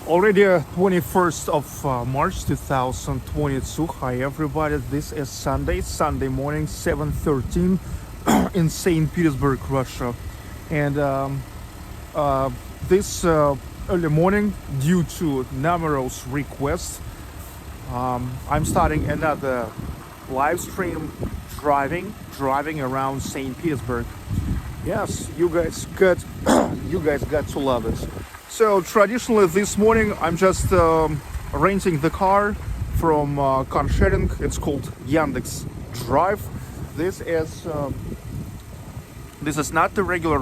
Already 21st of March 2022. Hi everybody, this is Sunday morning, 7:13 in St Petersburg, Russia. And this early morning, due to numerous requests, I'm starting another live stream driving around St Petersburg. Yes, you guys got to love it. So traditionally this morning I'm just renting the car from car sharing. It's called Yandex Drive. This is not the regular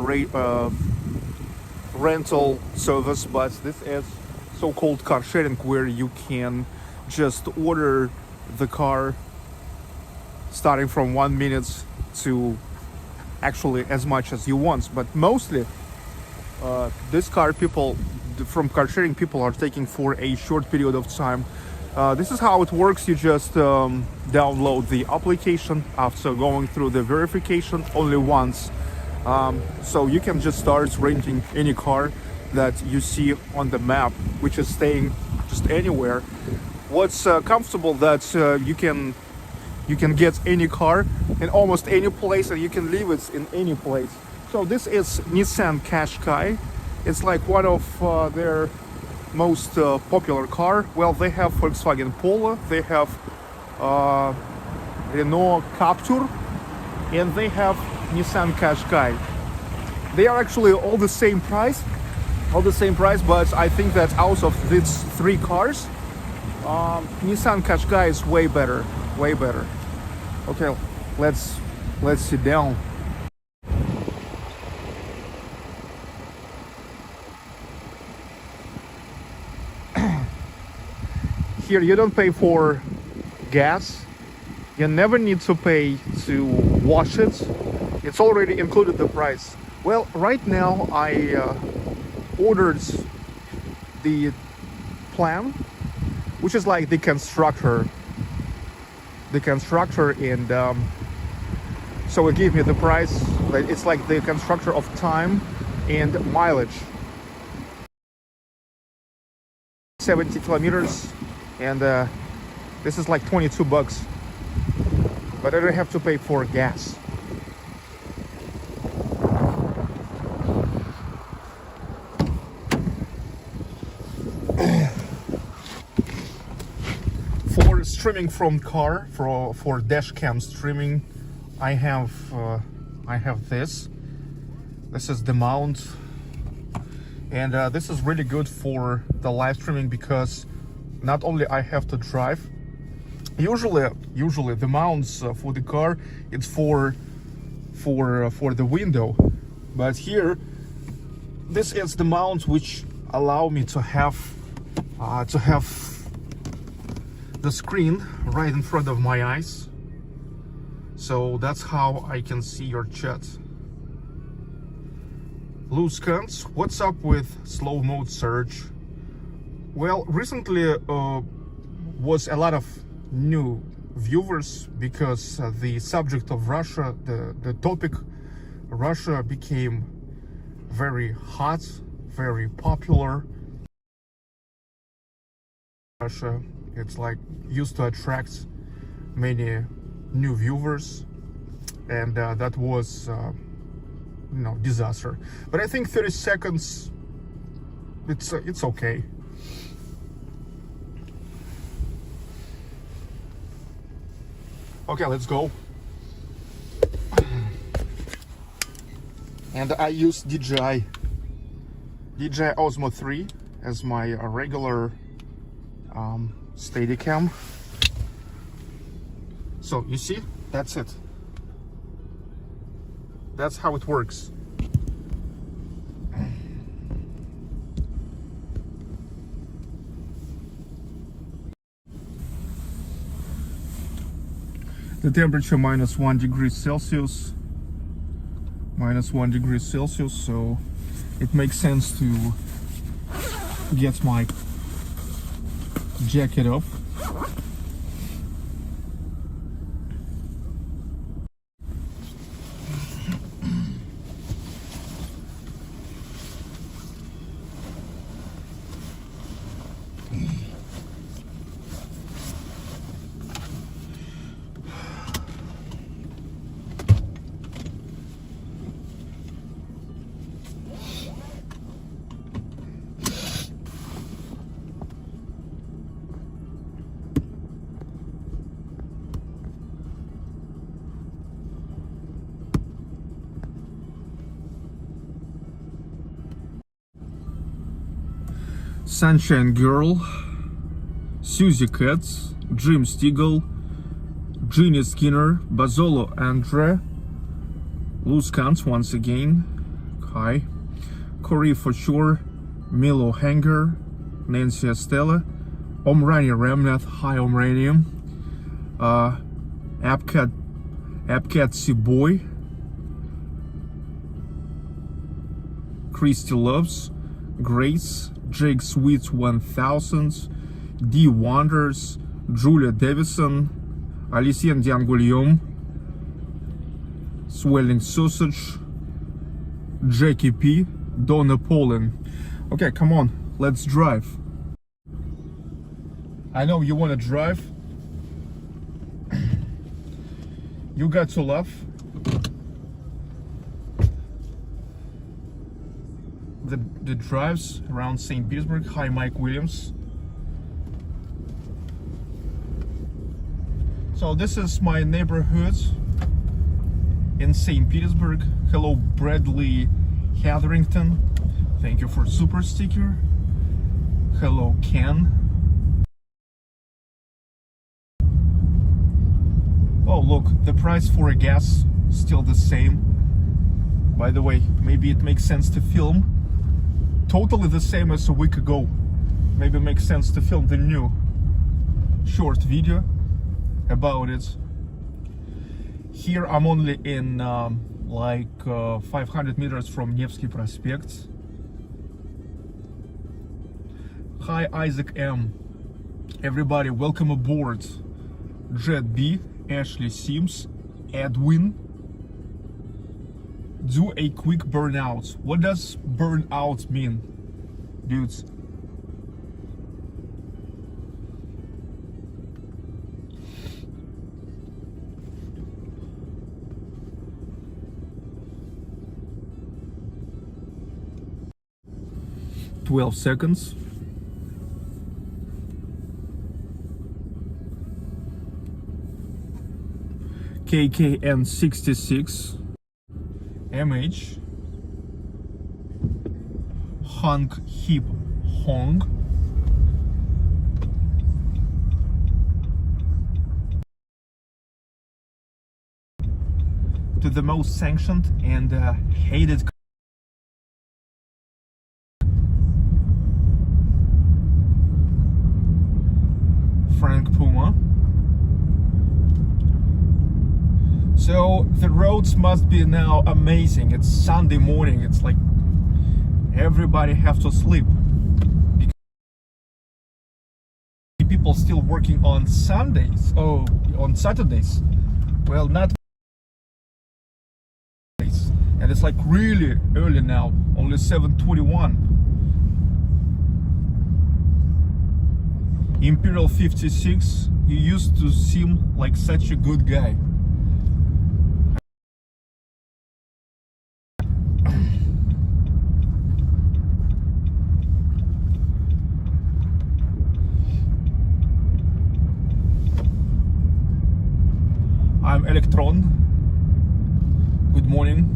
rental service, but this is so-called car sharing, where you can just order the car starting from 1 minute to actually as much as you want. But mostly this car sharing people are taking for a short period of time. This is how it works. You just download the application after going through the verification only once. So you can just start renting any car that you see on the map, which is staying just anywhere. What's comfortable that you can get any car in almost any place, and you can leave it in any place. So this is Nissan Qashqai. It's like one of their most popular car. Well, they have Volkswagen Polo, they have Renault Captur, and they have Nissan Qashqai. They are actually all the same price, but I think that out of these three cars, Nissan Qashqai is way better. Okay, let's sit down. Here you don't pay for gas. You never need to pay to wash it. It's already included the price. Well, right now I ordered the plan, which is like the constructor, and so it gave me the price. It's like the constructor of time and mileage. 70 kilometers, and this is like $22, but I don't have to pay for gas. For streaming from car, for dash cam streaming, I have this. This is the mount, and this is really good for the live streaming because not only I have to drive. Usually the mounts for the car, it's for the window, but here this is the mount which allow me to have the screen right in front of my eyes, so that's how I can see your chat. Loose cans, what's up with slow mode surge? Well, recently was a lot of new viewers because the subject of Russia, the topic Russia became very hot, very popular. Russia, it's like used to attract many new viewers, and that was disaster. But I think 30 seconds, it's okay. Okay, let's go. And I use DJI Osmo 3 as my regular Steadicam. So you see, that's it. That's how it works. The temperature -1 degree Celsius. -1 degree Celsius, so it makes sense to get my jacket up. Sunshine Girl, Susie Katz, Jim Stigall, Jeannie Skinner, Bazzolo Andre, Luz Kantz once again, hi, Corey for sure, Milo Hanger, Nancy Estella, Omrani Remnath, hi Omranium, Apcat Boy, Christy Loves, Grace, Jake Sweets 1000, D Wonders, Julia Davison, Alicien Diangoulium, Swelling Sausage, Jackie P, Donna Poland. Okay, come on, let's drive. I know you want to drive. You got to laugh. The drives around St. Petersburg. Hi, Mike Williams. So this is my neighborhood in St. Petersburg. Hello, Bradley Hetherington. Thank you for super sticker. Hello, Ken. Oh, look, the price for a gas still the same. By the way, maybe it makes sense to film. Totally the same as a week ago. Maybe it makes sense to film the new short video about it. Here I'm only in 500 meters from Nevsky Prospect. Hi Isaac M. Everybody, welcome aboard. Jet B, Ashley Sims, Edwin. Do a quick burnout. What does burnout mean, dudes? "12 seconds. KKN 66. MH Hong Hip Hong to the most sanctioned and hated Frank Puma. So the roads must be now amazing. It's Sunday morning. It's like everybody have to sleep. Because people still working on Sundays. Oh, on Saturdays. Well, not. And it's like really early now. Only 7:21. Imperial 56. You used to seem like such a good guy. I'm Electron. Good morning.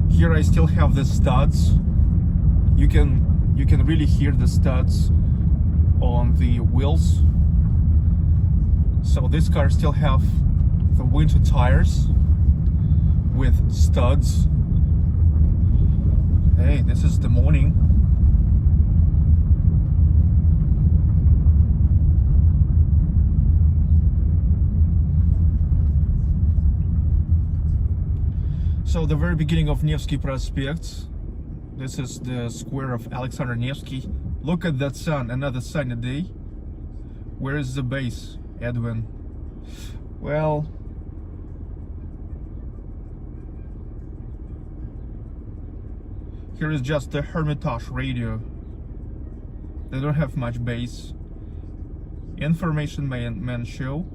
Here I still have the studs. You can really hear the studs on the wheels. So this car still have the winter tires with studs. Hey, this is the morning. So the very beginning of Nevsky Prospect. This is the square of Alexander Nevsky. Look at that sun, another sunny day. Where is the base, Edwin? Well, here is just the Hermitage radio. They don't have much base. Information man show.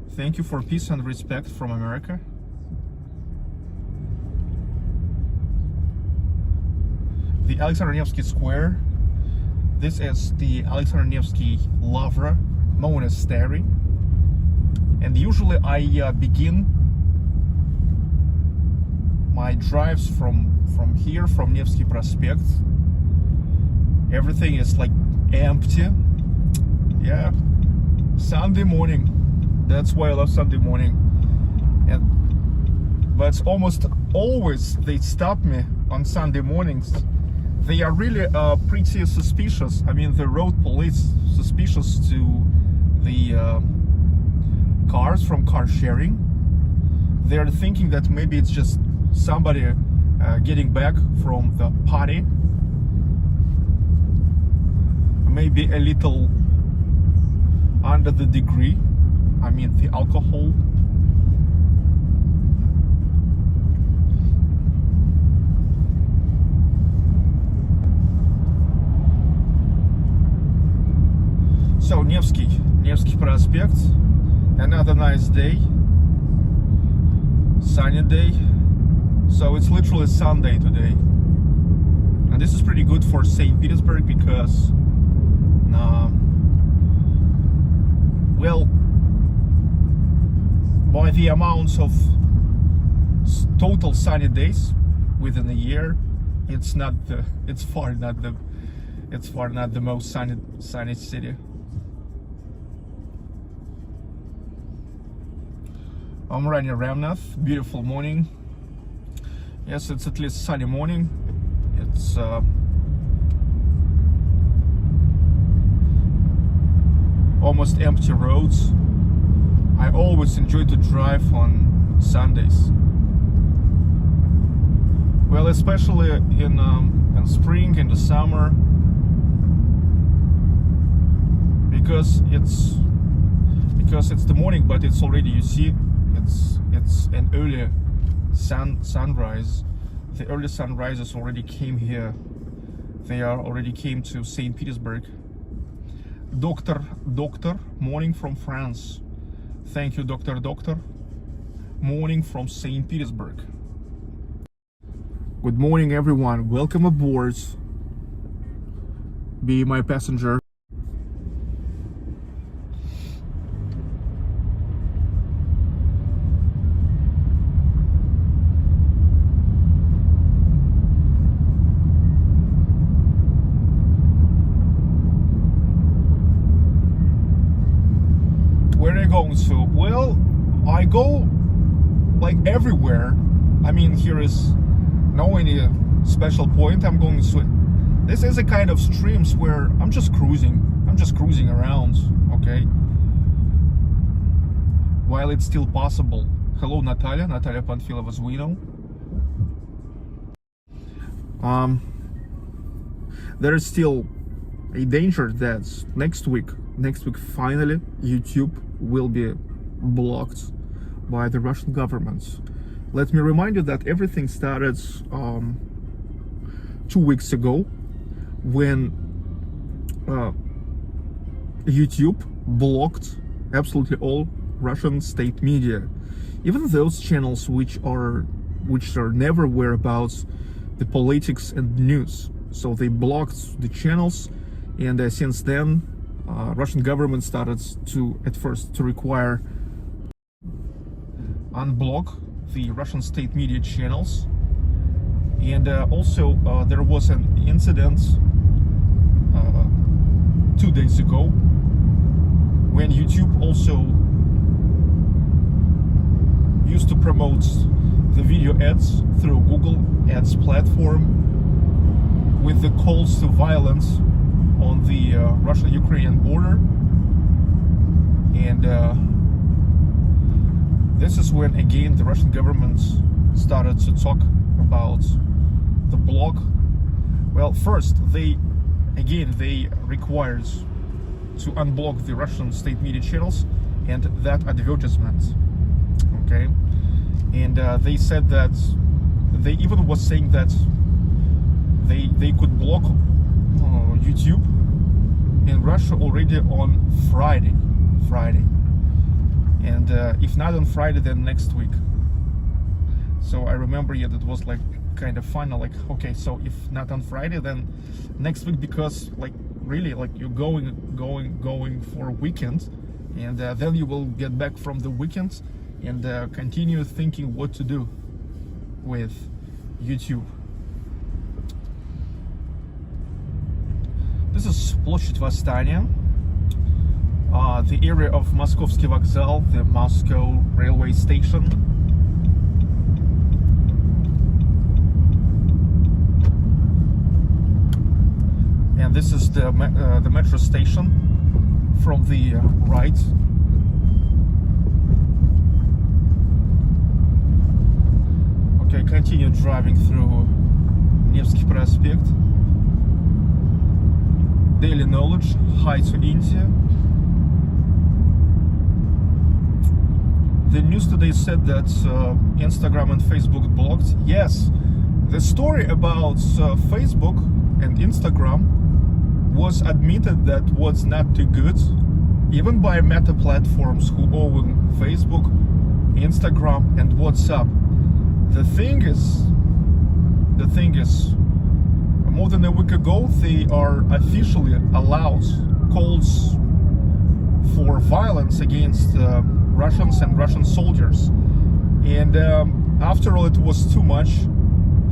Thank you for peace and respect from America. the Alexander Nevsky Square. This is the Alexander Nevsky Lavra Monastery. And usually I begin my drives from here, from Nevsky Prospect. Everything is like empty. Yeah, Sunday morning. That's why I love Sunday morning. But almost always they stop me on Sunday mornings. They are really pretty suspicious. I mean, the road police suspicious to the cars from car sharing. They're thinking that maybe it's just somebody getting back from the party. Maybe a little under the degree. I mean, the alcohol. So Nevsky Prospect, another nice day, sunny day. So it's literally Sunday today, and this is pretty good for St. Petersburg because, well, by the amounts of total sunny days within a year, it's far not the most sunny city. I'm running Ramnath, beautiful morning. Yes, it's at least sunny morning. It's almost empty roads. I always enjoy to drive on Sundays. Well, especially in spring, in the summer, because it's the morning, but it's already, you see, it's an early sunrise. The early sunrises already came here. They already came to St. Petersburg. Doctor, morning from France. Thank you, Doctor. Morning from St. Petersburg. Good morning, everyone. Welcome aboard. Be my passenger. So, well, I go like everywhere. I mean, here is no any special point I'm going to. This is a kind of streams where I'm just cruising around, okay, while it's still possible. Hello, Natalia Panfilova Zwino. There is still a danger that next week finally YouTube will be blocked by the Russian government. Let me remind you that everything started 2 weeks ago when YouTube blocked absolutely all Russian state media, even those channels which are never aware about the politics and news. So they blocked the channels, and since then Russian government started at first to require unblock the Russian state media channels. And also there was an incident 2 days ago when YouTube also used to promote the video ads through Google Ads platform with the calls to violence on the Russian-Ukrainian border. And this is when again the Russian government started to talk about the block. Well, first they required to unblock the Russian state media channels and that advertisement, okay. And they said that they even was saying that they could block YouTube in Russia already on Friday, and if not on Friday, then next week. So I remember, yeah, that was like kind of fun. Like, okay, so if not on Friday, then next week, because like really, like you're going for a weekend, and then you will get back from the weekend and continue thinking what to do with YouTube. This is Площадь Восстания, the area of Moskovsky Vokzal, the Moscow railway station. And this is the metro station from the right. Okay, continue driving through Nevsky Prospect. Daily Knowledge, Hi to India. The news today said that Instagram and Facebook blocked. Yes, the story about Facebook and Instagram was admitted that was not too good, even by meta platforms who own Facebook, Instagram, and WhatsApp. The thing is, more than a week ago, they are officially allowed calls for violence against Russians and Russian soldiers. And after all, it was too much,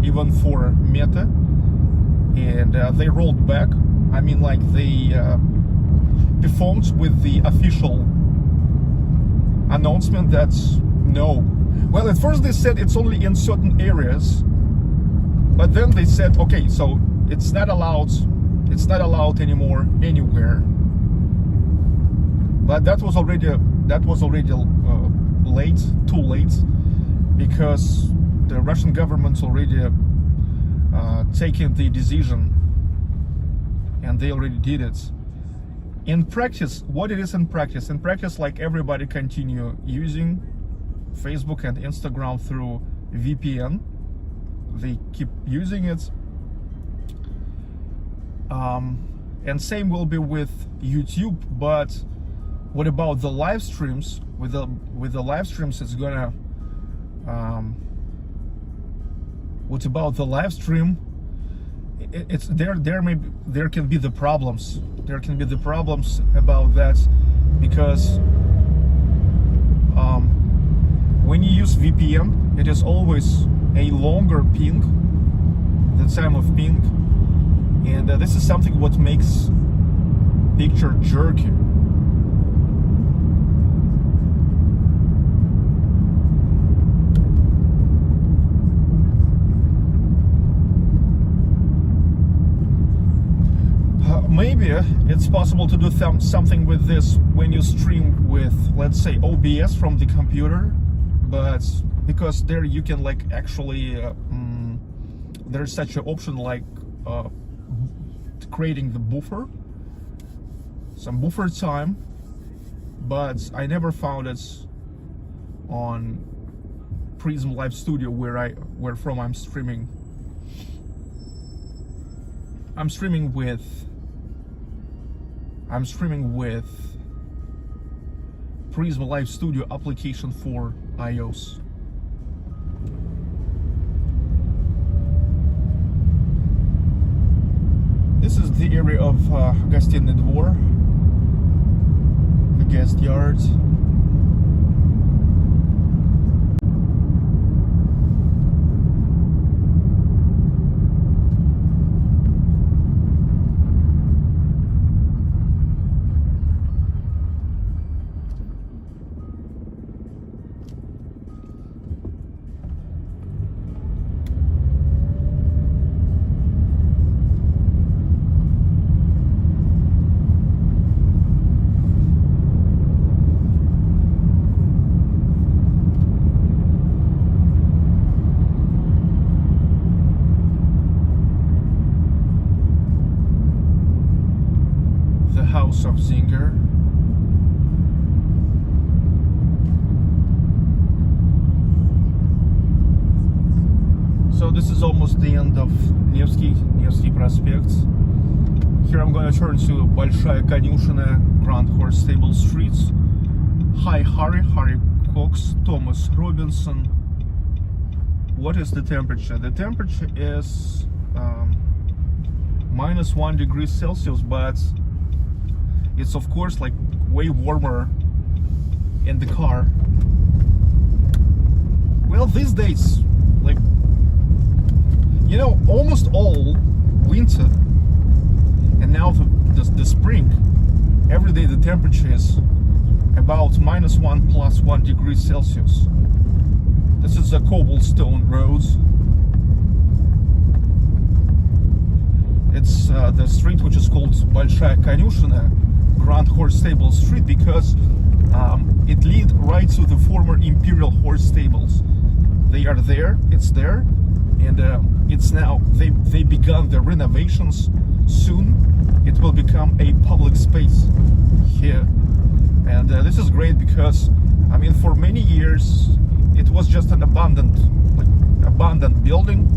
even for Meta. And they rolled back. I mean, like they performed with the official announcement that no. Well, at first they said it's only in certain areas, but then they said, okay, so it's not allowed anymore anywhere. But that was already late, too late, because the Russian government's already taken the decision, and they already did it. In practice, what it is in practice, like everybody continue using Facebook and Instagram through VPN. They keep using it. And same will be with YouTube, but what about the live streams? With the live streams, it's gonna what about the live stream? It's there can be the problems. There can be the problems about that, because when you use VPN, it is always a longer ping, the time of ping, and this is something what makes picture jerky. Maybe it's possible to do something with this when you stream with, let's say, OBS from the computer, but because there you can like actually there's such an option like creating the buffer, some buffer time, but I never found it on Prism Live Studio where from I'm streaming with Prism Live Studio application for iOS. This is the area of Гостиный двор, the guest yard. House of Zinger. So this is almost the end of Nevsky Prospect. Here I'm going to turn to Большая Конюшина, Grand Horse Stable Streets. Hi Harry Cox, Thomas Robinson, what is the temperature? The temperature is -1 degree Celsius, but it's of course like way warmer in the car. Well, these days, like, you know, almost all winter and now the spring, every day the temperature is about -1 + 1 degree Celsius. This is a cobblestone roads. It's the street which is called Большая Конюшина, Grand Horse Stable Street, because it leads right to the former Imperial Horse Stables. They are there, it's there, and it's now, they begun the renovations. Soon it will become a public space here. And this is great because, I mean, for many years it was just an abandoned building,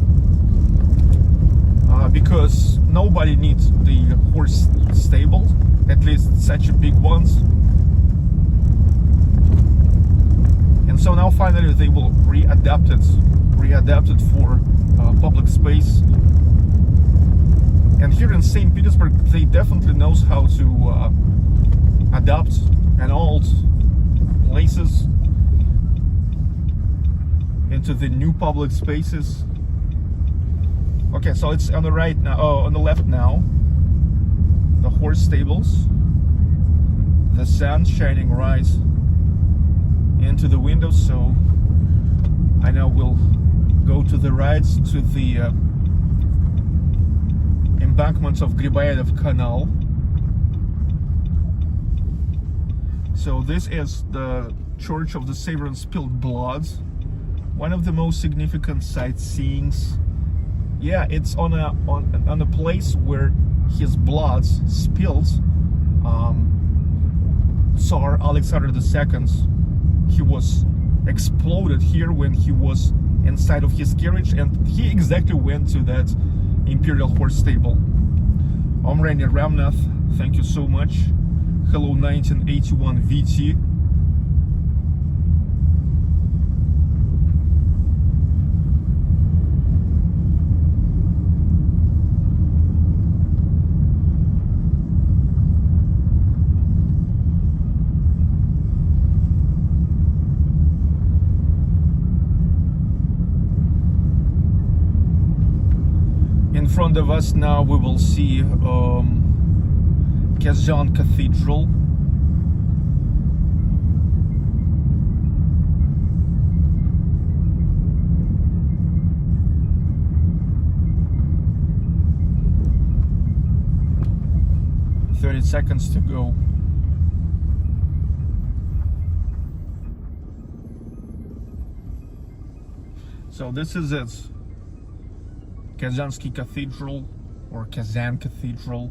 because nobody needs the horse stables, at least such big ones. And so now finally they will readapt it for public space. And here in St. Petersburg, they definitely knows how to adapt an old places into the new public spaces. Okay, so it's on the right now. Oh, on the left now. The horse stables. The sun shining right into the windows, so I now will go to the right to the embankments of Griboyedov Canal. So this is the Church of the Savior and Spilled Blood, one of the most significant sightseeings. Yeah, it's on a place where his blood spilled. Tsar Alexander II, he was exploded here when he was inside of his carriage, and he exactly went to that Imperial Horse Stable. Omreni Ramnath, thank you so much. Hello 1981 VT. In front of us now we will see Kazansky Cathedral. Seconds to go. So this is it. Kazansky Cathedral, or Kazan Cathedral.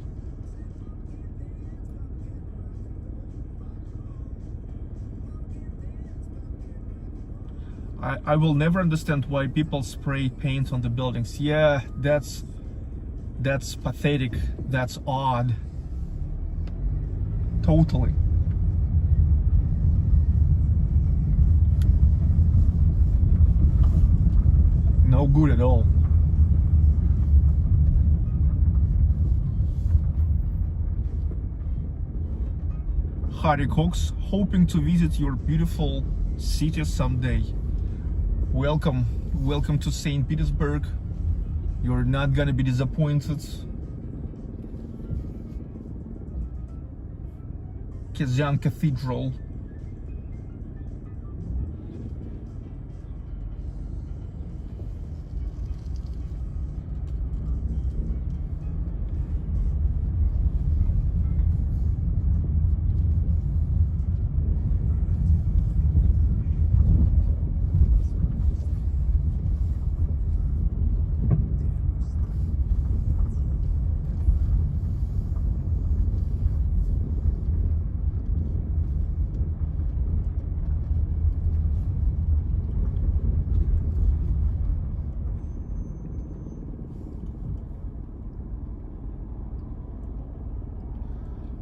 I will never understand why people spray paint on the buildings. Yeah, that's pathetic. That's odd. Totally. No good at all. Harry Cox, hoping to visit your beautiful city someday. Welcome to St. Petersburg. You're not gonna be disappointed. Kazansky Cathedral.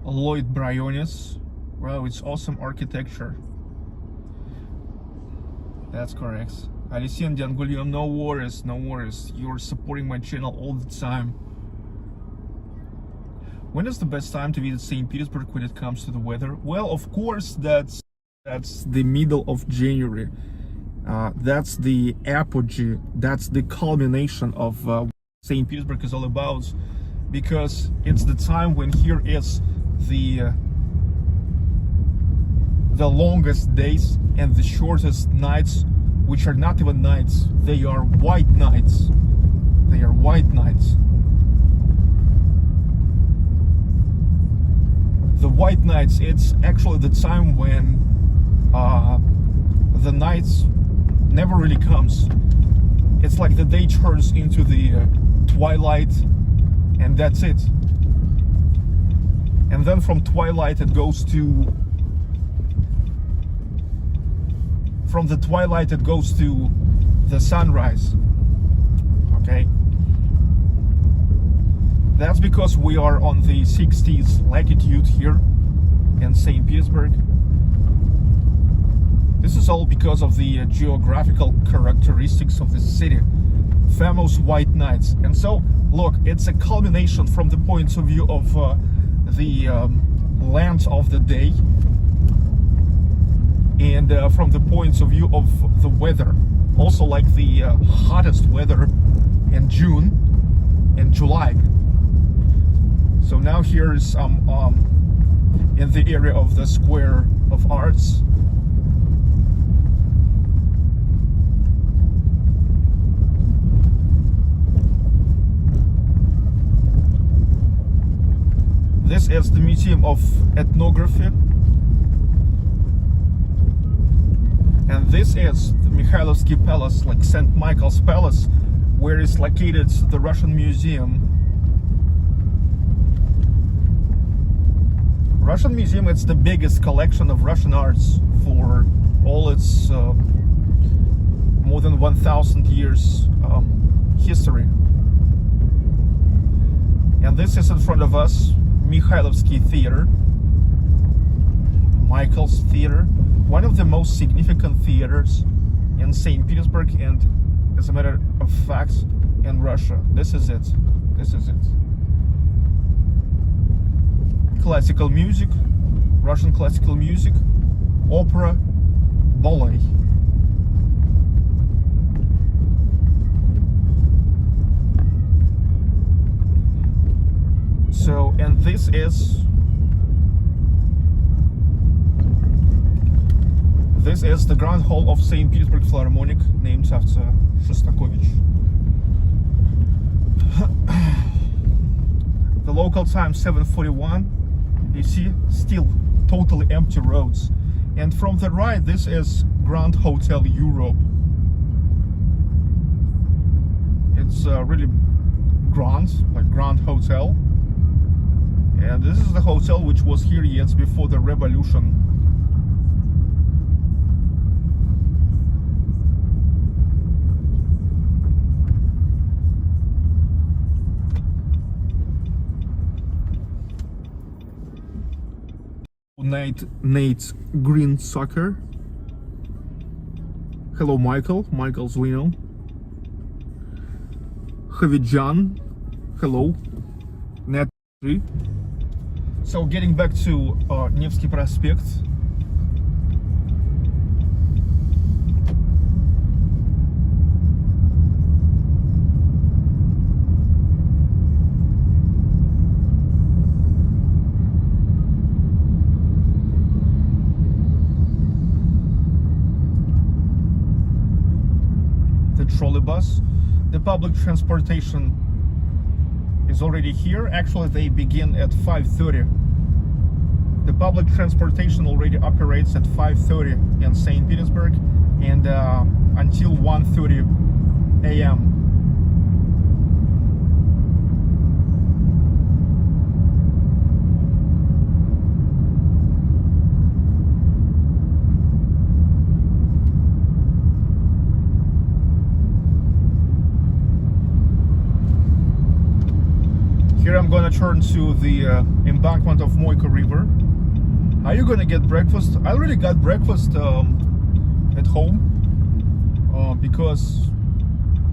Lloyd Briones. Wow, it's awesome architecture. That's correct. Alexei and Diangulio, no worries, no worries. You're supporting my channel all the time. When is the best time to visit St. Petersburg when it comes to the weather? Well, of course, that's the middle of January. That's the apogee, that's the culmination of what St. Petersburg is all about, because it's the time when here is the longest days and the shortest nights, which are not even nights, they are white nights. They are white nights. The white nights, it's actually the time when the nights never really comes. It's like the day turns into the twilight, and that's it. And then from twilight it goes to the sunrise. Okay, that's because we are on the 60th latitude here in St. Petersburg. This is all because of the geographical characteristics of the city, famous white nights. And so, look, it's a culmination from the point of view of the length of the day, and from the point of view of the weather. Also, like the hottest weather in June and July. So now here's in the area of the Square of Arts. This is the Museum of Ethnography. And this is the Mikhailovsky Palace, like St. Michael's Palace, where is located the Russian Museum. Russian Museum, it's the biggest collection of Russian arts for all its more than 1,000 years history. And this is in front of us, Mikhailovsky Theater, Michael's Theater, one of the most significant theaters in St. Petersburg, and as a matter of fact, in Russia. This is it. This is it. Classical music, Russian classical music, opera, ballet. So, and this is the Grand Hall of St. Petersburg Philharmonic, named after Shostakovich. The local time 7:41. You see, still totally empty roads. And from the right, this is Grand Hotel Europe. It's really grand, like Grand Hotel. And this is the hotel which was here years before the revolution. Nate's Green Soccer. Hello, Michael. Michael's Lino. Havijan. Hello. Net 3. So getting back to Nevsky Prospect. Trolleybus. The public transportation is already here. Actually, they begin at 5:30. The public transportation already operates at 5:30 in St. Petersburg, and until 1:30 a.m. Here I'm gonna turn to the embankment of Moika River. Are you gonna get breakfast? I already got breakfast at home. because,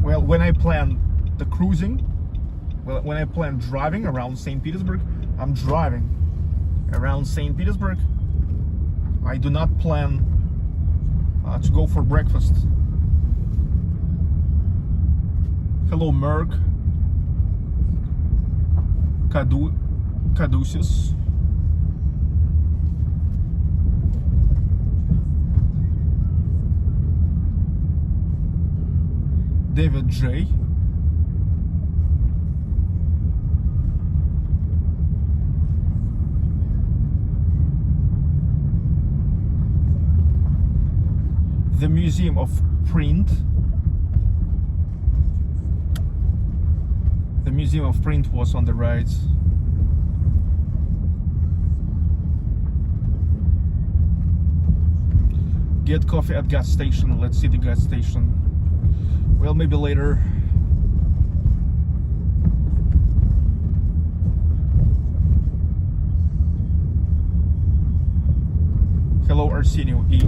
well, when I plan the cruising, well, when I plan driving around St. Petersburg, I'm driving around St. Petersburg. I do not plan to go for breakfast. Hello, Merck. Caduceus. David J. The Museum of Print. The Museum of Print was on the right. Get coffee at gas station. Let's see the gas station. Well, maybe later. Hello, Arsenio E.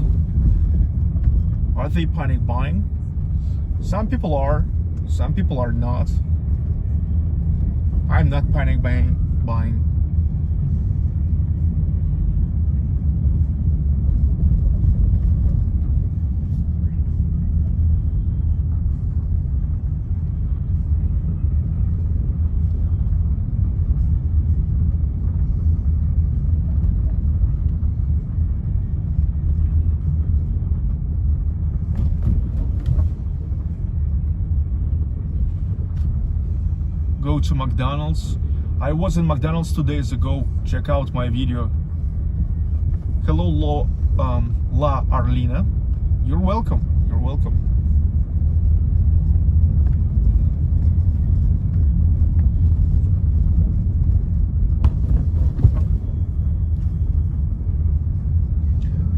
Are they panic buying? Some people are, some people are not. I'm not panic buying. Go to McDonald's. I was in McDonald's 2 days ago. Check out my video. Hello, La Arlina. You're welcome. You're welcome.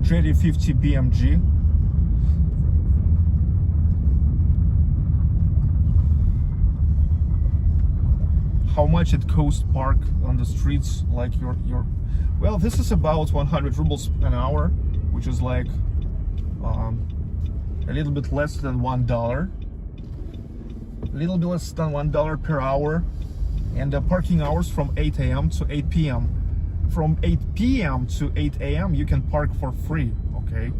JD50 BMG. How much it costs park on the streets, like your well, this is about 100 rubles an hour, which is like a little bit less than $1, a little bit less than $1 per hour. And the parking hours from 8 a.m. to 8 p.m. From 8 p.m. to 8 a.m. you can park for free, okay?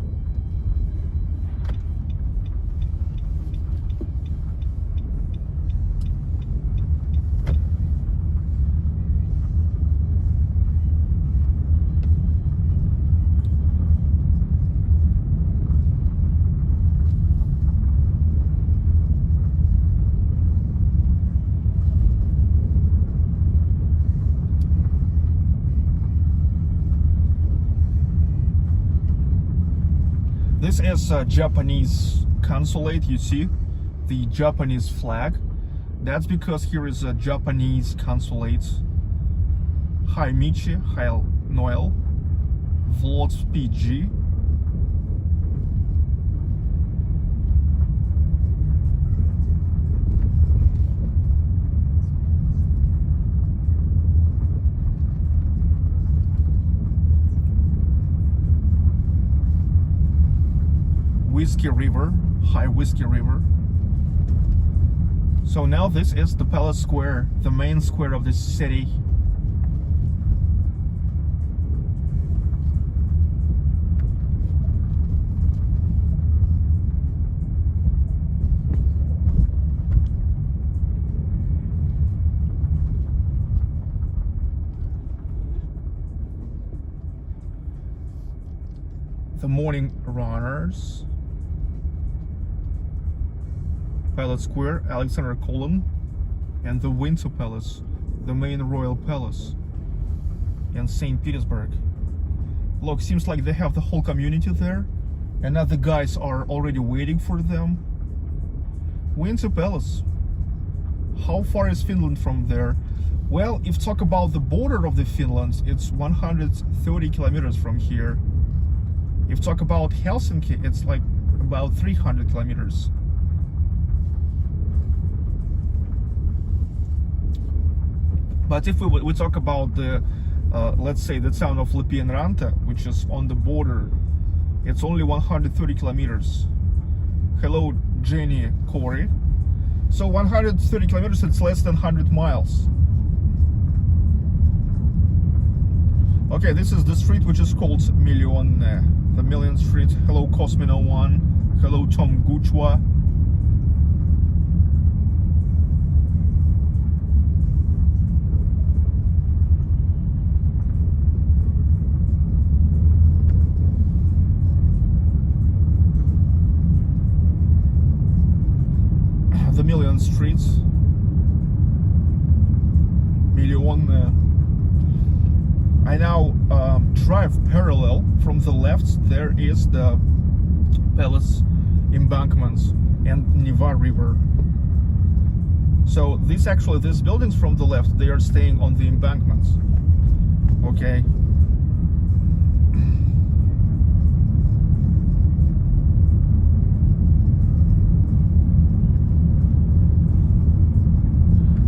This is a Japanese consulate. You see the Japanese flag. That's because here is a Japanese consulate. Hi Michi, hi Noel, Vlogs PG. Whiskey River, High Whiskey River. So now this is the Palace Square, the main square of this city. The Morning Runners. Palace Square, Alexander Column, and the Winter Palace, the main royal palace in St. Petersburg. Look, seems like they have the whole community there, and now the guys are already waiting for them. Winter Palace. How far is Finland from there? Well, if talk about the border of the Finland, it's 130 kilometers from here. If talk about Helsinki, it's like about 300 kilometers. But if we talk about the, let's say, the town of Lipienranta, which is on the border, it's only 130 kilometers. Hello, Jenny Corey. So 130 kilometers, it's less than 100 miles. Okay, this is the street which is called Million, the Million Street. Hello, Cosmino1. Hello, Tom Guchwa. The Million Streets. Million. I now drive parallel from the left. There is the Palace embankments and Neva River. So these buildings from the left, they are staying on the embankments. Okay.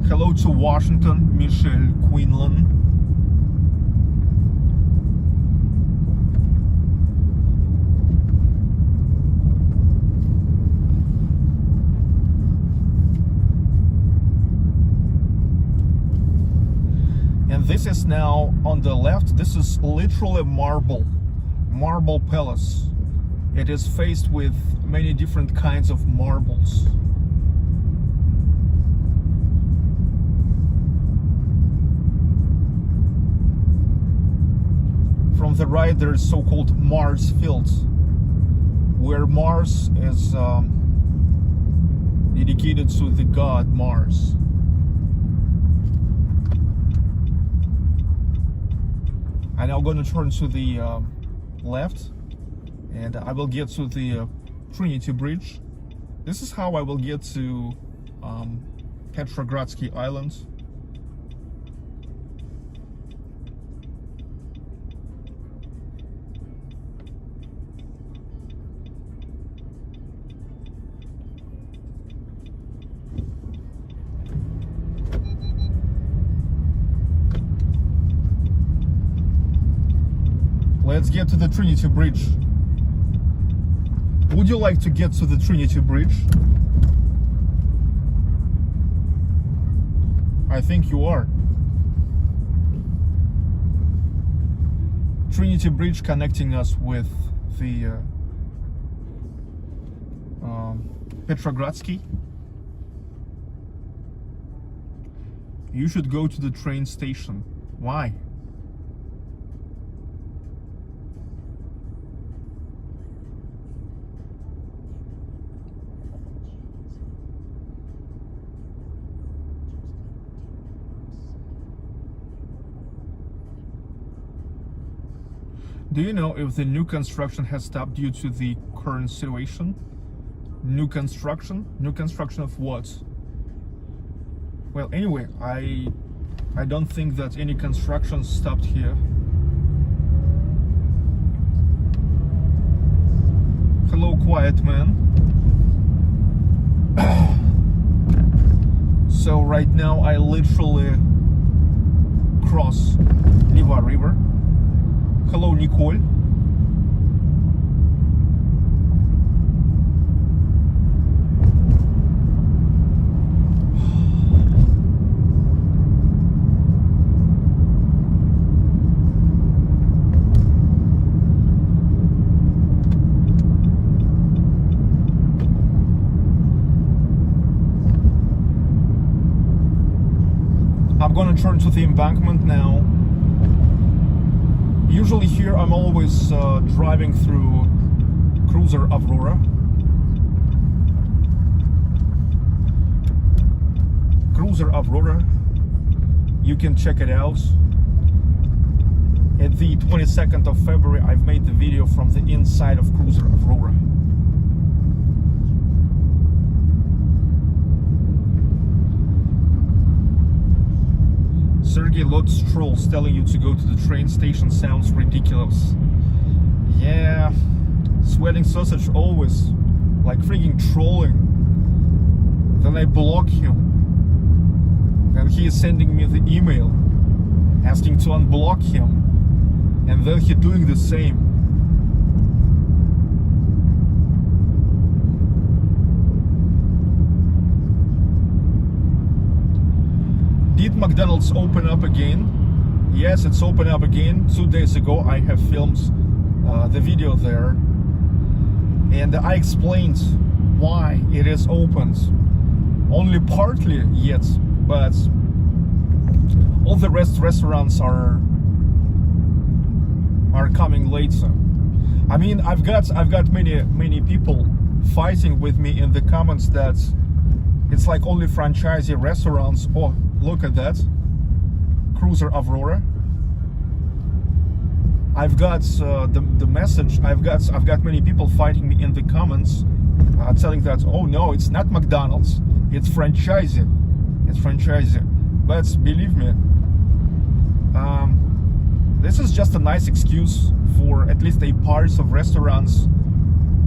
Hello to Washington, Michelle Quinlan. And this is now on the left. This is literally marble palace. It is faced with many different kinds of marbles. From the right, there is so-called Mars fields, where Mars is dedicated to the god Mars. I'm now going to turn to the left, and I will get to the Trinity Bridge. This is how I will get to Petrogradsky Island. Let's get to the Trinity Bridge. Would you like to get to the Trinity Bridge? I think you are. Trinity Bridge connecting us with the Petrogradsky. You should go to the train station. Why? Do you know if the new construction has stopped due to the current situation? New construction? New construction of what? Well, anyway, I don't think that any construction stopped here. Hello, quiet man. So right now I literally cross Neva River. Hello, Nicole. I'm gonna turn to the embankment now. Usually here I'm always driving through Cruiser Aurora. Cruiser Aurora, you can check it out. At the 22nd of February, I've made the video from the inside of Cruiser Aurora. Sergey Lot's trolls telling you to go to the train station sounds ridiculous. Yeah, sweating sausage always, like freaking trolling. Then I block him. And he is sending me the email, asking to unblock him. And then he doing the same. McDonald's open up again? Yes, it's open up again. 2 days ago I have filmed the video there, and I explained why it is opened only partly yet, but all the restaurants are coming later. I mean, I've got many people fighting with me in the comments that it's like only franchisee restaurants. Oh, look at that, Cruiser Aurora. I've got the message. I've got many people fighting me in the comments, telling that, oh no, it's not McDonald's, it's franchisee. It's franchisee. But believe me, this is just a nice excuse for at least a part of restaurants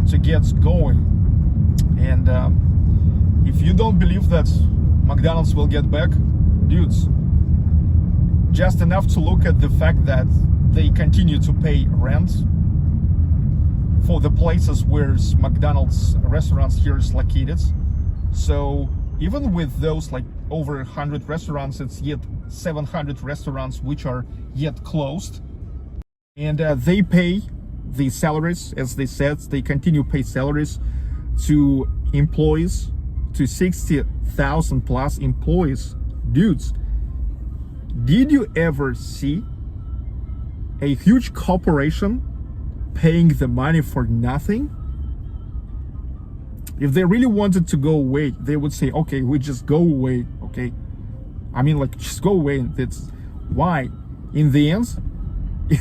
to get going. And if you don't believe that McDonald's will get back, dudes, just enough to look at the fact that they continue to pay rent for the places where McDonald's restaurants here is located. So even with those like over 100 restaurants, it's yet 700 restaurants which are yet closed. And they pay the salaries, as they said, they continue to pay salaries to employees, to 60,000 plus employees. Dudes, did you ever see a huge corporation paying the money for nothing? If they really wanted to go away, they would say, okay, we just go away, okay? I mean, like, just go away. That's why, in the end,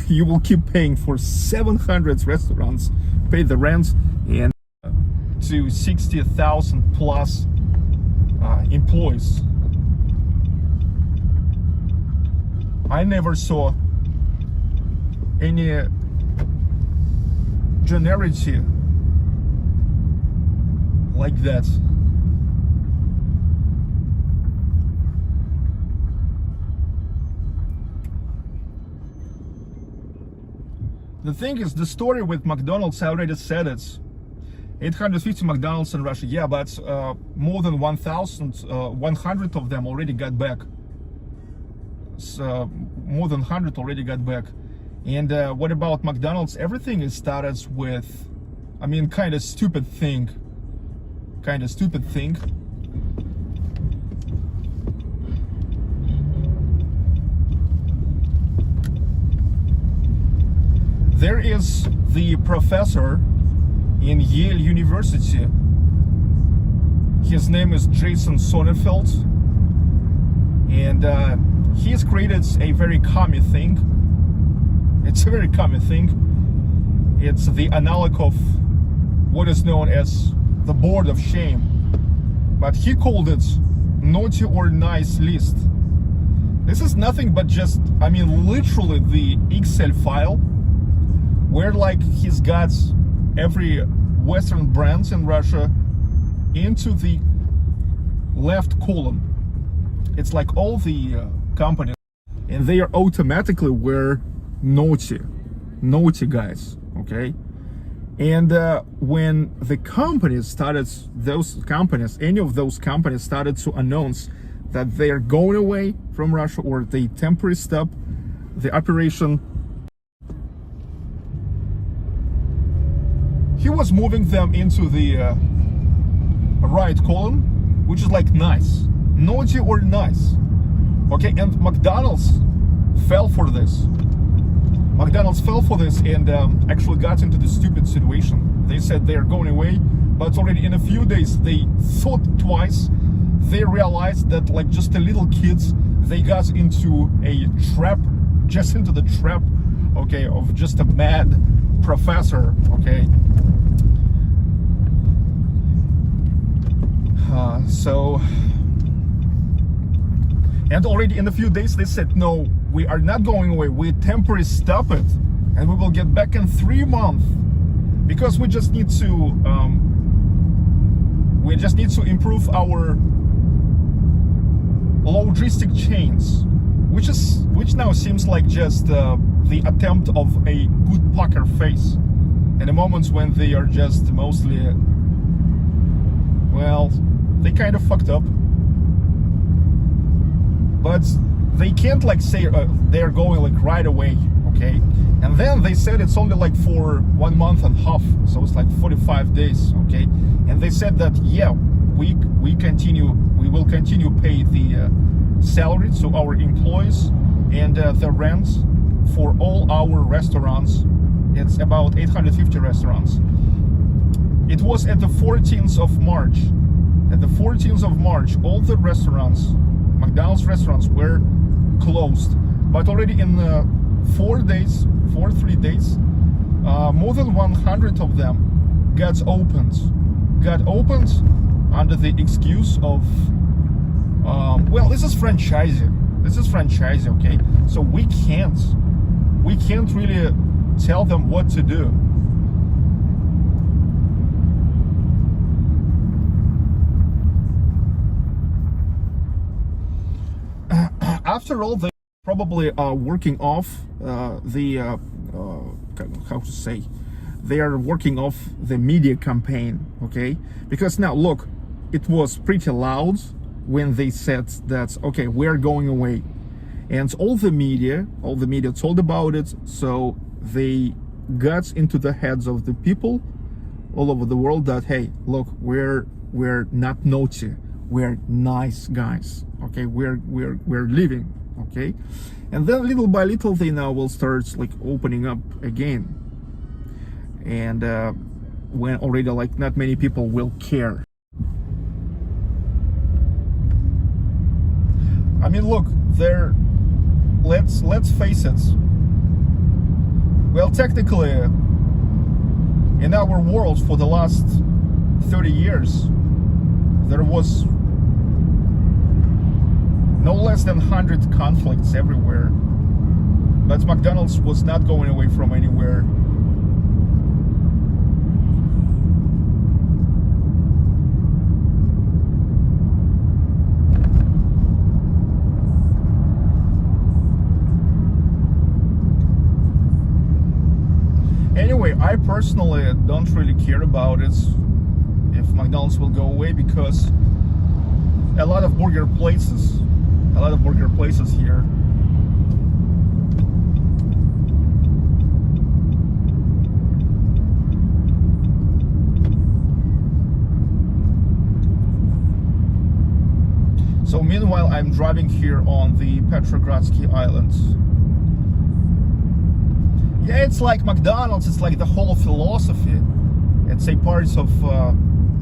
you will keep paying for 700 restaurants, pay the rent, and to 60,000 plus employees. I never saw any generosity like that. The thing is, the story with McDonald's, I already said it. 850 McDonald's in Russia, yeah, but more than 1,100 of them already got back. So, more than 100 already got back. And what about McDonald's? Everything is started with, I mean, kind of stupid thing. There is the professor in Yale University. His name is Jason Sonnenfeld, and he has created a very common thing. It's a very common thing. It's the analog of what is known as the board of shame, but he called it naughty or nice list. This is nothing but just, I mean, literally the Excel file where like he's got every Western brand in Russia into the left column. It's like all the companies, and they are automatically were naughty guys, okay? And when the companies started, any of those companies started to announce that they are going away from Russia, or they temporarily stop the operation, he was moving them into the right column, which is like nice, naughty or nice, okay? And McDonald's fell for this. McDonald's fell for this and actually got into this stupid situation. They said they're going away, but already in a few days they thought twice. They realized that like just a little kids, they got into a trap, just into the trap, okay, of just a mad professor, okay? And already in a few days they said, no, we are not going away, we temporarily stop it, and we will get back in 3 months, because we just need to improve our logistic chains, which now seems like just the attempt of a good poker face in the moments when they are just mostly, well, they kind of fucked up. but they can't like say they're going like right away, okay? And then they said it's only like for 1.5 months, so it's like 45 days, okay? And they said that, yeah, we will continue pay the salary to our employees and the rents for all our restaurants. It's about 850 restaurants. It was at the 14th of March. At the 14th of March, all the restaurants, McDonald's restaurants, were closed. But already in 3 days, more than 100 of them got opened under the excuse of, well, this is franchising. Okay? So we can't really tell them what to do. After all, they probably are working off they are working off the media campaign, okay? Because now look, it was pretty loud when they said that, okay, we're going away, and all the media told about it, so they got into the heads of the people all over the world that, hey, look, we're not naughty, we're nice guys, okay? We're leaving, okay? And then little by little they now will start like opening up again, and when already like not many people will care. I mean, look, let's face it. Well, technically, in our world for the last 30 years, there was no less than 100 conflicts everywhere. But McDonald's was not going away from anywhere. Anyway, I personally don't really care about it if McDonald's will go away, because a lot of burger places here So meanwhile, I'm driving here on the Petrogradsky Island. Yeah, it's like McDonald's, it's like the whole philosophy. It's a part of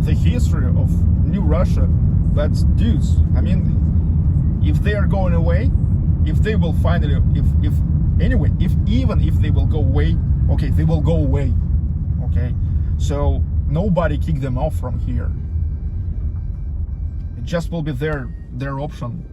the history of New Russia. But dudes, I mean, if they are going away, if they will finally, even if they will go away, okay, they will go away, okay? So nobody kick them off from here. It just will be their option.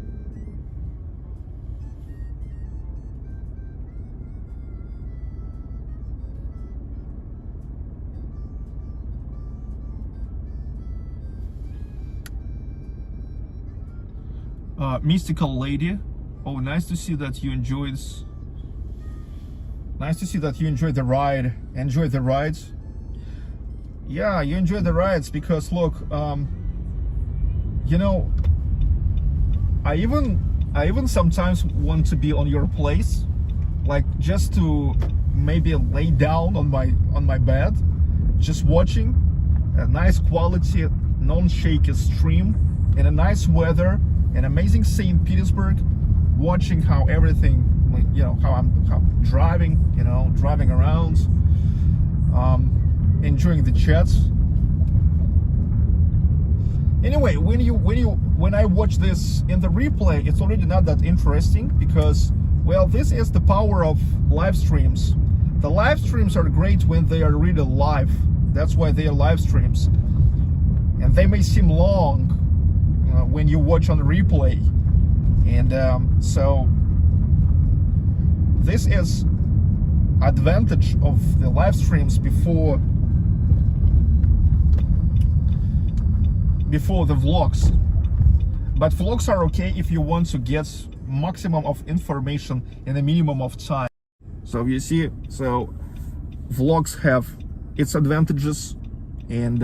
Mystical lady, oh, nice to see that you enjoyed. Nice to see that you enjoyed the ride. Enjoy the rides. Yeah, you enjoy the rides because look, you know, I even sometimes want to be on your place, like just to maybe lay down on my bed, just watching a nice quality, non-shaky stream in a nice weather. An amazing St. Petersburg, watching how everything, you know, how I'm driving, you know, driving around, enjoying the chats. Anyway, when I watch this in the replay, it's already not that interesting because, well, this is the power of live streams. The live streams are great when they are really live. That's why they are live streams, and they may seem long when you watch on the replay, and so this is advantage of the live streams before the vlogs. But vlogs are okay if you want to get maximum of information in a minimum of time. So you see, so vlogs have its advantages, and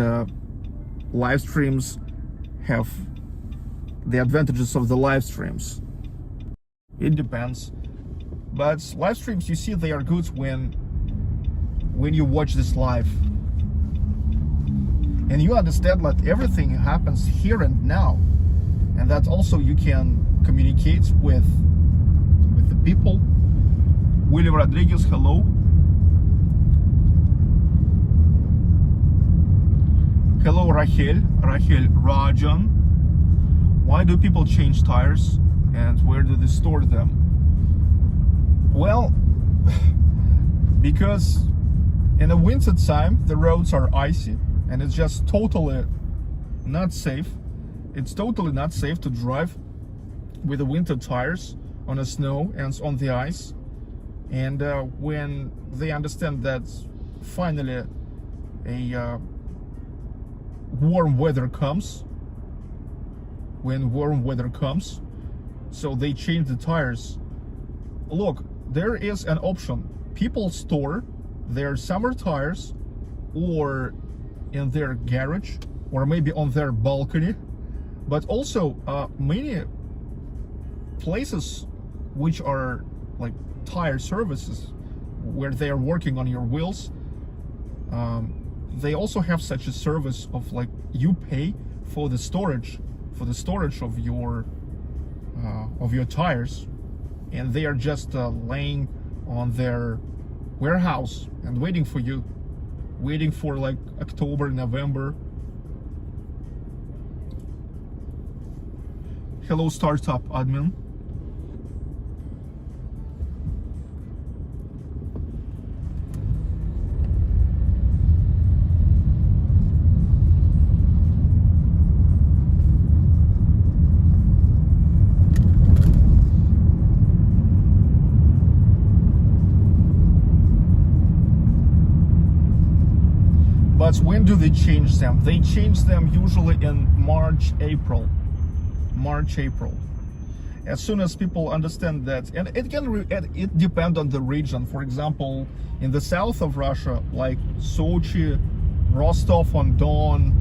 live streams have the advantages of the live streams. It depends. But live streams, you see, they are good when you watch this live. And you understand that everything happens here and now. And that also you can communicate with the people. William Rodriguez, hello. Hello, Rahel Rajan. Why do people change tires and where do they store them? Well, because in the winter time the roads are icy and it's just totally not safe. It's totally not safe to drive with the winter tires on the snow and on the ice. And when they understand that finally a warm weather comes, so they change the tires. Look, there is an option. People store their summer tires or in their garage or maybe on their balcony, but also many places which are like tire services where they are working on your wheels, they also have such a service of like you pay for the storage of your tires, and they are just laying on their warehouse and waiting for you, waiting for like October, November. Hello, startup admin. But when do they change them? They change them usually in March, April. As soon as people understand that, and it depends on the region. For example, in the south of Russia, like Sochi, Rostov-on-Don,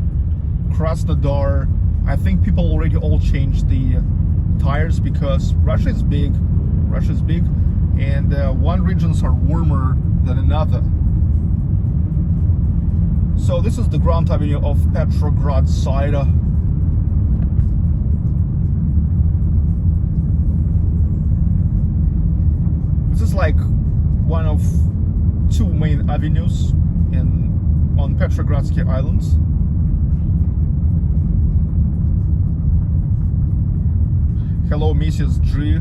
Krasnodar, I think people already all changed the tires because Russia is big, and one regions are warmer than another. So this is the Grand Avenue of Petrograd side. This is like one of two main avenues on Petrogradsky Islands. Hello, Mrs. G.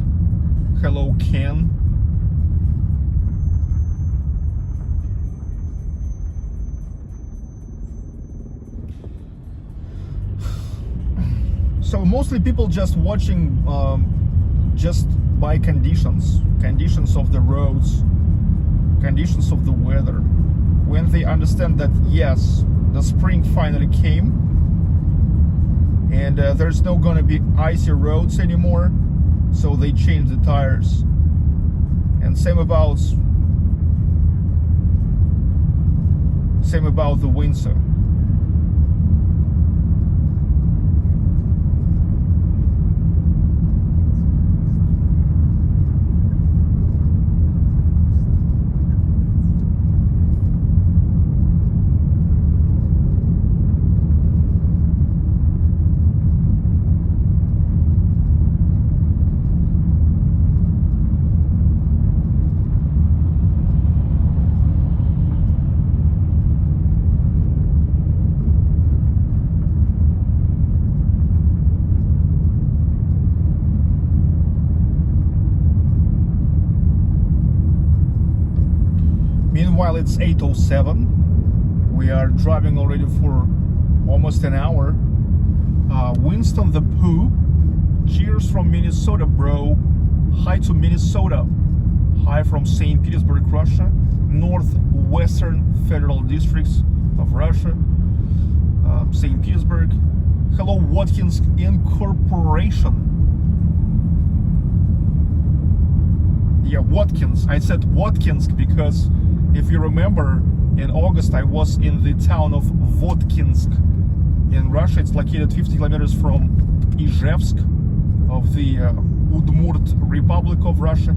Hello, Ken. So mostly people just watching just by conditions of the roads, conditions of the weather. When they understand that yes, the spring finally came and there's no gonna be icy roads anymore, so they change the tires. And same about the winter. Meanwhile, it's 8:07. We are driving already for almost an hour. Winston the Pooh, cheers from Minnesota, bro. Hi to Minnesota. Hi from St. Petersburg, Russia. Northwestern Federal Districts of Russia. St. Petersburg. Hello, Watkins Incorporation. Yeah, Watkins. I said Watkins because if you remember, in August I was in the town of Votkinsk in Russia. It's located 50 kilometers from Izhevsk of the Udmurt Republic of Russia.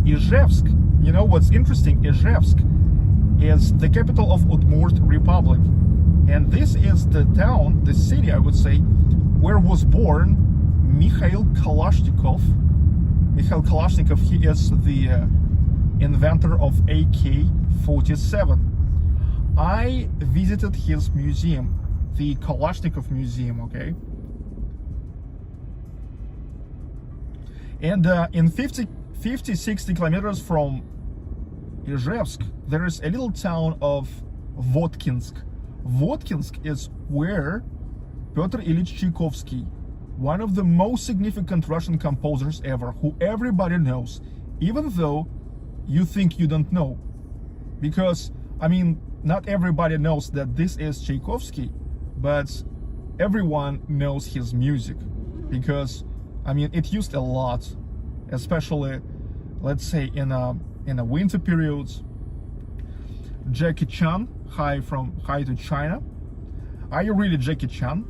Ijevsk, you know what's interesting? Ijevsk is the capital of Udmurt Republic. And this is the town, the city, I would say, where was born Mikhail Kalashnikov. Mikhail Kalashnikov, he is the inventor of AK-47. I visited his museum, the Kalashnikov Museum, okay? And in 50-60 kilometers from Ijevsk, there is a little town of Votkinsk. Votkinsk is where Pyotr Ilyich Tchaikovsky, one of the most significant Russian composers ever, who everybody knows, even though you think you don't know. Because, I mean, not everybody knows that this is Tchaikovsky, but everyone knows his music. Because, I mean, it used a lot, especially, let's say, in a winter periods. Jackie Chan, hi to China. Are you really Jackie Chan?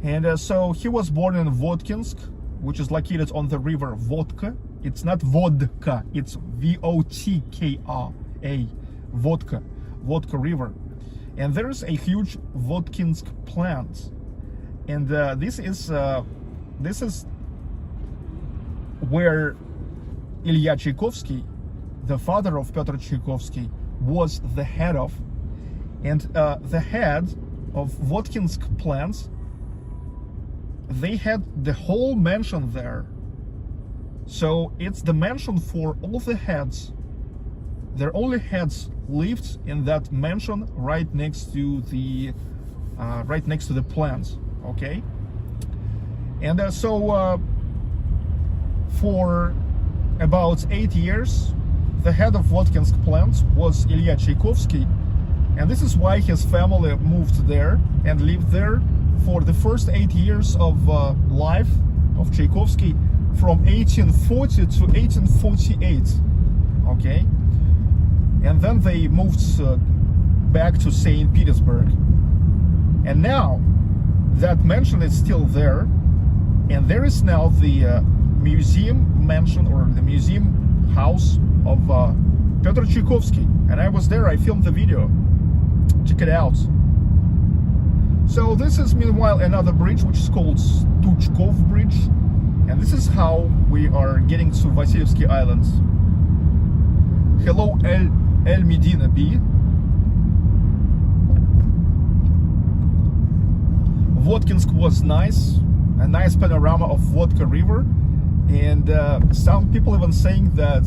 And so he was born in Votkinsk, which is located on the river Vodka. It's not vodka, it's V-O-T-K-A, Vodka River. And there's a huge Votkinsk plant. And this is where Ilya Tchaikovsky, the father of Pyotr Tchaikovsky, was the head of. And the head of Votkinsk plant, they had the whole mansion there. So it's the mansion for all the heads. Their only heads lived in that mansion right next to the plant. Okay. And so for about 8 years, the head of Votkinsk plant was Ilya Tchaikovsky, and this is why his family moved there and lived there for the first 8 years of life of Tchaikovsky, from 1840 to 1848. Okay, and then they moved back to St Petersburg, and now that mansion is still there, and there is now the museum mansion, or the museum house of Pyotr Tchaikovsky. And I was there, I filmed the video. Check it out. So this is meanwhile another bridge, which is called Touchkov Bridge, and this is how we are getting to Vasilyevsky Islands. Hello, El Medina B. Votkinsk was nice, a nice panorama of Vodka River, and some people even saying that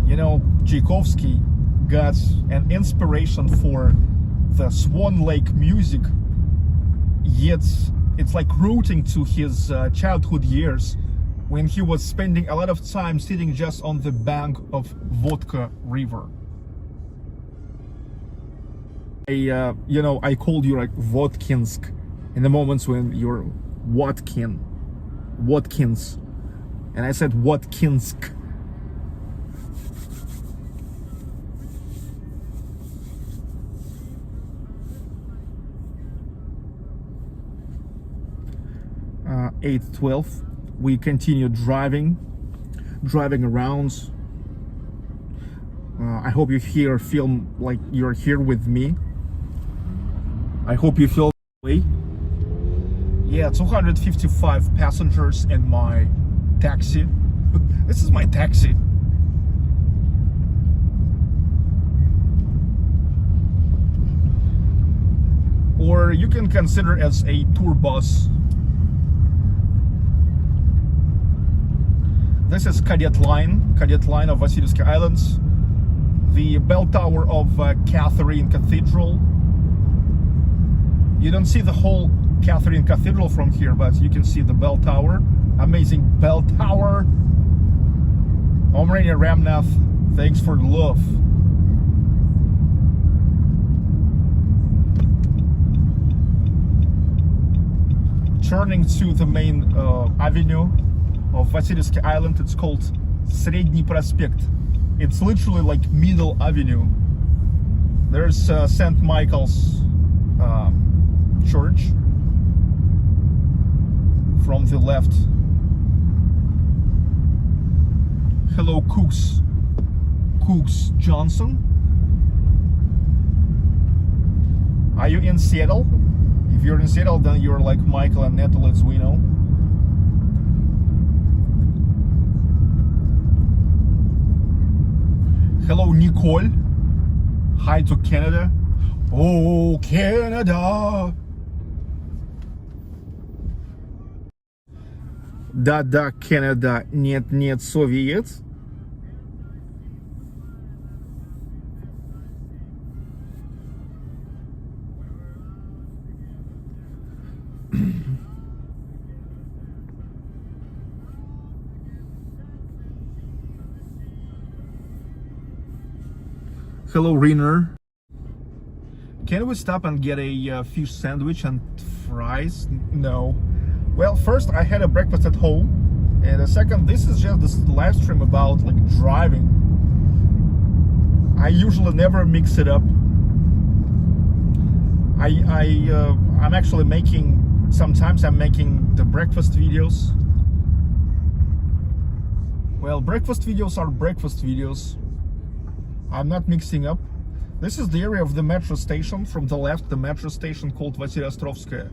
you know, Tchaikovsky got an inspiration for the Swan Lake music, yet it's like rooting to his childhood years when he was spending a lot of time sitting just on the bank of Vodka River. You know, I called you like Votkinsk in the moments when you're Watkins, and I said Votkinsk. Uh, 8:12. We continue driving around. I hope you feel like you're here with me. I hope you feel that way. Yeah, 255 passengers in my taxi. This is my taxi. Or you can consider as a tour bus. This is Cadet Line of Vasilyevsky Islands. The bell tower of Catherine Cathedral. You don't see the whole Catherine Cathedral from here, but you can see the bell tower. Amazing bell tower. Omrenia Ramnath, thanks for the love. Turning to the main avenue of Vasilyevsky Island, it's called Sredny Prospekt. It's literally like middle avenue. There's St. Michael's church. from the left. Hello, Cooks Johnson. Are you in Seattle? If you're in Seattle, then you're like Michael and Natalie, as we know. Hello, Nicole. Hi to Canada. Oh, Canada. Да-да, Canada. Нет, Совет. Hello, Rainer. Can we stop and get a fish sandwich and fries? No. Well, first I had a breakfast at home, and the second, this is just this live stream about like driving. I usually never mix it up. I'm actually making, sometimes I'm making the breakfast videos. Well, breakfast videos are breakfast videos. I'm not mixing up. This is the area of the metro station. From the left, the metro station called Vasiliy-Ostrovskaya.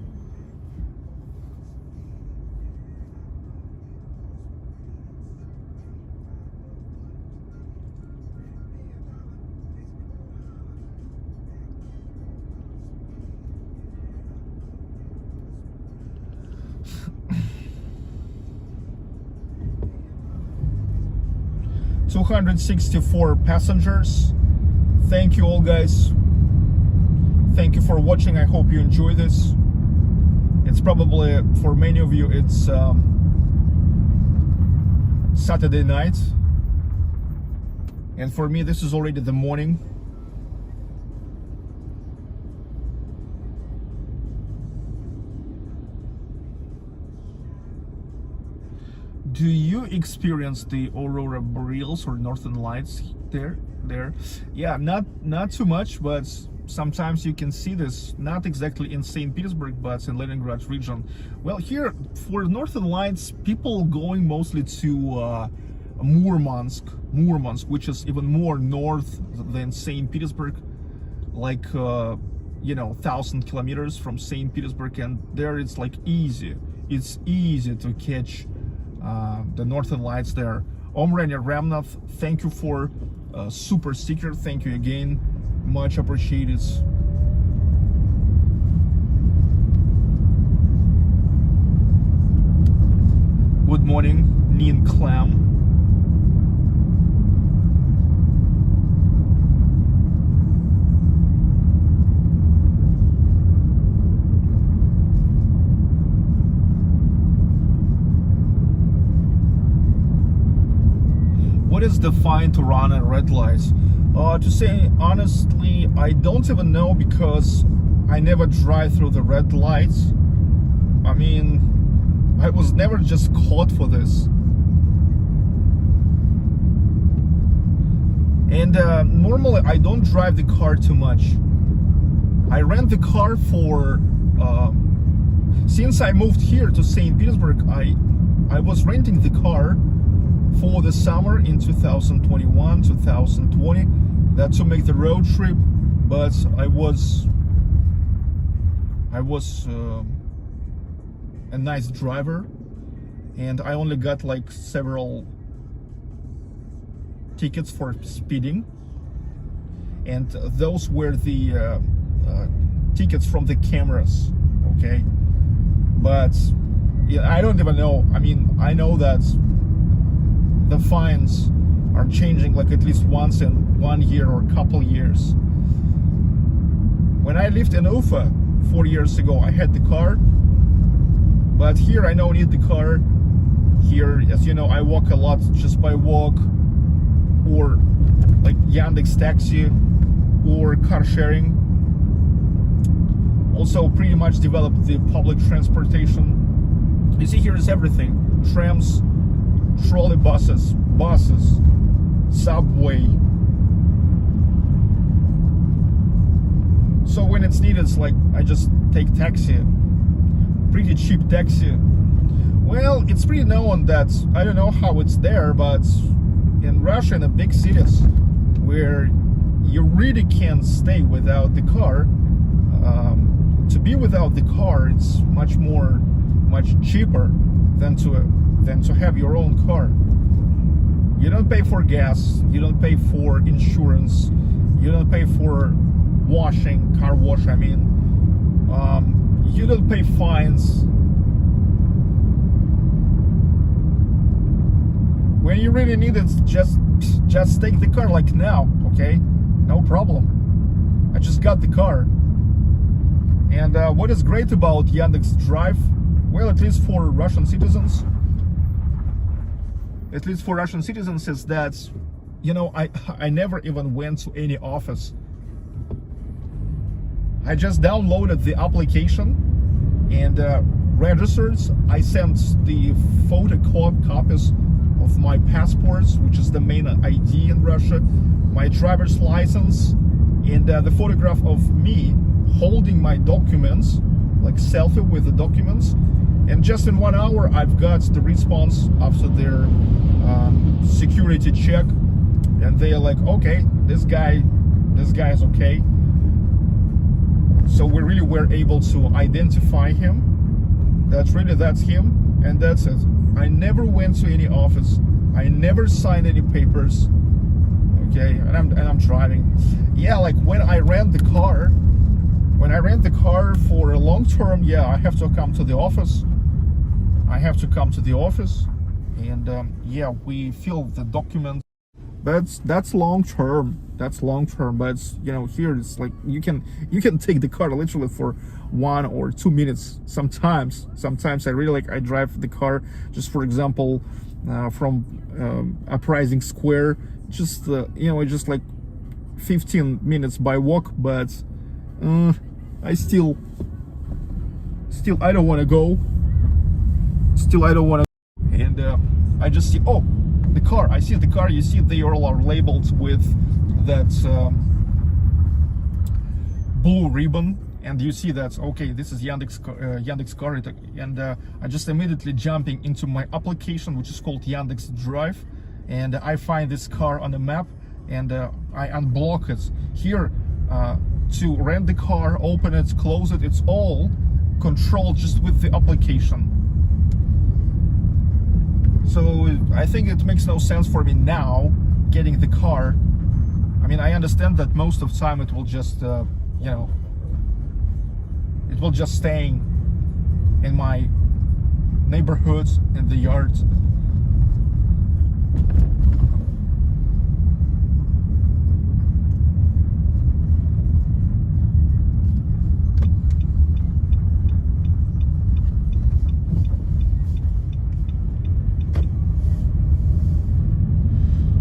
$264 passengers. Thank you all, guys. Thank you for watching. I hope you enjoy this. It's probably, for many of you, it's Saturday night, and for me this is already the morning. Do you experience the aurora boreals or northern lights there? Yeah, not too much, but sometimes you can see this, not exactly in St. Petersburg, but in Leningrad region. Well, here for northern lights, people going mostly to Murmansk, which is even more north than St. Petersburg, like 1,000 kilometers from St. Petersburg, and there it's like easy. It's easy to catch the northern lights there. Omrenia Ramnath, thank you for super sticker. Thank you again, much appreciated. Good morning, Nin Clam. What is the fine to run at red lights? To say honestly, I don't even know, because I never drive through the red lights. I mean, I was never just caught for this. And normally I don't drive the car too much. I rent the car for, since I moved here to St. Petersburg, I was renting the car for the summer in 2021, 2020, that to make the road trip, but I was a nice driver, and I only got like several tickets for speeding, and those were the tickets from the cameras, okay? But yeah, I don't even know. I mean, I know that the fines are changing like at least once in 1 year or a couple years. When I lived in Ufa 4 years ago, I had the car, but here I don't need the car. Here, as you know, I walk a lot just by walk, or like Yandex Taxi or car sharing. Also pretty much developed the public transportation. You see, here is everything: trams, trolley buses, subway. So when it's needed, it's like I just take taxi, pretty cheap taxi. Well, it's pretty known that, I don't know how it's there, but in Russia, in the big cities, where you really can't stay without the car, to be without the car, it's much cheaper than to have your own car. You don't pay for gas, you don't pay for insurance, you don't pay for washing, car wash, I mean. You don't pay fines. When you really need it, just take the car, like now, okay? No problem. I just got the car. And what is great about Yandex Drive, well, at least for Russian citizens, is that, you know, I never even went to any office. I just downloaded the application and registered. I sent the photocopies of my passports, which is the main ID in Russia, my driver's license, and the photograph of me holding my documents, like selfie with the documents. And just in 1 hour, I've got the response after their security check, and they're like, okay, this guy is okay. So we really were able to identify him. That's him, and that's it. I never went to any office. I never signed any papers. Okay, and I'm driving. Yeah, like when I rent the car for a long term, yeah, I have to come to the office. And yeah, we fill the documents. That's long term. But it's, you know, here it's like you can take the car literally for 1 or 2 minutes. Sometimes I really I drive the car, just for example, from Uprising Square, just you know, just like 15 minutes by walk. But I still I don't want to go. And I just see, oh, the car. I see the car. You see, they all are labeled with that blue ribbon, and you see that, okay, this is Yandex car, and I just immediately jumping into my application, which is called Yandex Drive, and I find this car on the map, and I unblock it. Here, to rent the car, open it, close it, it's all controlled just with the application. So I think it makes no sense for me now getting the car. I mean, I understand that most of the time it will just, you know, it will just staying in my neighborhood, in the yard.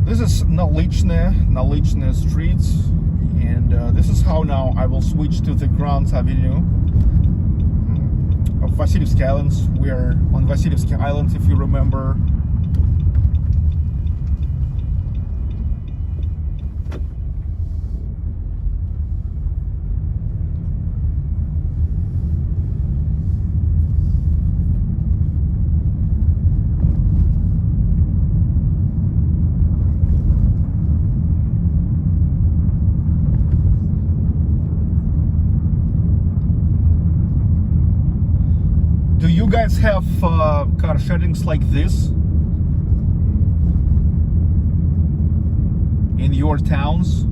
This is Nalichne Street, and this is how now I will switch to the Grand Avenue of Vasilievsky Islands. We are on Vasilievsky Island, if you remember. Do you guys have car sharings like this in your towns?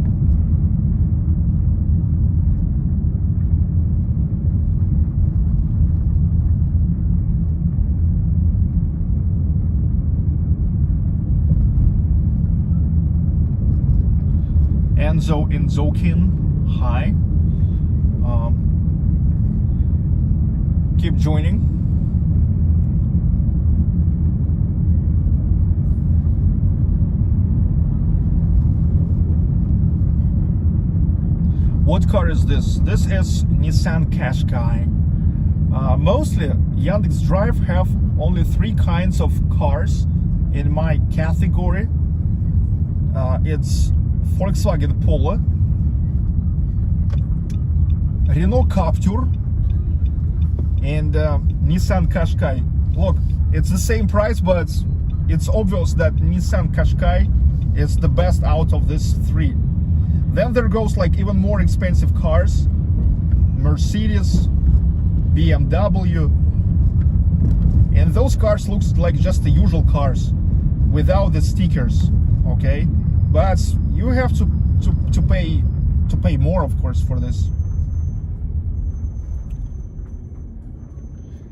Enzo in Zokin, hi. Keep joining. What car is this? This is Nissan Qashqai. Mostly Yandex Drive have only 3 kinds of cars in my category. It's Volkswagen Polo, Renault Captur, and Nissan Qashqai. Look, It's the same price, but it's obvious that Nissan Qashqai is the best out of these three. Then there goes like even more expensive cars, Mercedes, BMW, and those cars looks like just the usual cars without the stickers, okay? But you have to pay more, of course, for this.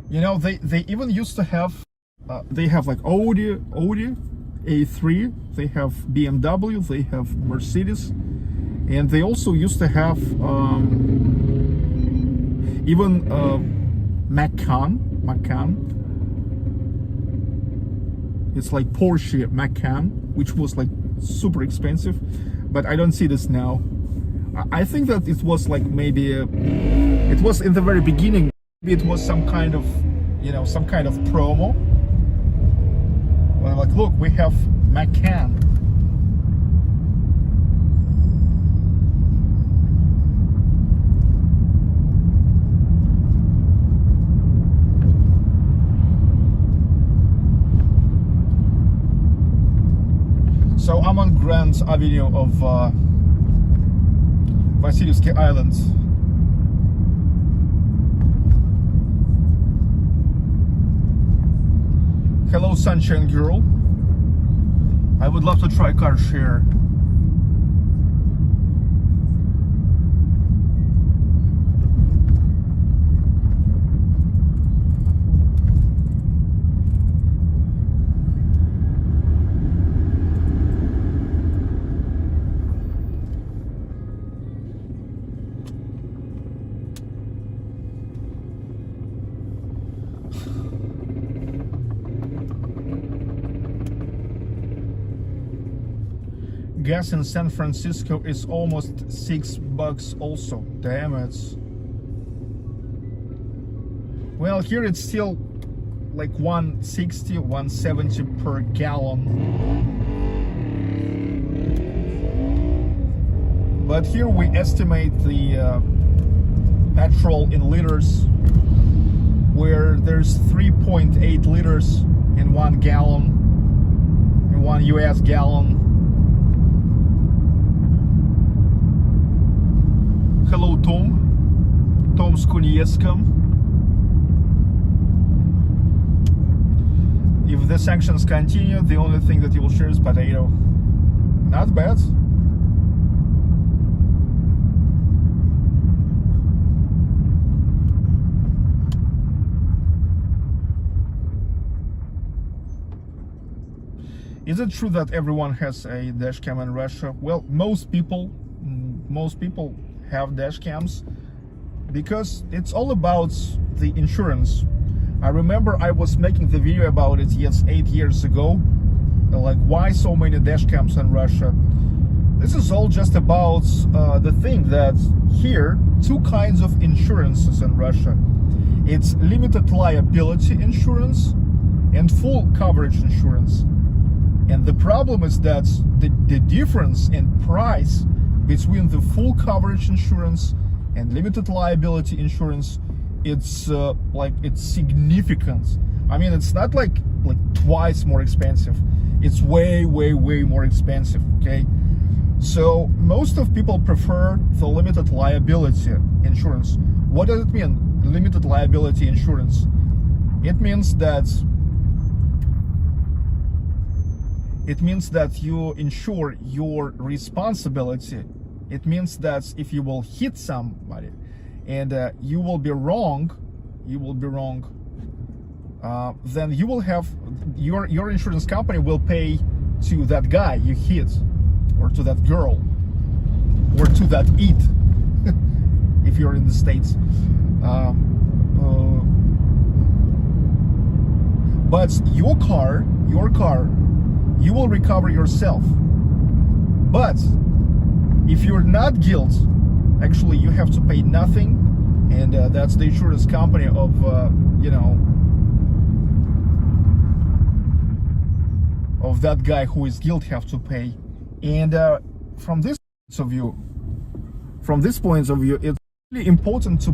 You know, they even used to have they have like Audi A3, they have BMW, they have Mercedes, and they also used to have even Macan. It's like Porsche Macan, which was like super expensive, but I don't see this now. I think that it was like maybe it was in the very beginning. Maybe it was some kind of, you know, some kind of promo. Well, like, look, we have Macan. So I'm on Grand Avenue of Vasilyevsky Island. Hello, Sunshine Girl. I would love to try car share. Gas in San Francisco is almost $6 also. Damn it. Well, here it's still like 160, 170 per gallon. But here we estimate the petrol in liters, where there's 3.8 liters in 1 gallon, in 1 US gallon. Hello, Tom Skunievskim. If the sanctions continue, the only thing that you will share is potato. Not bad. Is it true that everyone has a dash cam in Russia? Well, most people have dash cams because it's all about the insurance. I remember I was making the video about it 8 years ago, like why so many dash cams in Russia. This is all just about the thing that here two kinds of insurances in Russia. It's limited liability insurance and full coverage insurance. And the problem is that the difference in price between the full coverage insurance and limited liability insurance, it's it's significant. I mean, it's not like twice more expensive. It's way more expensive. Okay, so most of people prefer the limited liability insurance. What does it mean, limited liability insurance? It means that you insure your responsibility. It means that if you will hit somebody and you will be wrong, then you will have your insurance company will pay to that guy you hit, or to that girl, or to that it if you're in the States. But your car, you will recover yourself. But if you're not guilty, actually you have to pay nothing, and that's the insurance company of of that guy who is guilty have to pay. And from this point of view, it's really important to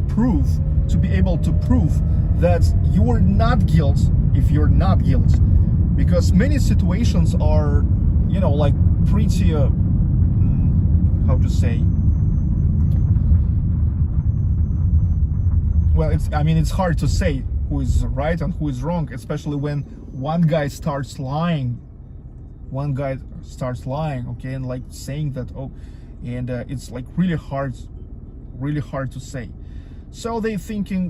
be able to prove that you are not guilty if you're not guilty, because many situations are, you know, like pretty how to say, well, it's hard to say who is right and who is wrong, especially when one guy starts lying, okay, and like saying that, oh, and it's like really hard to say. So they are thinking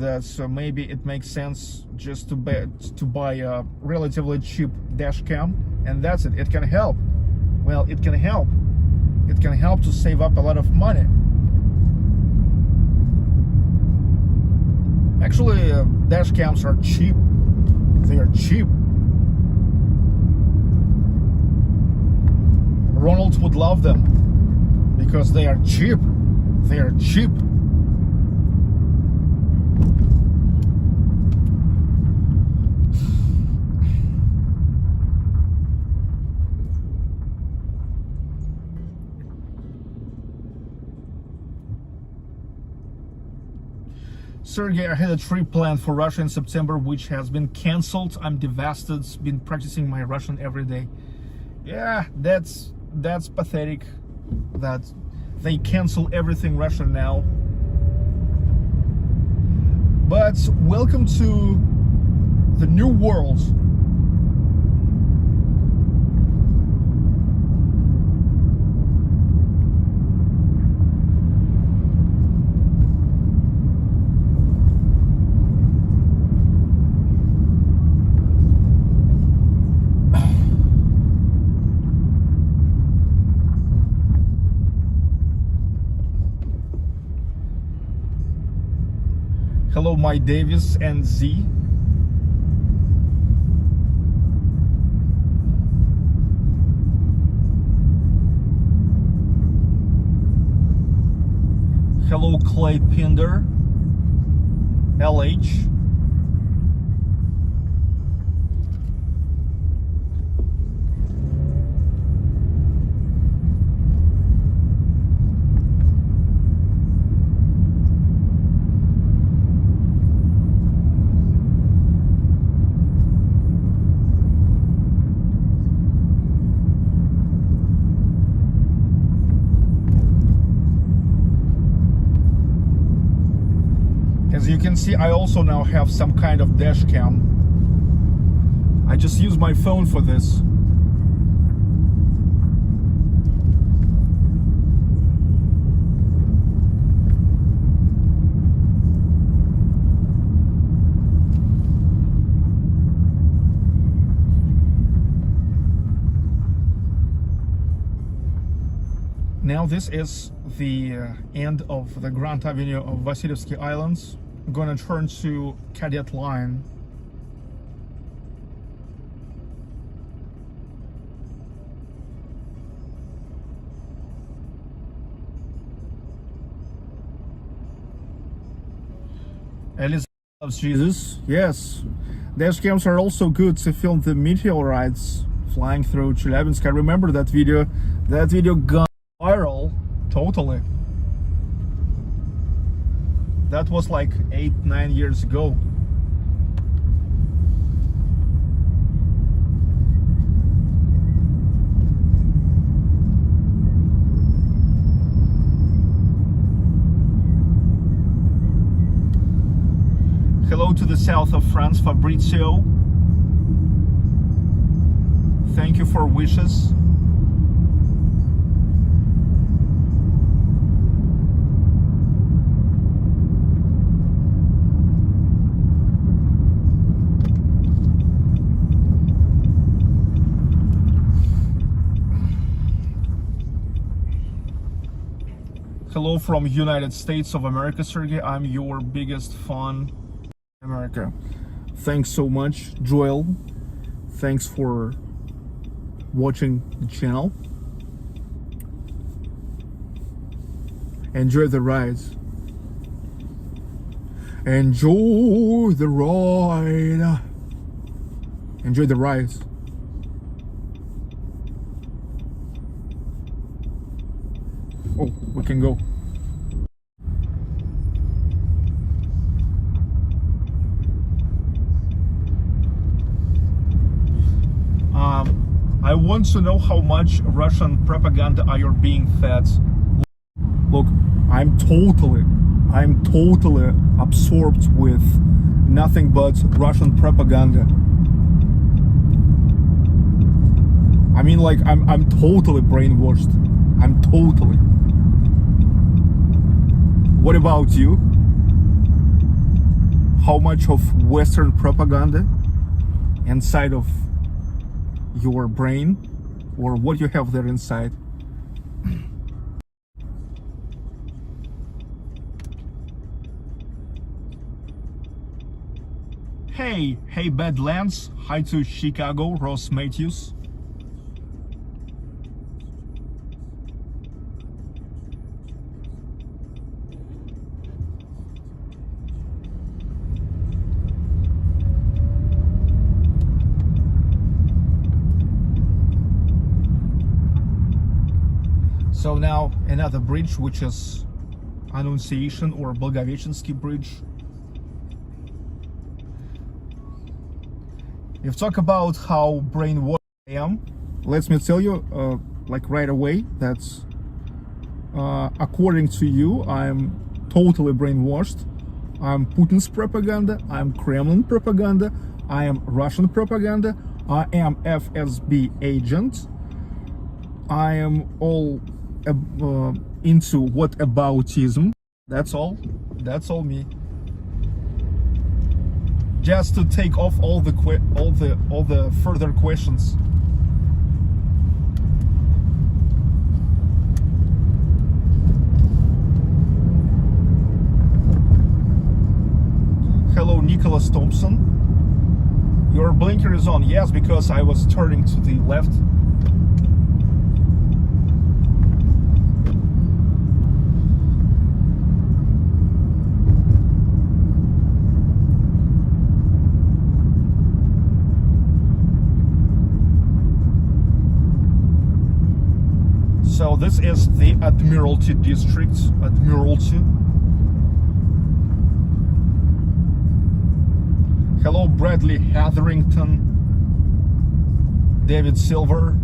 that so maybe it makes sense just to buy a relatively cheap dash cam, and that's it. It can help. Well, it can help to save up a lot of money. Actually, dash cams are cheap. They are cheap. Ronald would love them because they are cheap. They are cheap. Sergey, I had a trip planned for Russia in September, which has been cancelled. I'm devastated. Been practicing my Russian every day. Yeah, that's pathetic that they cancel everything Russian now. But welcome to the new world. Hello, my Davis and Z. Hello, Clay Pinder. LH. As you can see, I also now have some kind of dash cam. I just use my phone for this. Now this is the end of the Grand Avenue of Vasilyevsky Islands. I'm gonna turn to Cadet Line. Elizabeth loves Jesus. Yes, dash cams are also good to film the meteorites flying through Chelyabinsk. I remember that video. That video got viral totally. That was like 8-9 years ago. Hello to the south of France, Fabrizio. Thank you for wishes. Hello from United States of America, Sergey. I'm your biggest fan in America. Thanks so much, Joel. Thanks for watching the channel. Enjoy the ride. Enjoy the ride. Enjoy the ride. Oh, we can go. want to know how much Russian propaganda are you being fed? Look, I'm totally absorbed with nothing but Russian propaganda. I mean, like, I'm totally brainwashed. I'm totally. What about you? How much of Western propaganda inside of your brain, or what you have there inside? Hey Badlands, hi to Chicago, Ross Matthews. So now another bridge, which is Annunciation or Blagoveshensky Bridge. If talk about how brainwashed I am, let me tell you, like right away, that's according to you, I'm totally brainwashed. I'm Putin's propaganda, I'm Kremlin propaganda, I am Russian propaganda, I am FSB agent, I am all into whataboutism. That's all me. Just to take off all the further questions. Hello, Nicholas Thompson. Your blinker is on. Yes, because I was turning to the left. So this is the Admiralty District, Admiralty. Hello, Bradley Hetherington, David Silver.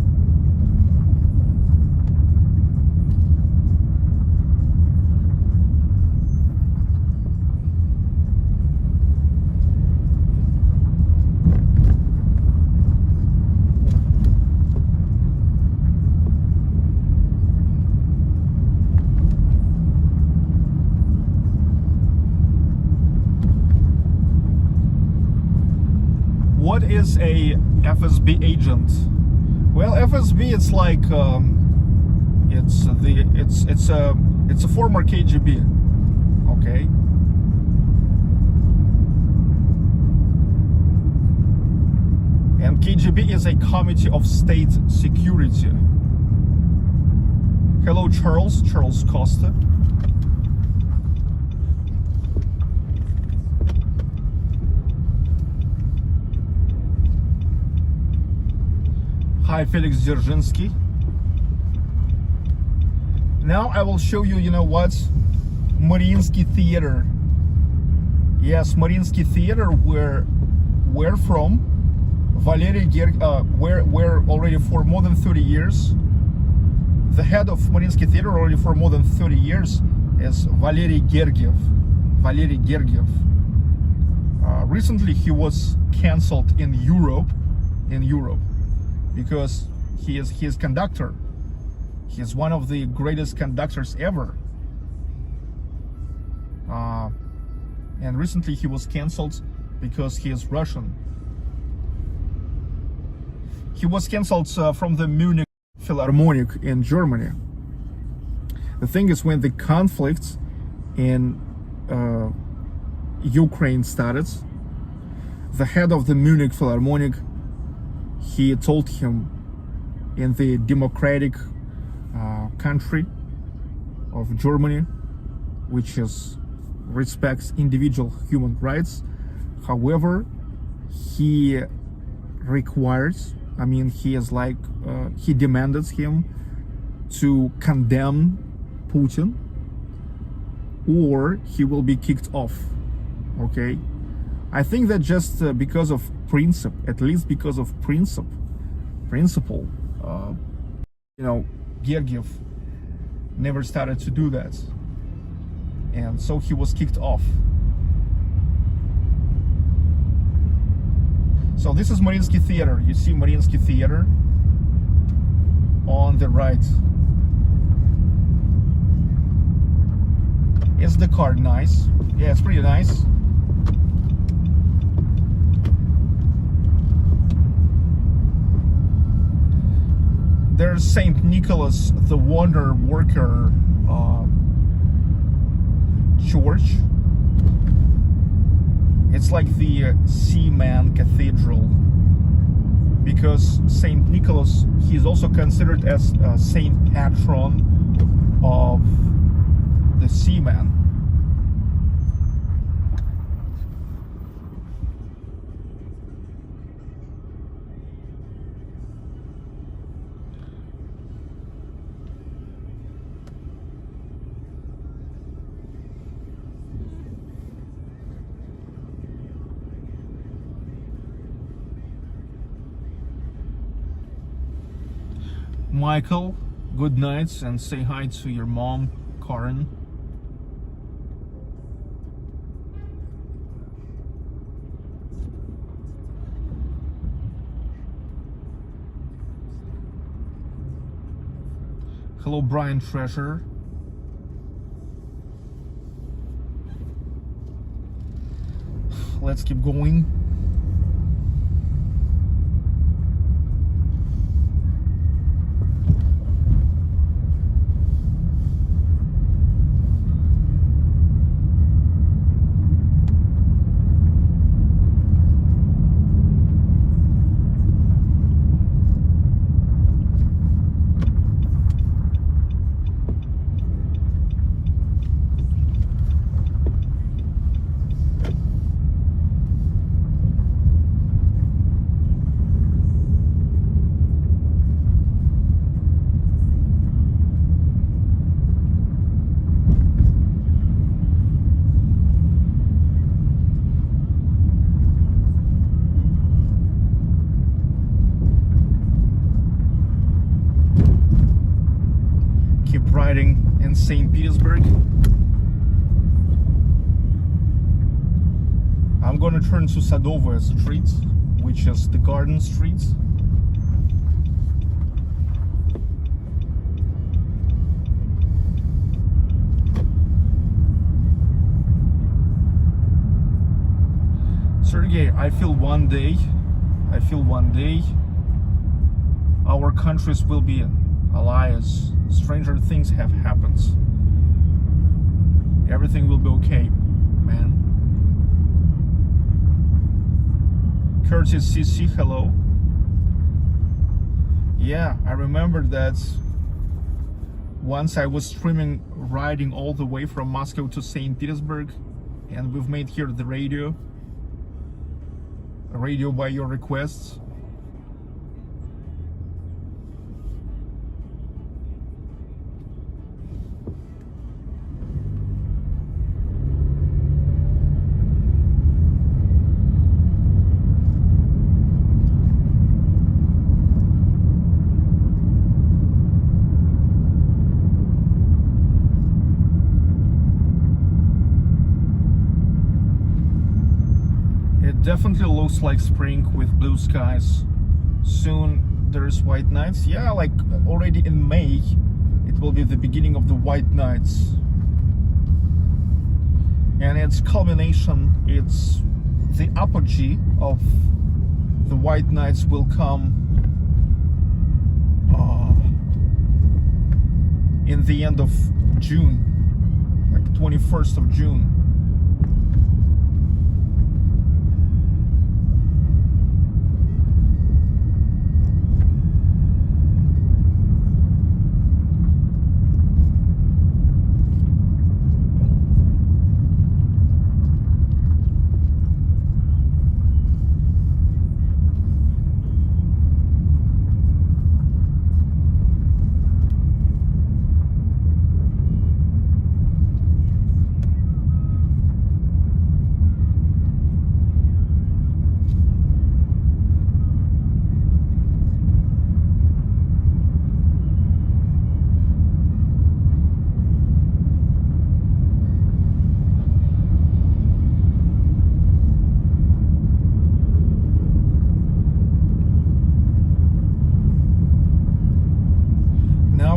What is a FSB agent? Well, FSB, it's like it's a former KGB, okay? And KGB is a Committee of State Security. Hello, Charles Costa. Hi, Felix Dzerzhinsky. Now I will show you, you know what? Morinsky Theater. Yes, Morinsky Theater, where from Valery where already for more than 30 years. The head of Morinsky Theater already for more than 30 years is Valery Gergiev. Valery Gergiev. Recently he was cancelled in Europe. Because he is conductor. He is one of the greatest conductors ever. And recently he was cancelled because he is Russian. He was cancelled from the Munich Philharmonic in Germany. The thing is, when the conflict in Ukraine started, the head of the Munich Philharmonic, he told him, in the democratic country of Germany, which respects individual human rights, however, he requires, I mean, he demanded him to condemn Putin, or he will be kicked off. Okay, I think that just because of principle, at least because of principle, Gergiev never started to do that, and so he was kicked off. So this is Morinsky Theater. You see Morinsky Theater on the right. Is the card nice? Yeah, it's pretty nice. There's St. Nicholas the Wonder Worker church. It's like the Sinai Cathedral, because St. Nicholas, he is also considered as Saint Patron of the seaman. Michael, good night, and say hi to your mom, Karen. Hello, Brian Treasure. Let's keep going. Riding in St. Petersburg. I'm gonna turn to Sadovaya Street, which is the Garden Street. Sergey, I feel one day our countries will be allies. Stranger things have happened. Everything will be okay, man. Curtis CC, hello. Yeah, I remember that once I was streaming, riding all the way from Moscow to St. Petersburg, and we've made here the radio by your requests. Definitely looks like spring with blue skies. Soon there's white nights. Yeah, like already in May it will be the beginning of the white nights, and its culmination, it's the apogee of the white nights will come in the end of June, like 21st of June.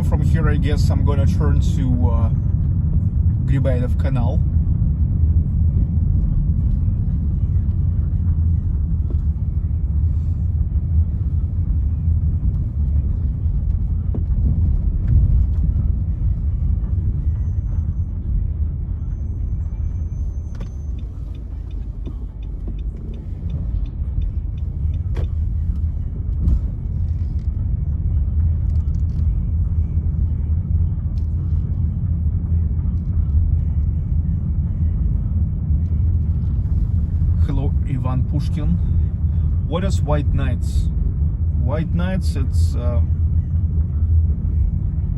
now from here, I guess I'm gonna turn to Грибоедов Canal. Ivan Pushkin. What is White Nights? White Nights, it's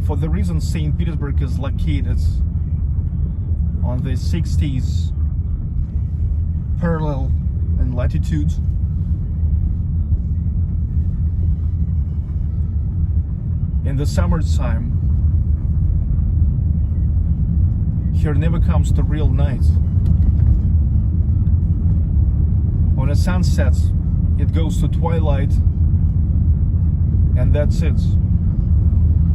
for the reason St. Petersburg is located on the 60s parallel in latitude. In the summertime, here never comes the real night. When the sun sets, it goes to twilight, and that's it.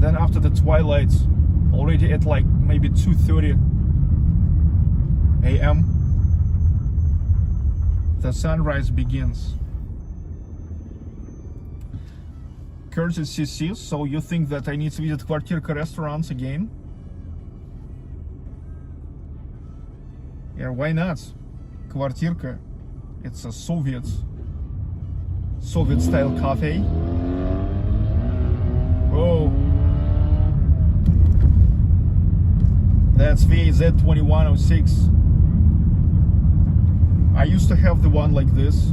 Then after the twilight, already at like maybe 2:30 a.m., the sunrise begins. Courtesy CC, so you think that I need to visit Kvartirka restaurants again? Yeah, why not? Kvartirka. It's a Soviet-style cafe. Oh, that's VZ2106. I used to have the one like this.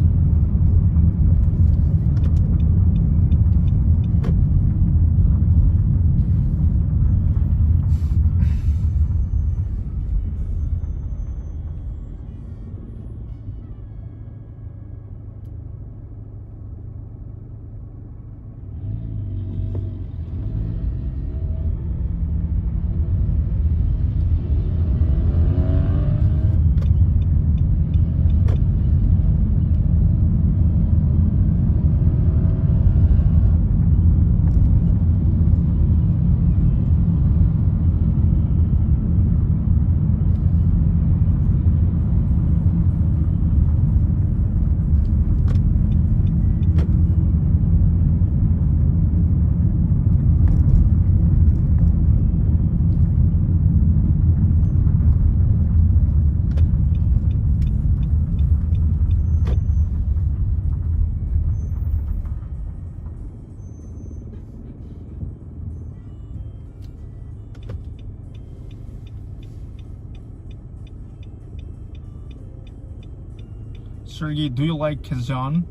Sergey, do you like Kazan?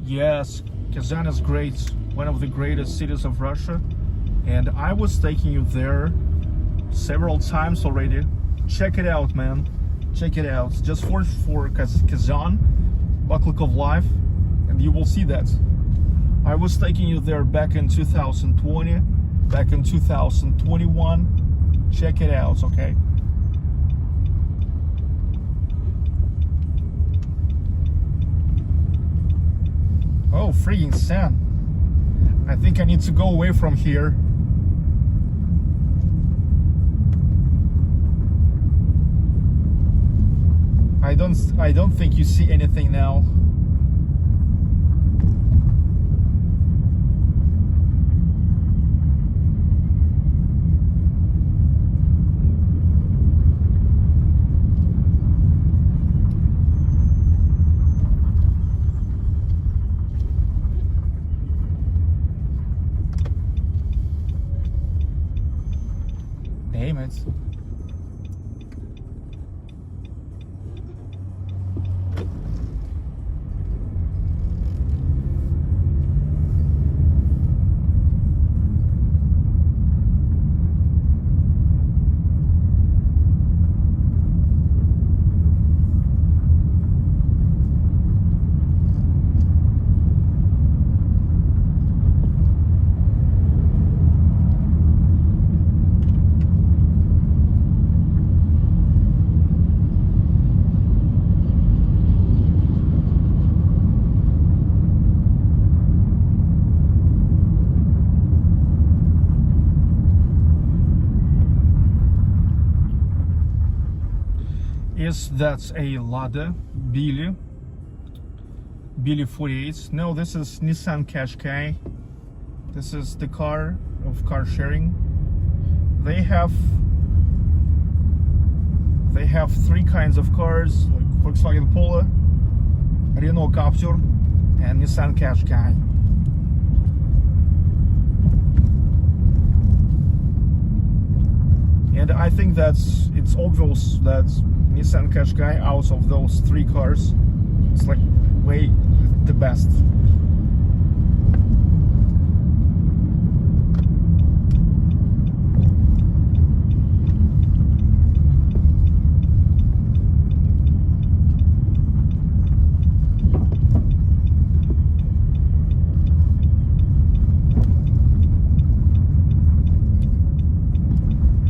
Yes, Kazan is great, one of the greatest cities of Russia, and I was taking you there several times already. Check it out, man. Check it out. Just search for Kazan, Buckle Life, and you will see that. I was taking you there back in 2020, back in 2021. Check it out, okay? Oh, freaking sun. I think I need to go away from here. I don't think you see anything now. Damn it. Yes, that's a Lada Billy 48. No, this is Nissan Qashqai. This is the car of car sharing. They have three kinds of cars, like Volkswagen Polo, Renault Captur, and Nissan Qashqai. And I think it's obvious that Nissan Qashqai, out of those three cars, it's like way the best.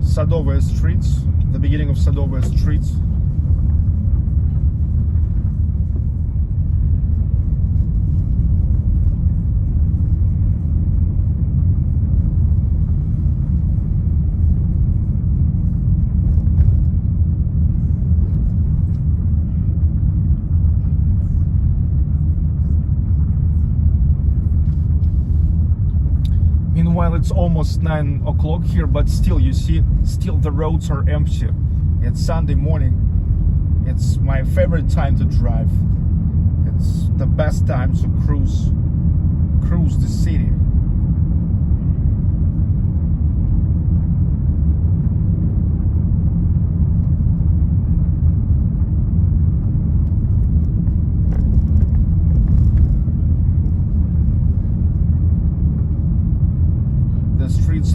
Sadovaya Streets, the beginning of Sadovaya Streets. Meanwhile, it's almost 9 o'clock here, but still, you see, still the roads are empty. It's Sunday morning. It's my favorite time to drive. It's the best time to cruise the city.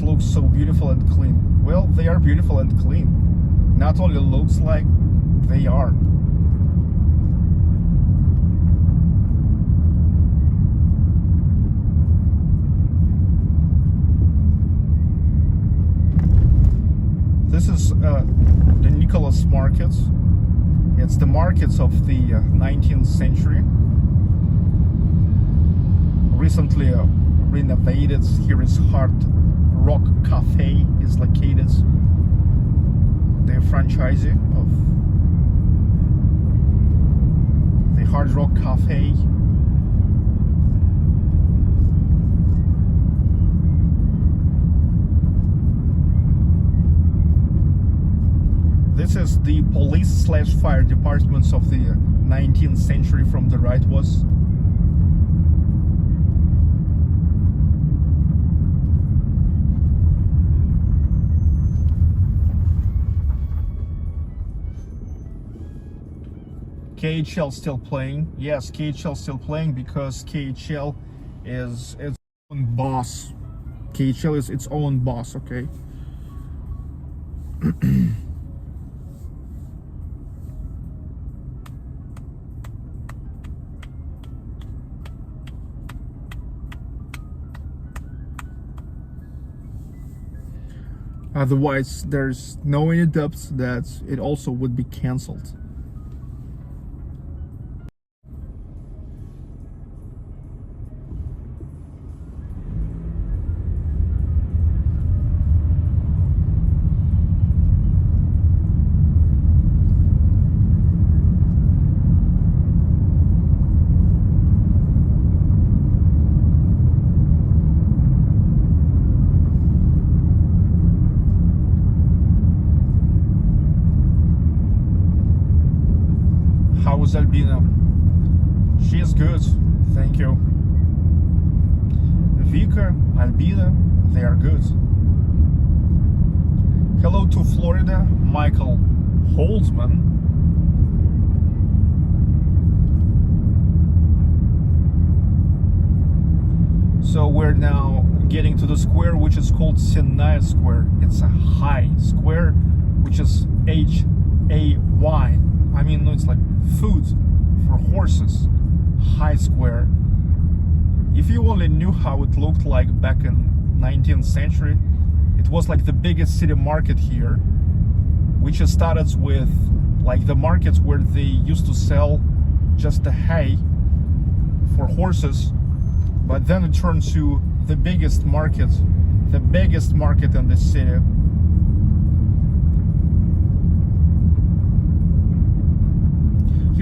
Looks so beautiful and clean. Well, they are beautiful and clean. Not only looks like, they are. This is the Nicholas Market. It's the markets of the 19th century. Recently renovated. Here is Hard Rock Cafe is located. The franchisee of the Hard Rock Cafe. This is the police/fire departments of the 19th century from the right was. KHL still playing. Yes, KHL still playing because KHL is its own boss. KHL is its own boss, okay? Otherwise, there's no any doubt that it also would be cancelled. Albina, she is good, thank you. Vika, Albina, they are good. Hello to Florida, Michael Holtzman. So we're now getting to the square, which is called Sinai Square. It's a high square, which is H-A-Y. I mean, no, it's like food for horses. High Square. If you only knew how it looked like back in 19th century, it was like the biggest city market here, which started with like the markets where they used to sell just the hay for horses, but then it turned to the biggest market in the city.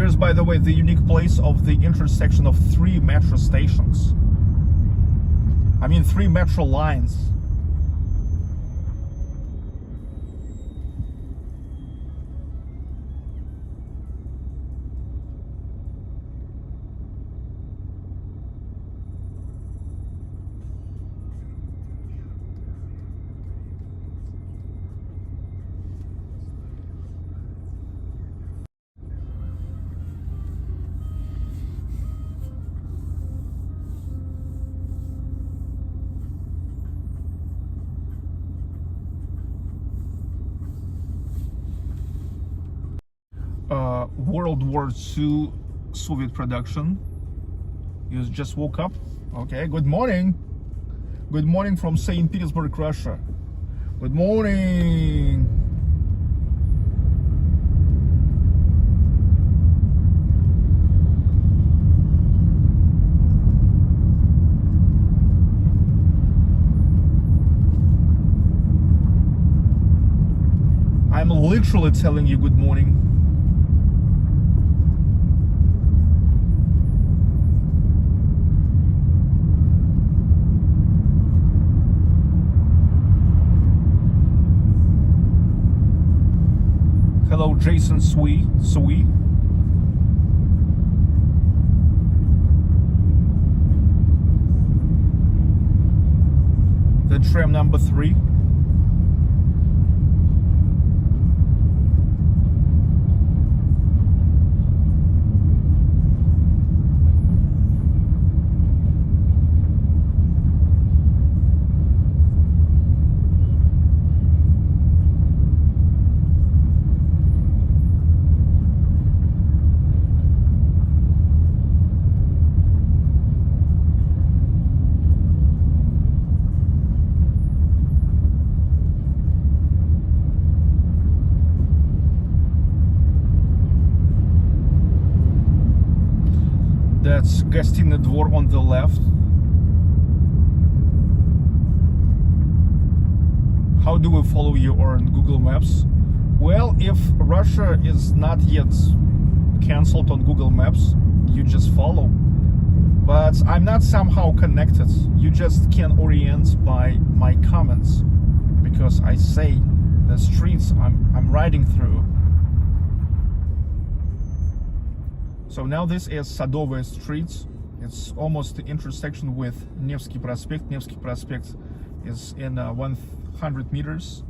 Here's, by the way, the unique place of the intersection of 3 metro stations. I mean, 3 metro lines. World War II Soviet production. You just woke up? Okay, good morning. Good morning from St. Petersburg, Russia. Good morning. I'm literally telling you good morning. Hello, Jason Sui. The tram number 3. That's Gostinny Dvor on the left. How do we follow you on Google Maps? Well, if Russia is not yet cancelled on Google Maps, you just follow. But I'm not somehow connected. You just can orient by my comments, because I say the streets I'm riding through. So now this is Sadovaya Street. It's almost the intersection with Nevsky Prospect. Nevsky Prospect is in 100 meters.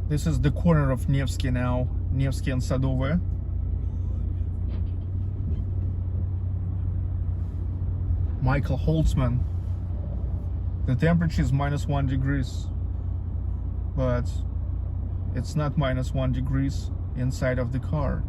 This is the corner of Nevsky now, Nevsky and Sadovaya. Michael Holtzman. The temperature is -1 degrees, but it's not -1 degrees inside of the car.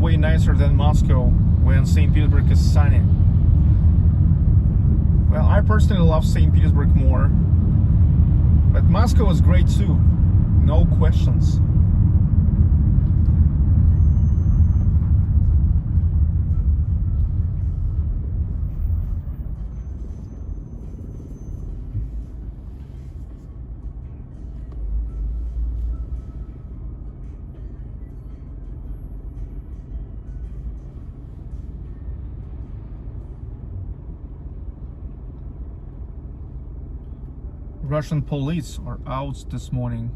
Way nicer than Moscow when St. Petersburg is sunny. Well, I personally love St. Petersburg more, but Moscow is great too, no questions. Russian police are out this morning.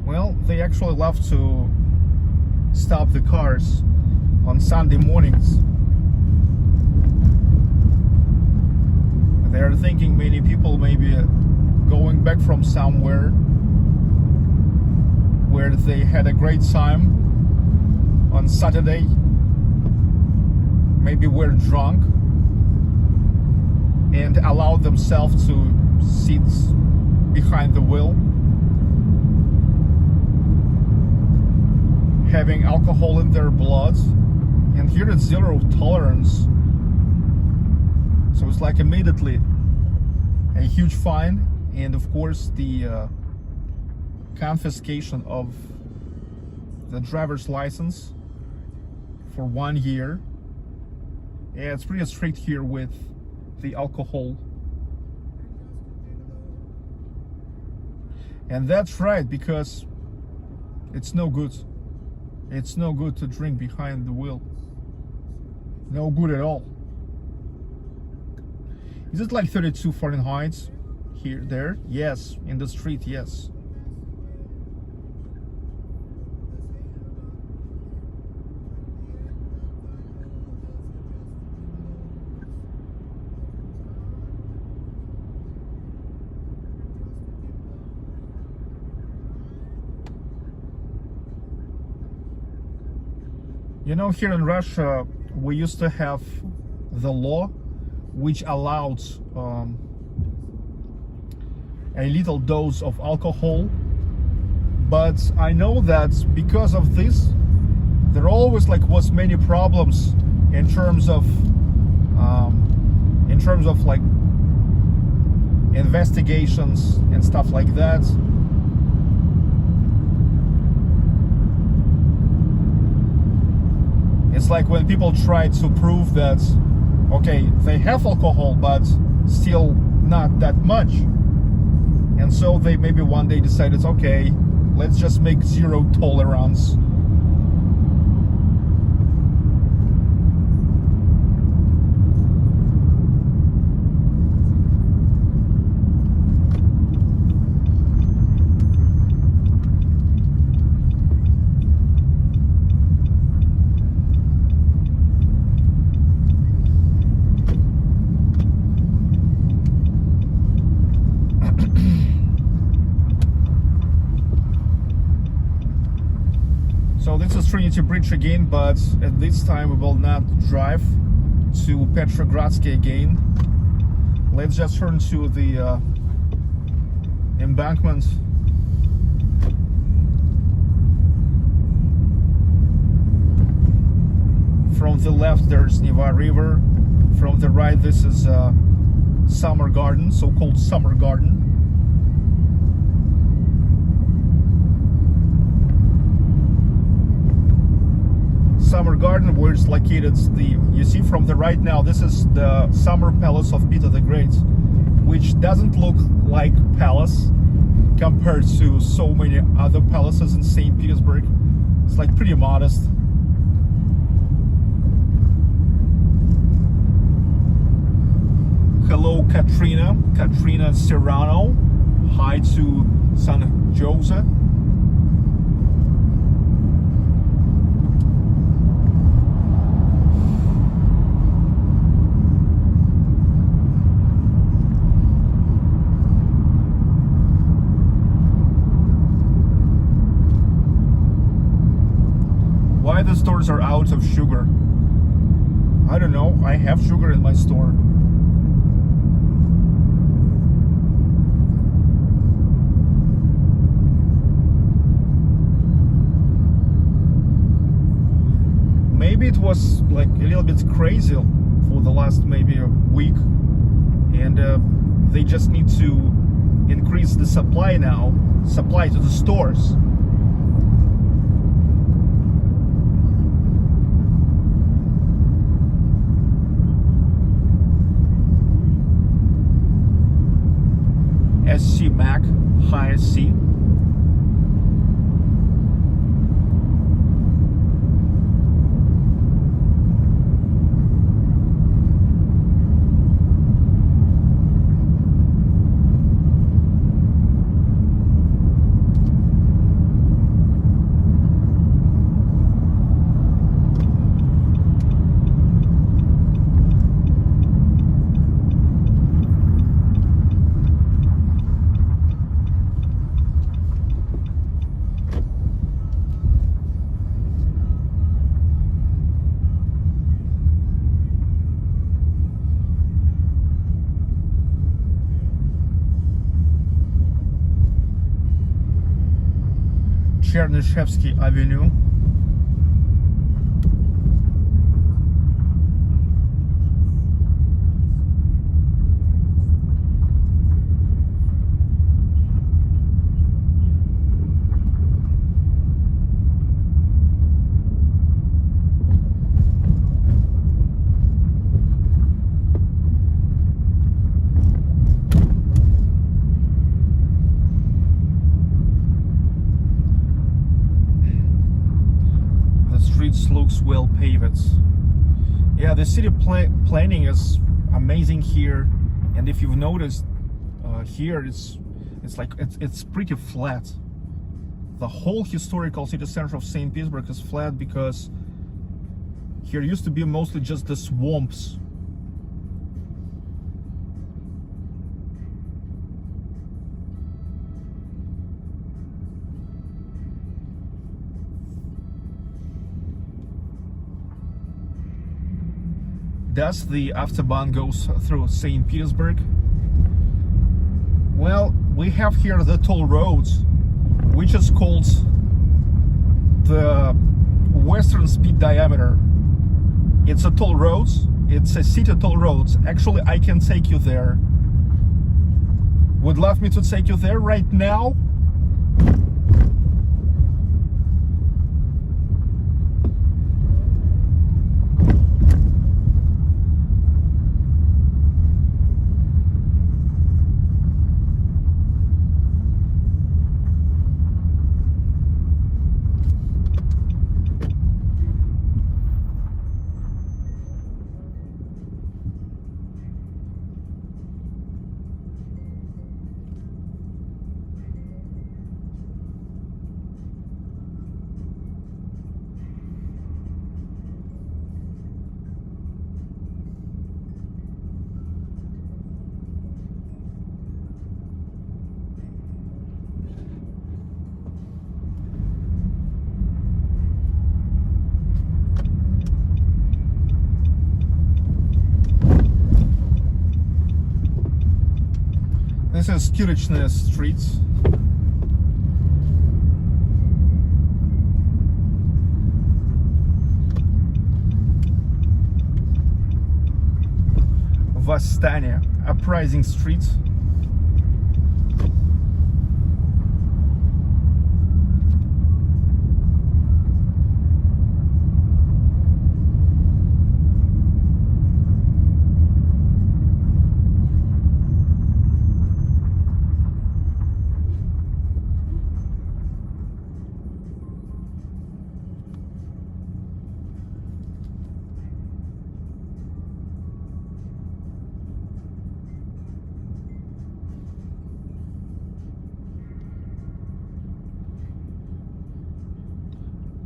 Well, they actually love to stop the cars on Sunday mornings. They are thinking many people may be going back from somewhere where they had a great time on Saturday. Maybe were drunk and allowed themselves to sit behind the wheel, having alcohol in their blood, and here it's zero tolerance. So it's like immediately a huge fine, and of course the confiscation of the driver's license for 1 year. Yeah, it's pretty strict here with the alcohol. And that's right, because it's no good. It's no good to drink behind the wheel. No good at all. Is it like 32 Fahrenheit here, there? Yes, in the street, yes. You know, here in Russia, we used to have the law which allowed a little dose of alcohol, but I know that because of this, there always was many problems in terms of like investigations and stuff like that. It's like when people try to prove that, okay, they have alcohol, but still not that much. And so they maybe one day decided, okay, let's just make zero tolerance. So this is Trinity Bridge again, but at this time we will not drive to Petrogradsky again. Let's just turn to the embankment. From the left there's Neva River. From the right this is Summer Garden, so-called Summer Garden. Summer Garden, where it's located, you see from the right now, this is the Summer Palace of Peter the Great, which doesn't look like palace compared to so many other palaces in St. Petersburg. It's like pretty modest. Hello, Katrina Serrano. Hi to San Jose. Why the stores are out of sugar? I don't know. I have sugar in my store. Maybe it was like a little bit crazy for the last maybe a week, and they just need to increase the supply now, supply to the stores. SC Mac, high SC. Chernyshevsky Avenue. Looks well paved. Yeah, the city planning is amazing here, and if you've noticed, here it's pretty flat. The whole historical city center of St. Petersburg is flat because here used to be mostly just the swamps. Thus, the Autobahn goes through St. Petersburg. Well, we have here the toll roads, which is called the Western Speed Diameter. It's a toll roads. It's a city toll roads. Actually, I can take you there. Would love me to take you there right now? This is Kirichny Street. Vastania, Uprising Street.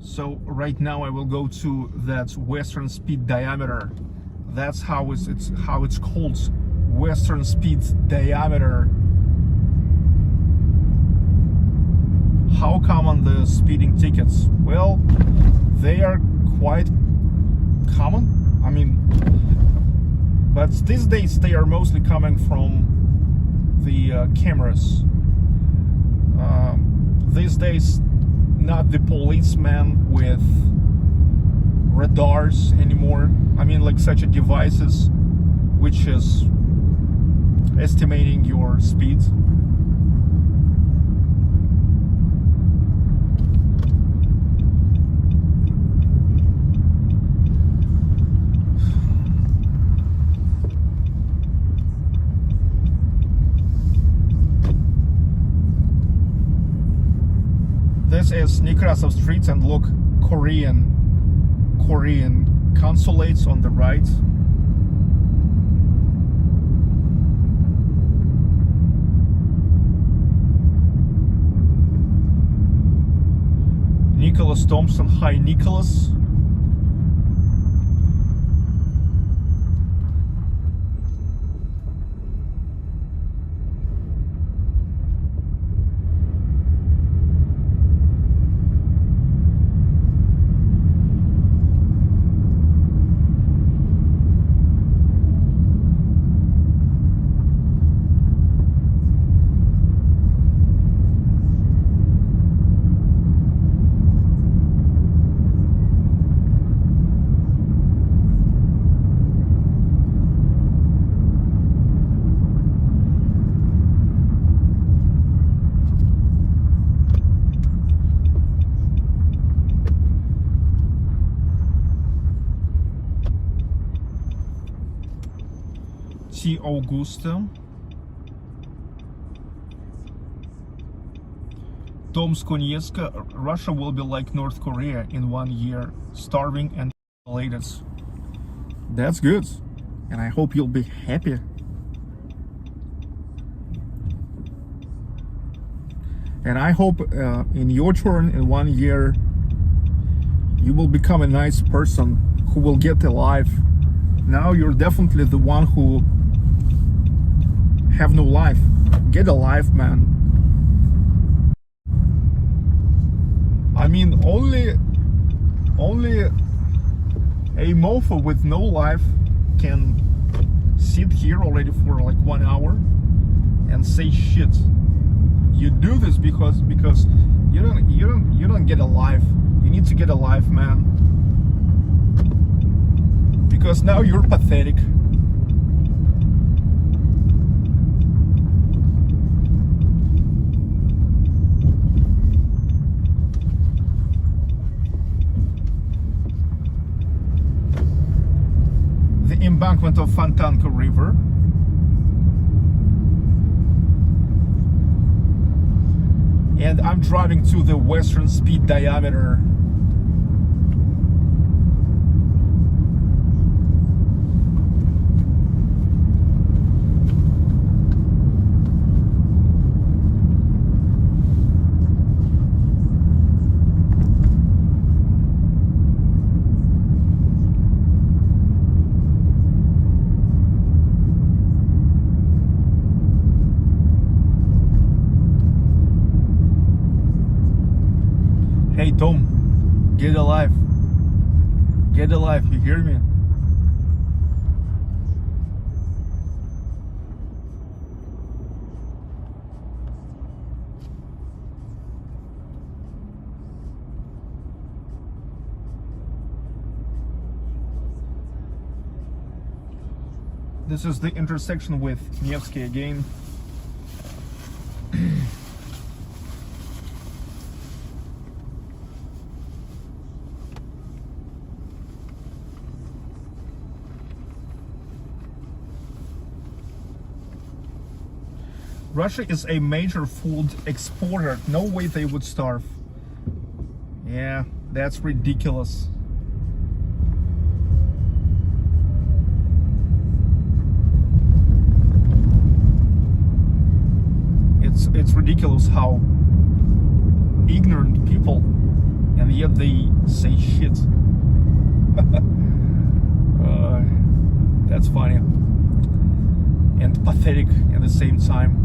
So right now I will go to that Western Speed Diameter. That's how it's called, Western Speed Diameter. How common the speeding tickets? Well, they are quite common. I mean, but these days they are mostly coming from the cameras. These days, not the policemen with radars anymore. I mean, like such a devices which is estimating your speed. This is Nekrasov Street, and look, Korean consulates on the right. Nicholas Thompson, hi Nicholas. T. Augusta. Tom Skoniecka, Russia will be like North Korea in 1 year, starving and isolated. That's good. And I hope you'll be happy. And I hope in your turn, in 1 year, you will become a nice person who will get alive. Now you're definitely the one who have no life. Get alive, man. I mean, only a mofo with no life can sit here already for like 1 hour and say shit. You do this because you don't get alive. You need to get alive, man. Because now you're pathetic. The embankment of Fontanka River. And I'm driving to the western speed diameter. Hey Tom, get alive. Get alive, you hear me? This is the intersection with Nevsky again. Russia is a major food exporter. No way they would starve. Yeah, that's ridiculous. It's ridiculous how ignorant people, and yet they say shit. That's funny and pathetic at the same time.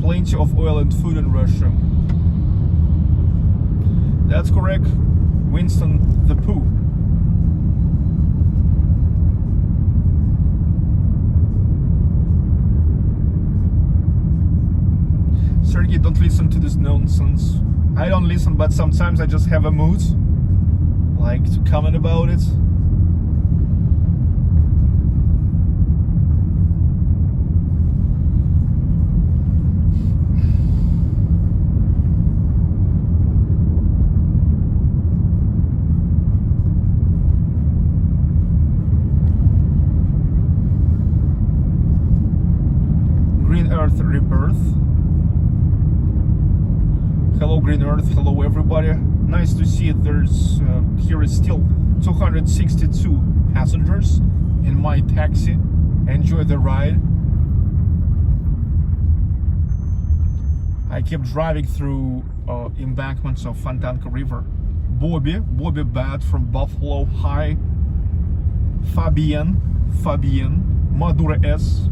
Plenty of oil and food in Russia. That's correct, Winston the Pooh. Sergey, don't listen to this nonsense. I don't listen, but sometimes I just have a mood, like to comment about it. Green Earth Rebirth. Hello Green Earth, hello everybody. Nice to see it. There's here is still 262 passengers in my taxi. Enjoy the ride. I kept driving through embankments of Fontanka River. Bobby Bad from Buffalo. Hi. Fabian, Madura S.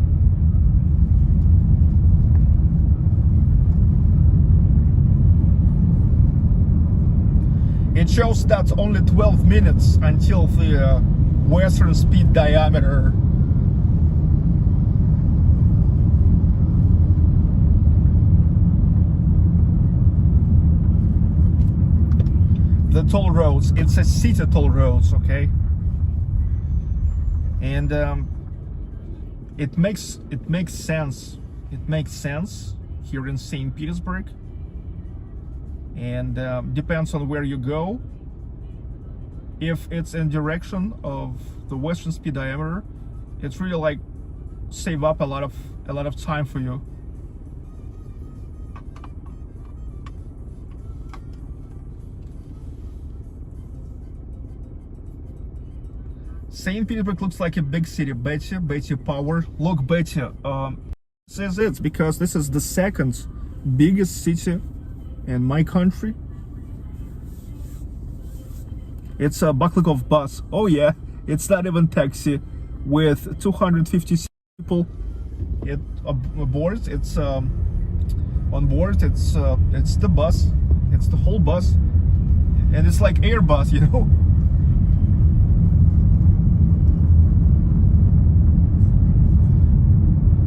It shows that only 12 minutes until the western speed diameter. The toll roads, it's a city toll roads, okay? And it makes sense. It makes sense here in St. Petersburg. And depends on where you go. if it's in direction of the western speed diameter, it's really like save up a lot of time for you. St. Petersburg looks like a big city. Betty Power. Look, Betty, says it's because this is the second biggest city in my country. It's a Baklikov bus. Oh yeah, it's not even taxi with 250 people. It aboard. It's on board. It's the bus. It's the whole bus, and it's like Airbus, you know.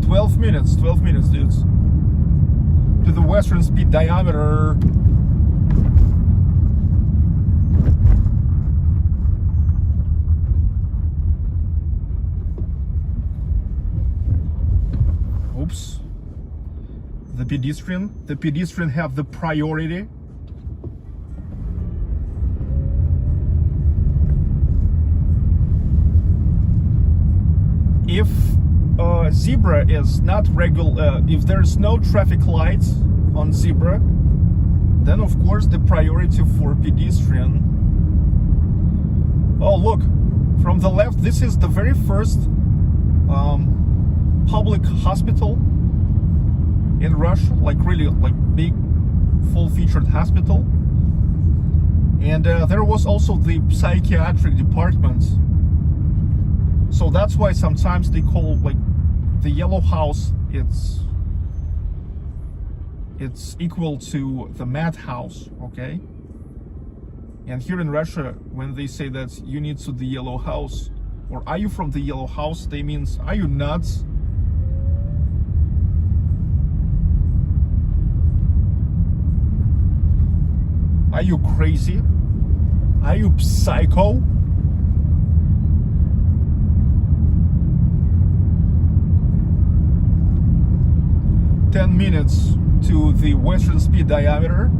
Twelve minutes, dudes, to the western speed diameter. Oops. The pedestrian have the priority. If zebra is not regular, if there's no traffic lights on zebra, then of course the priority for pedestrian. Oh look, from the left, this is the very first public hospital in Russia, like really like big full-featured hospital. And there was also the psychiatric department. So that's why sometimes they call like the yellow house, it's equal to the madhouse, okay? And here in Russia, when they say that you need to the yellow house, or are you from the yellow house, they means, are you nuts? Are you crazy? Are you psycho? Minutes to the western speed diameter,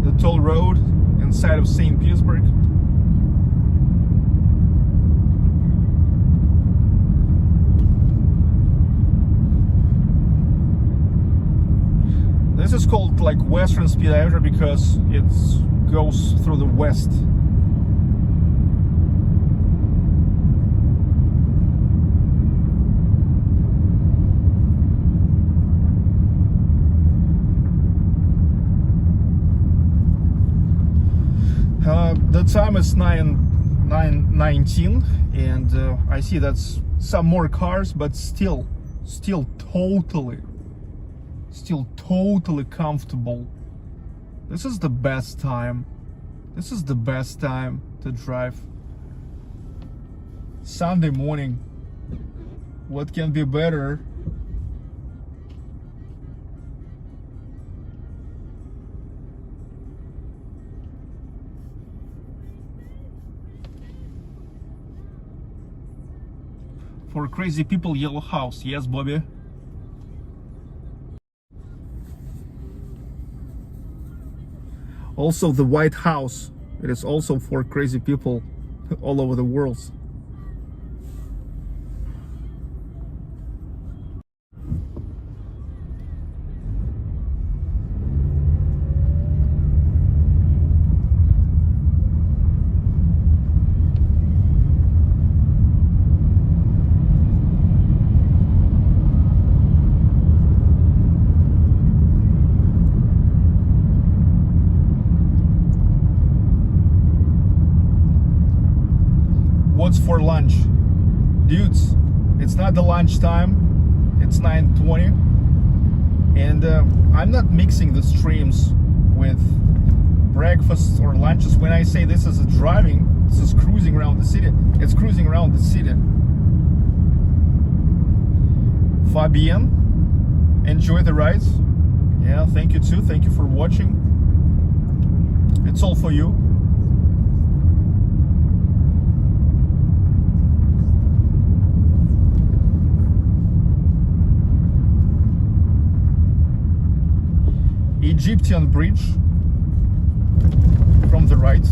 the toll road inside of St. Petersburg. This is called like western speed diameter because it goes through the west. The time is 9:19, and I see that's some more cars, but still totally comfortable. This is the best time. This is the best time to drive. Sunday morning. What can be better? For crazy people, yellow house. Yes, Bobby. Also the White House. It is also for crazy people all over the world. What's for lunch? Dudes, it's not the lunch time. It's 9:20. And I'm not mixing the streams with breakfasts or lunches. When I say this is a driving, this is cruising around the city. It's cruising around the city. Fabienne, enjoy the ride. Yeah, thank you too. Thank you for watching. It's all for you. Egyptian bridge from the right.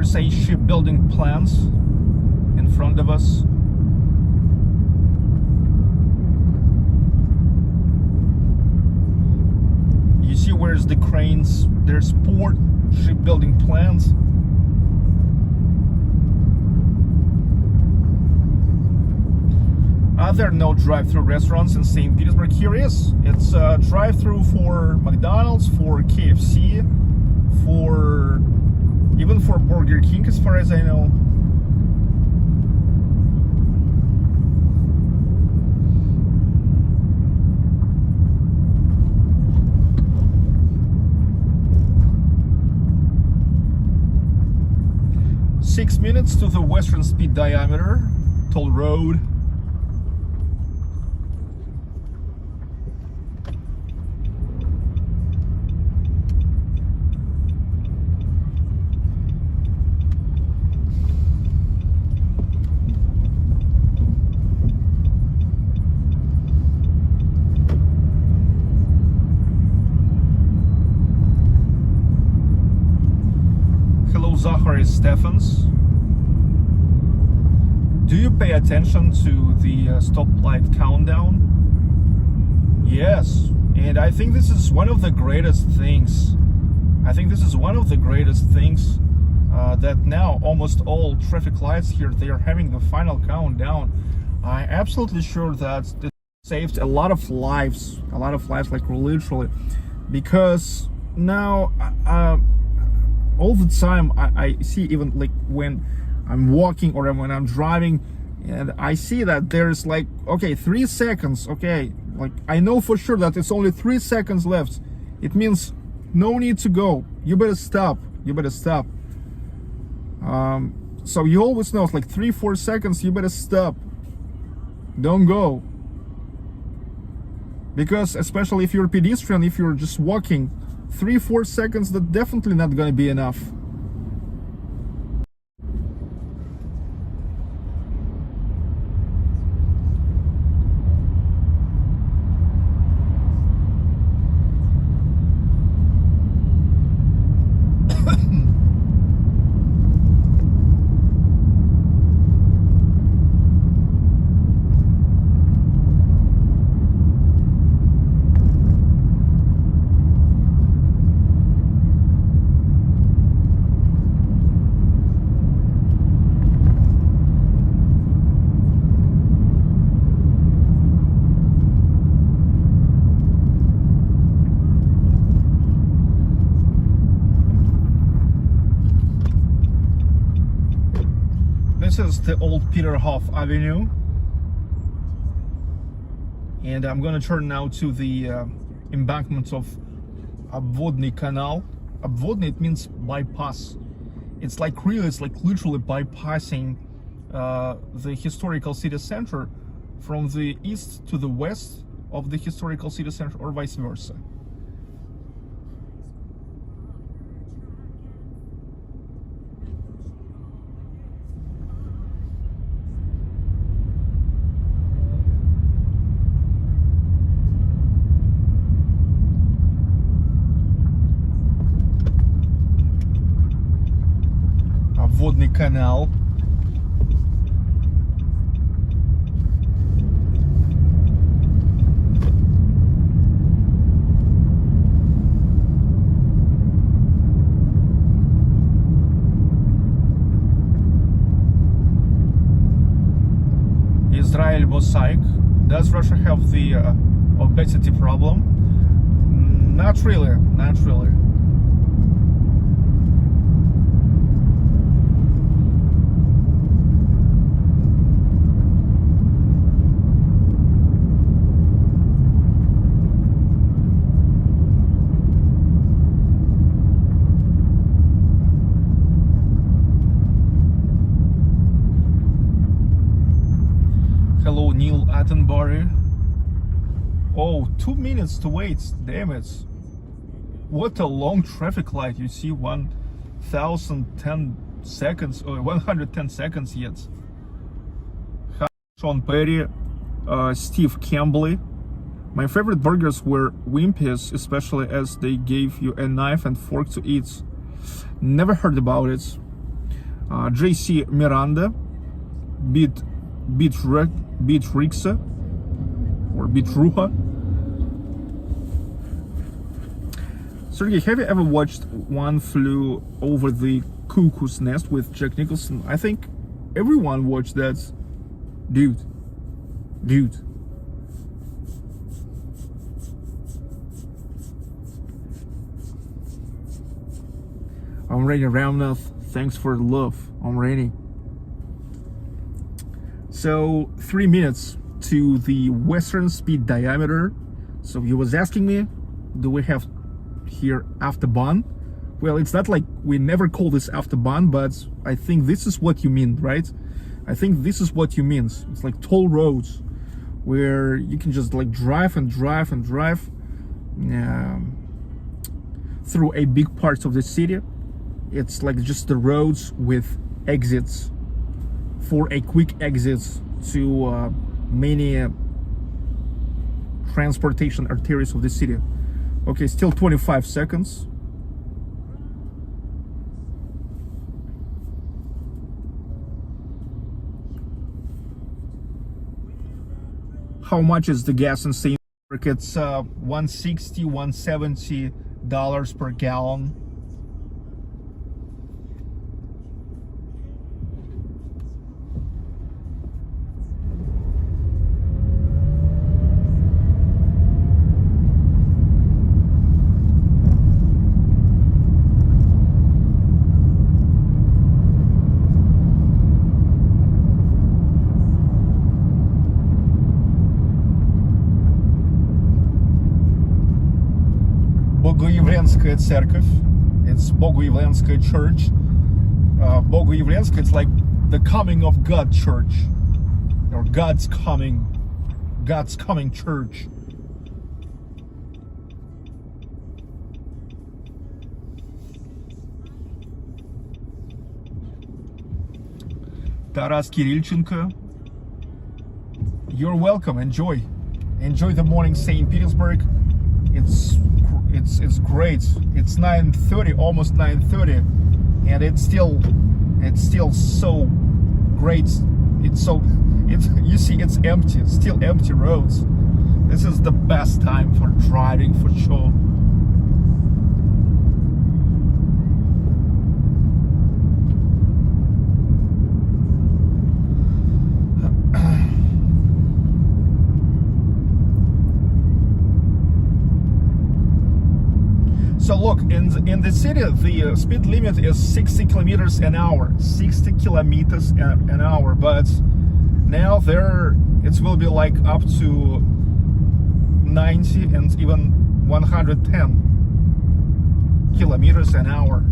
There's a shipbuilding plants in front of us. You see where's the cranes? There's port, shipbuilding plants. There are no drive-through restaurants in St. Petersburg. Here is. It's a drive-through for McDonald's, for KFC, for even for Burger King, as far as I know. Six minutes to the western speed diameter toll road. Stephens. Do you pay attention to the stoplight countdown? Yes, and I think this is one of the greatest things. That now almost all traffic lights here, they are having the final countdown. I'm absolutely sure that it saved a lot of lives, like literally, because now all the time I see, even like when I'm walking or when I'm driving, and I see that there's like, okay, 3 seconds, okay, like I know for sure that it's only 3 seconds left. It means no need to go, you better stop. So you always know it's like 3-4 seconds, you better stop, don't go. Because especially if you're a pedestrian, if you're just walking, 3-4 seconds, that's definitely not gonna be enough. This is the old Peterhof Avenue, and I'm gonna turn now to the embankment of Obvodny Canal. Obvodny, it means bypass. It's like literally bypassing the historical city center from the east to the west of the historical city center, or vice versa. Obvodny Canal. Israel Mosaic. Does Russia have the obesity problem? Not really. Hello, Neil Attenborough. Oh, 2 minutes to wait. Damn it. What a long traffic light. You see 1010 seconds, or 110 seconds yet. Sean Perry, Steve Campbell. My favorite burgers were Wimpy's, especially as they gave you a knife and fork to eat. Never heard about it. JC Miranda, Bitrixa, or Bitruha. Sergey, have you ever watched One Flew Over the Cuckoo's Nest with Jack Nicholson? I think everyone watched that. Dude. I'm ready, Ramnath. Thanks for the love. I'm ready. So 3 minutes to the western speed diameter. So he was asking me, do we have here Autobahn? Well, it's not like we never call this Autobahn, but I think this is what you mean, right? I think this is what you mean. It's like toll roads where you can just like drive through a big parts of the city. It's like just the roads with exits for a quick exits to many transportation arteries of the city. Okay, still 25 seconds. How much is the gas in St. Petersburg? It's $160, $170 per gallon. Boguyevlenskaya Церковь. It's Boguyevlenskaya Church. Boguyevlenskaya, it's like the coming of God church, or God's coming church. Taras Kirillchenko, you're welcome. Enjoy the morning, St. Petersburg. It's great. It's 9:30, almost 9:30, and it's still so great. You see, it's empty. It's still empty roads. This is the best time for driving, for sure. So look, in the city, the speed limit is 60 kilometers an hour. 60 kilometers an hour, but now it will be like up to 90 and even 110 kilometers an hour.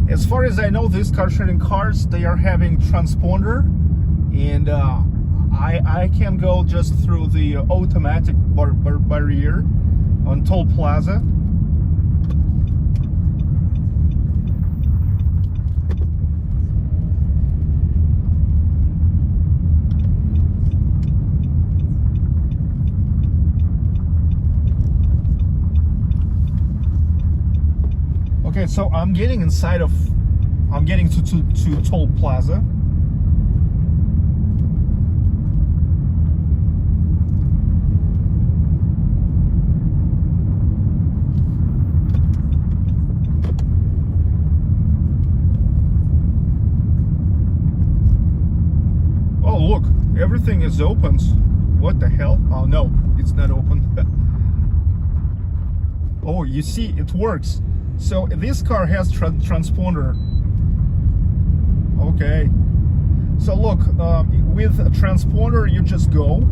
As far as I know, these car sharing cars, they are having transponder, and I can go just through the automatic barrier on Toll Plaza. Okay, so I'm getting to Toll Plaza. Oh look, everything is open. What the hell? Oh no, it's not open. Oh, you see, it works. So this car has transponder. Okay. So look, with a transponder, you just go.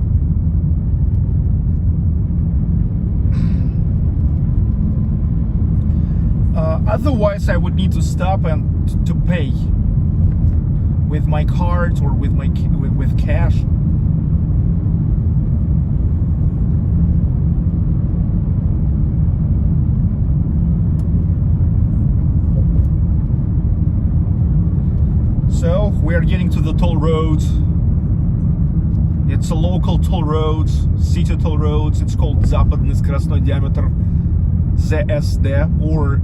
Otherwise, I would need to stop and to pay with my card or with my with cash. So we are getting to the toll road. It's a local toll road, city toll roads. It's called Западный скоростной диаметр, ZSD, or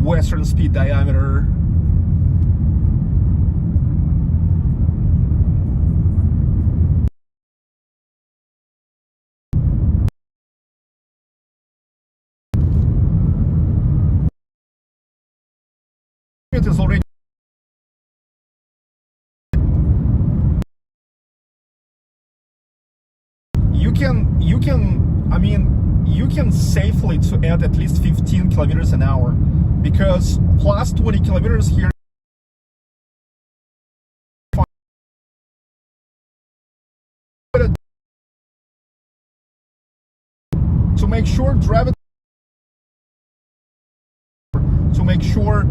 Western Speed Diameter. It is already. You can safely to add at least 15 kilometers an hour, because plus 20 kilometers here to make sure to make sure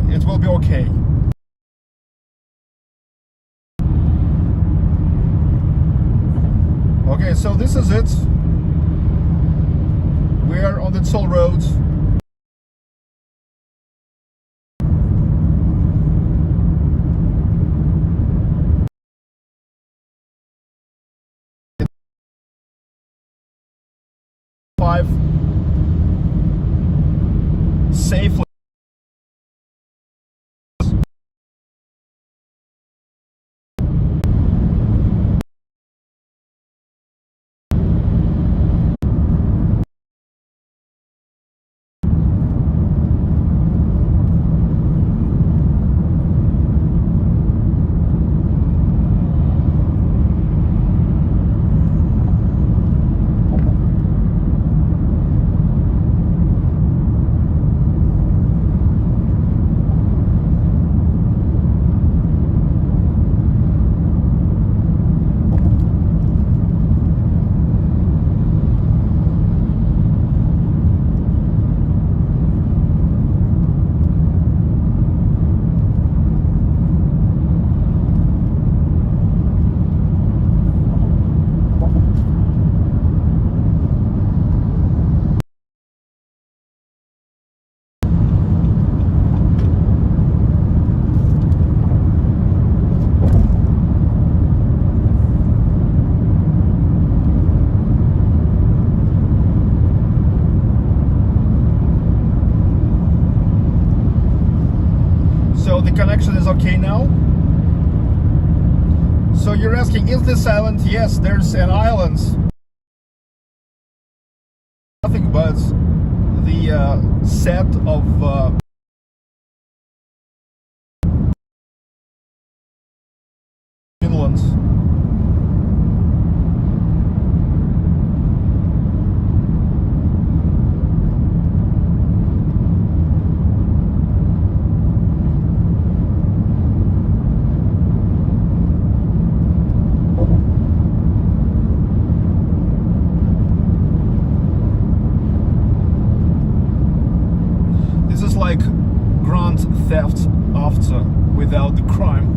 it will be okay. Okay, so this is it. We are on the toll road. Safely. Connection is okay now. So you're asking, is this island? Yes, there's an island. Nothing but the set of Finland. Like grand theft after without the crime.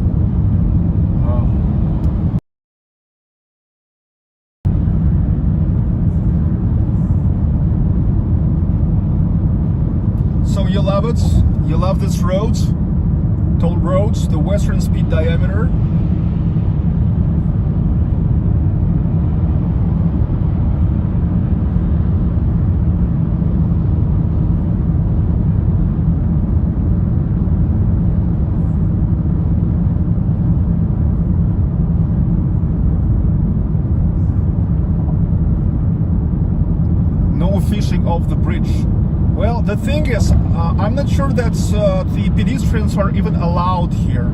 So you love it? You love this road? Toll roads, the Western Speed Diameter. Fishing off the bridge. Well, the thing is, I'm not sure that the pedestrians are even allowed here.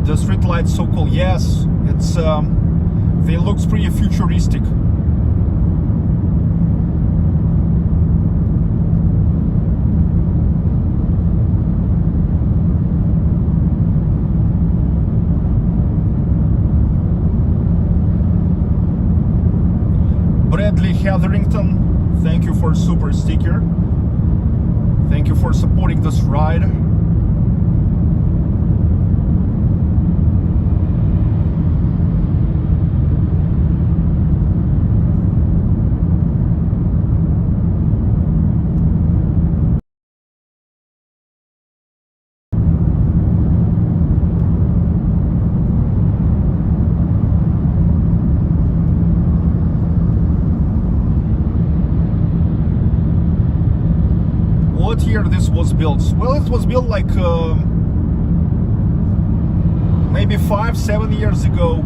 The street lights, so-called, yes, it's they looks pretty futuristic. Bradley Hetherington, thank you for super sticker. Thank you for supporting this ride. What year this was built? Well, it was built like maybe 5-7 years ago.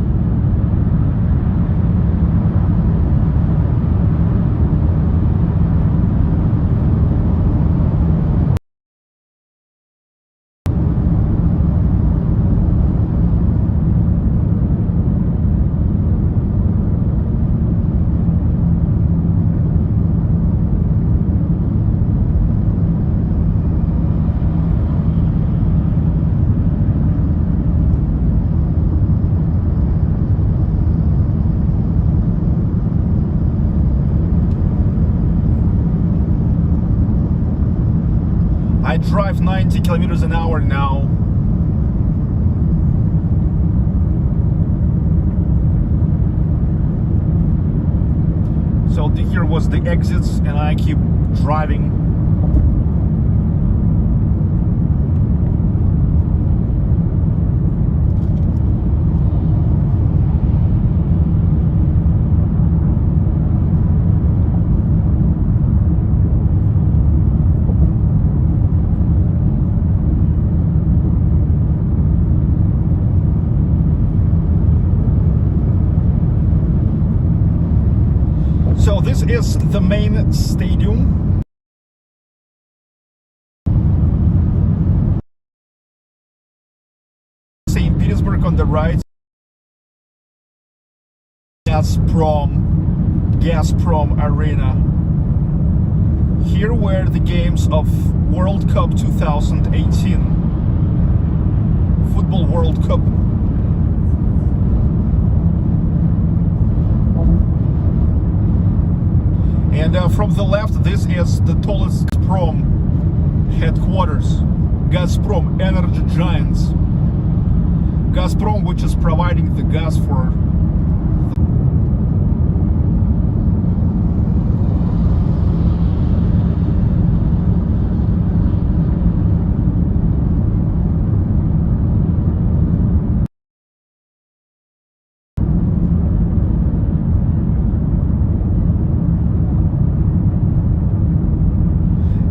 I drive 90 kilometers an hour now. So here was the exits, and I keep driving. So this is the main stadium. St Petersburg on the right. Gazprom Arena. Here were the games of World Cup 2018. Football World Cup. And from the left, this is the tallest Gazprom headquarters. Gazprom, energy giants. Gazprom, which is providing the gas for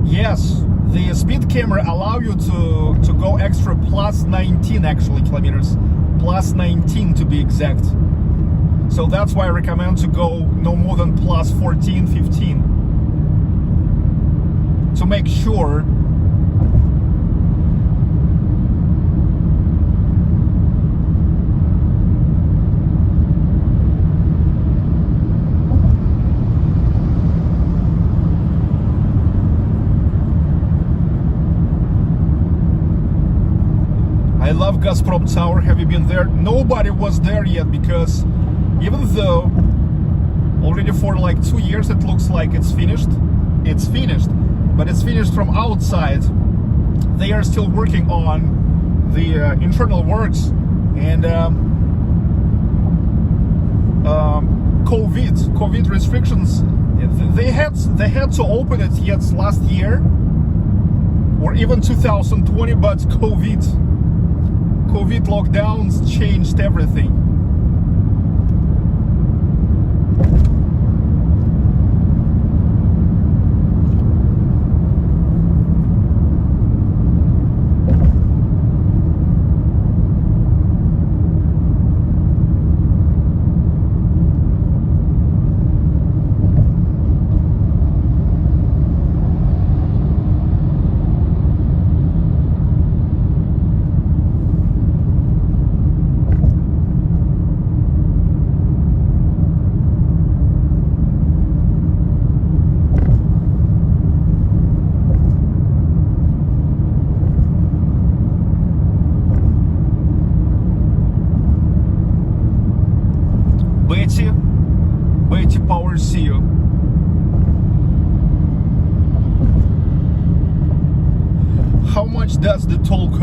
Yes, the speed camera allow you to go extra plus 19 actually kilometers, plus 19 to be exact. So that's why I recommend to go no more than plus 14, 15 to make sure. I love Gazprom Tower. Have you been there? Nobody was there yet, because even though already for like 2 years it looks like it's finished, but it's finished from outside. They are still working on the internal works, and COVID restrictions. They had to open it yet last year or even 2020, but COVID lockdowns changed everything.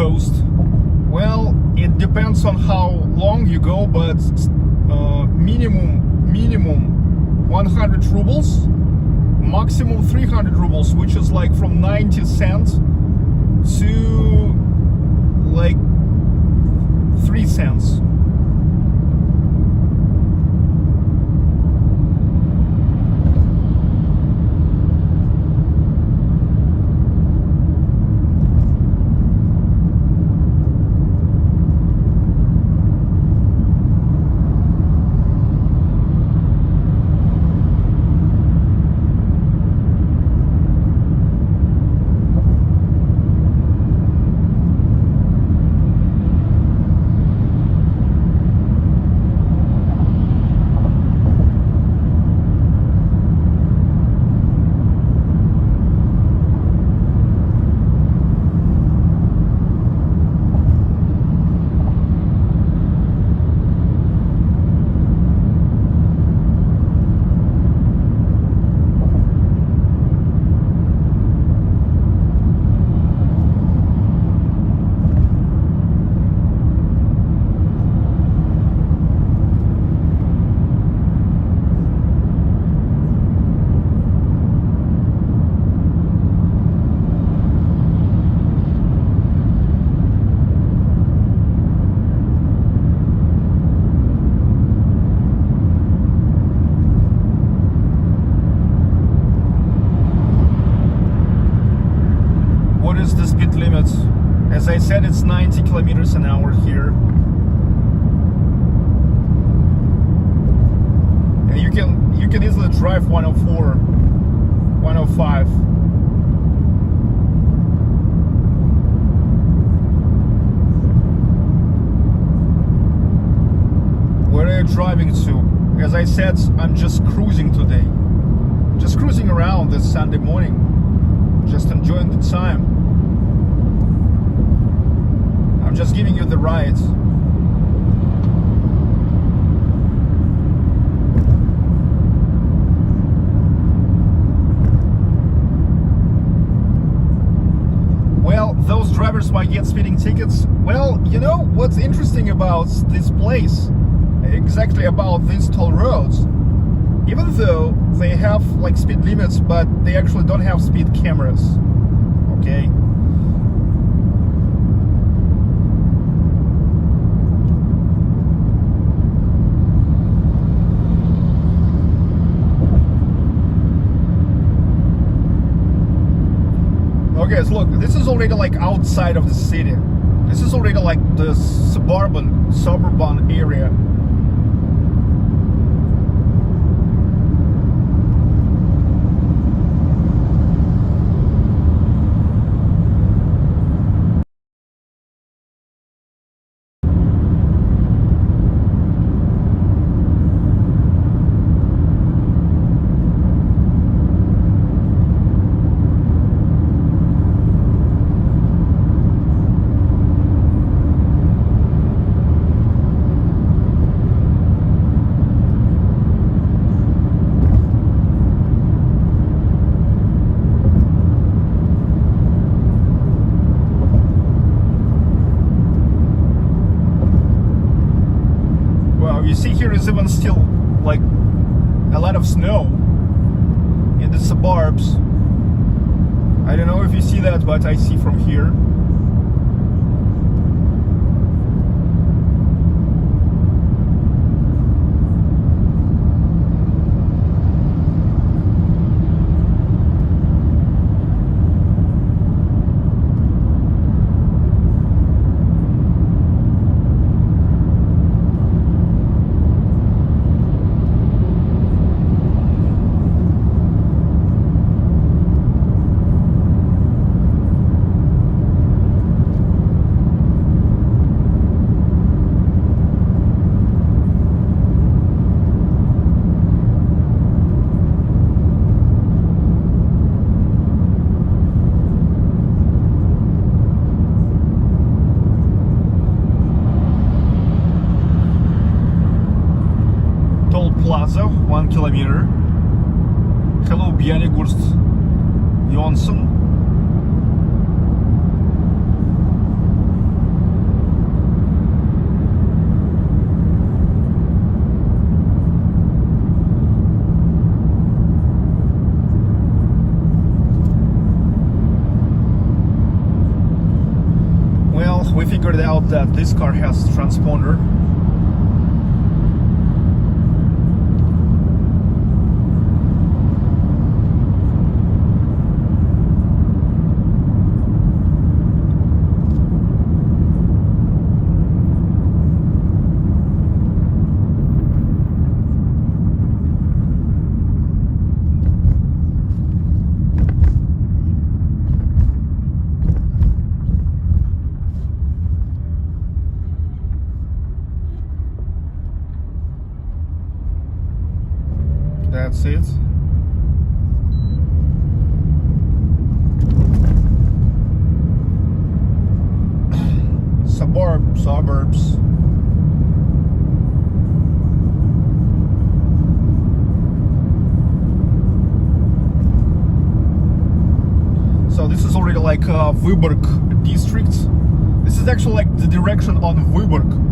coast? Well, it depends on how long you go, but minimum 100 rubles, maximum 300 rubles, which is like from 90 cents to like 3 cents. As I said, it's 90 kilometers an hour here. And you can easily drive 104, 105. Where are you driving to? As I said, I'm just cruising today. Just cruising around this Sunday morning. Just enjoying the time. I'm just giving you the ride. Well, those drivers might get speeding tickets. Well, you know what's interesting about this place? Exactly about these toll roads. Even though they have like speed limits, but they actually don't have speed cameras. Okay? Okay, so look, this is already like outside of the city. This is already like the suburban area. You see here is even still like a lot of snow in the suburbs. I don't know if you see that, but I see from here. Plaza, 1 kilometer. Hello, Bjarnegurst Johnson. figured out that this car has transponder. That's it. Suburbs. So this is already like Vyborg district. This is actually like the direction on Vyborg.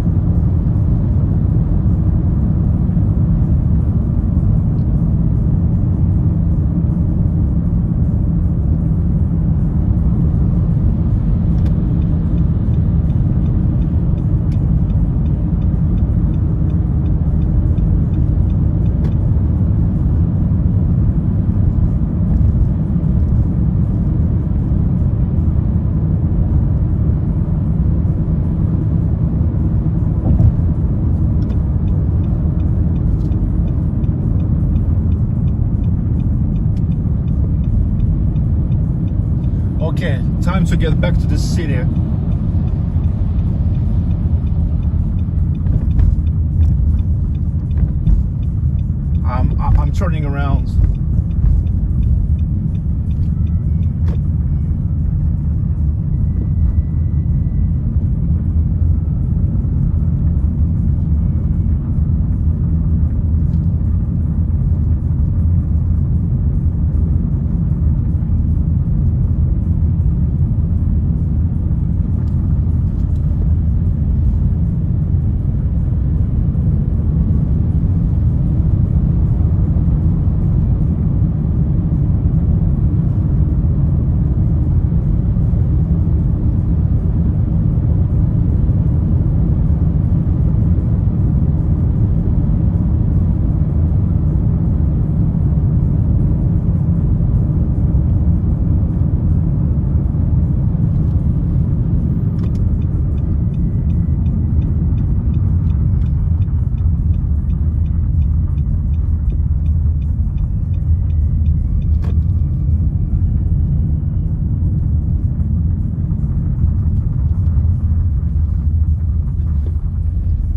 Okay, time to get back to the city. I'm turning around.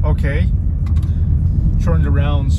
Okay, turned around.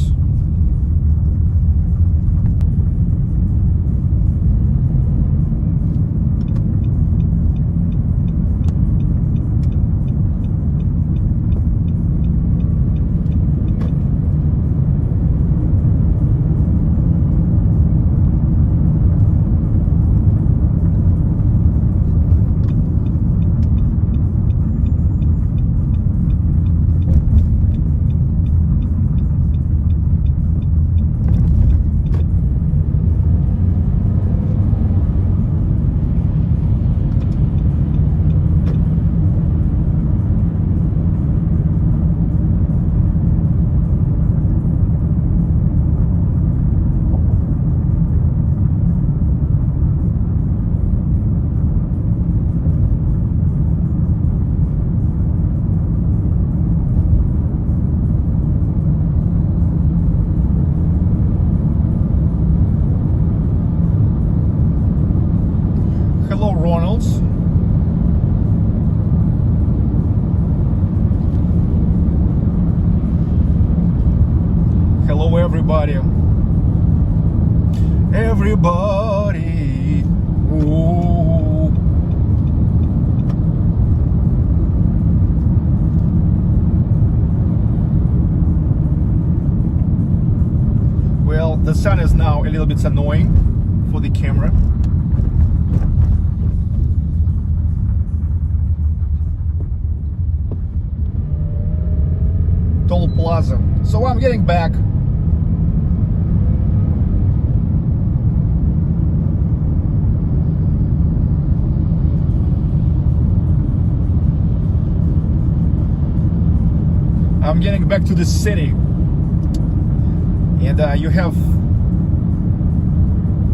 Hello everybody. Everybody. Ooh. Well, the sun is now a little bit annoying for the camera. Toll Plaza. So I'm getting back. I'm getting back to the city, and you have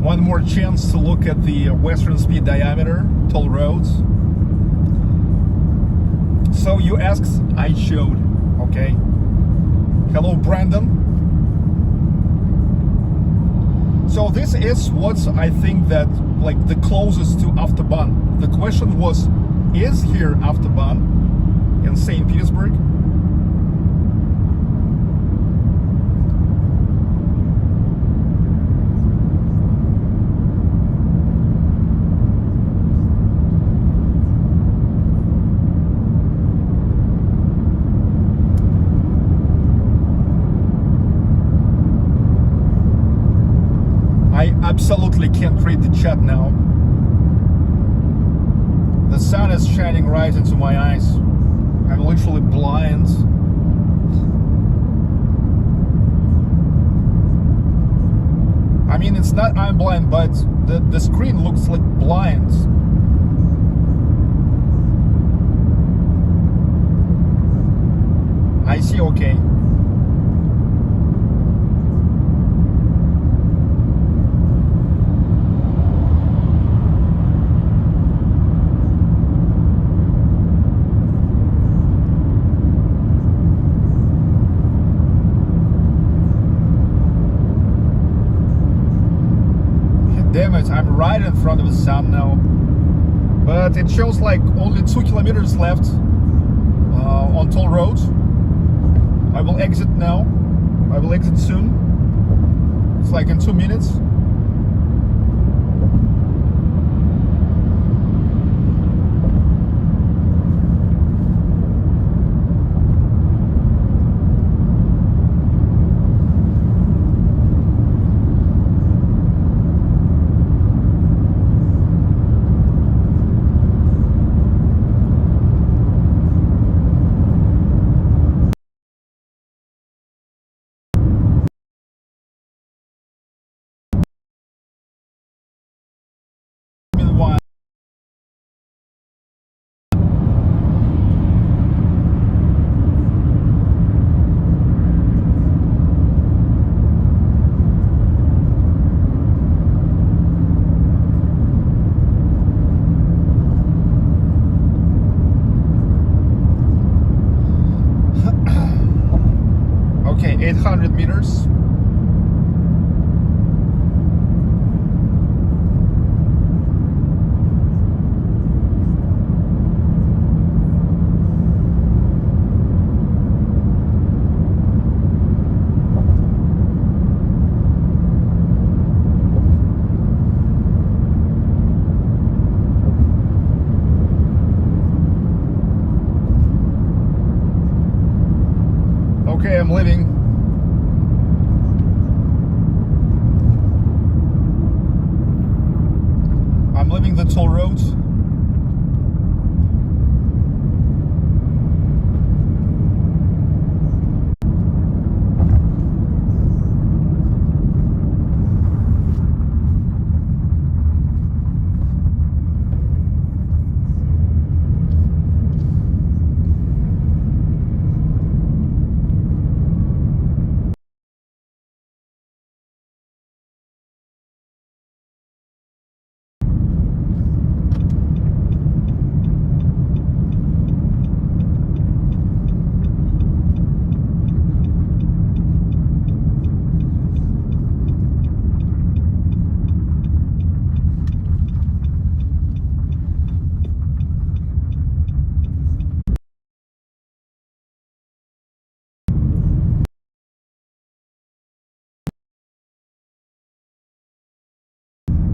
one more chance to look at the Western Speed Diameter toll roads. So you asked, I showed. Okay. Hello, Brandon. So this is what's, I think, that like the closest to Autobahn. The question was, is here Autobahn in St. Petersburg? I absolutely can't read the chat now. The sun is shining right into my eyes. I'm literally blind. I mean, it's not I'm blind, but the screen looks like blind. I see, okay. Damn it, I'm right in front of the sun now. But it shows like only 2 kilometers left on toll roads. I will exit now. I will exit soon. It's like in 2 minutes. Okay, 800 meters. Okay, I'm leaving. I'm leaving the toll roads.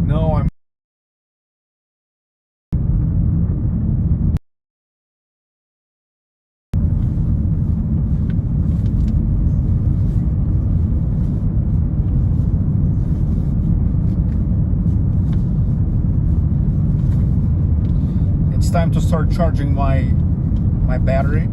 No, I'm It's time to start charging my battery.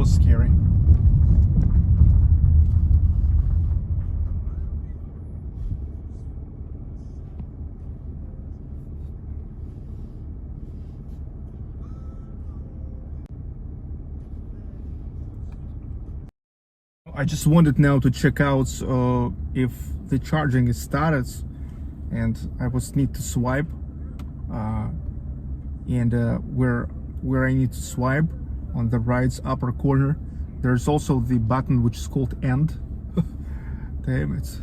was scary. I just wanted now to check out if the charging is started, and I need to swipe, and where I need to swipe on the right upper corner, there's also the button which is called end. Damn it.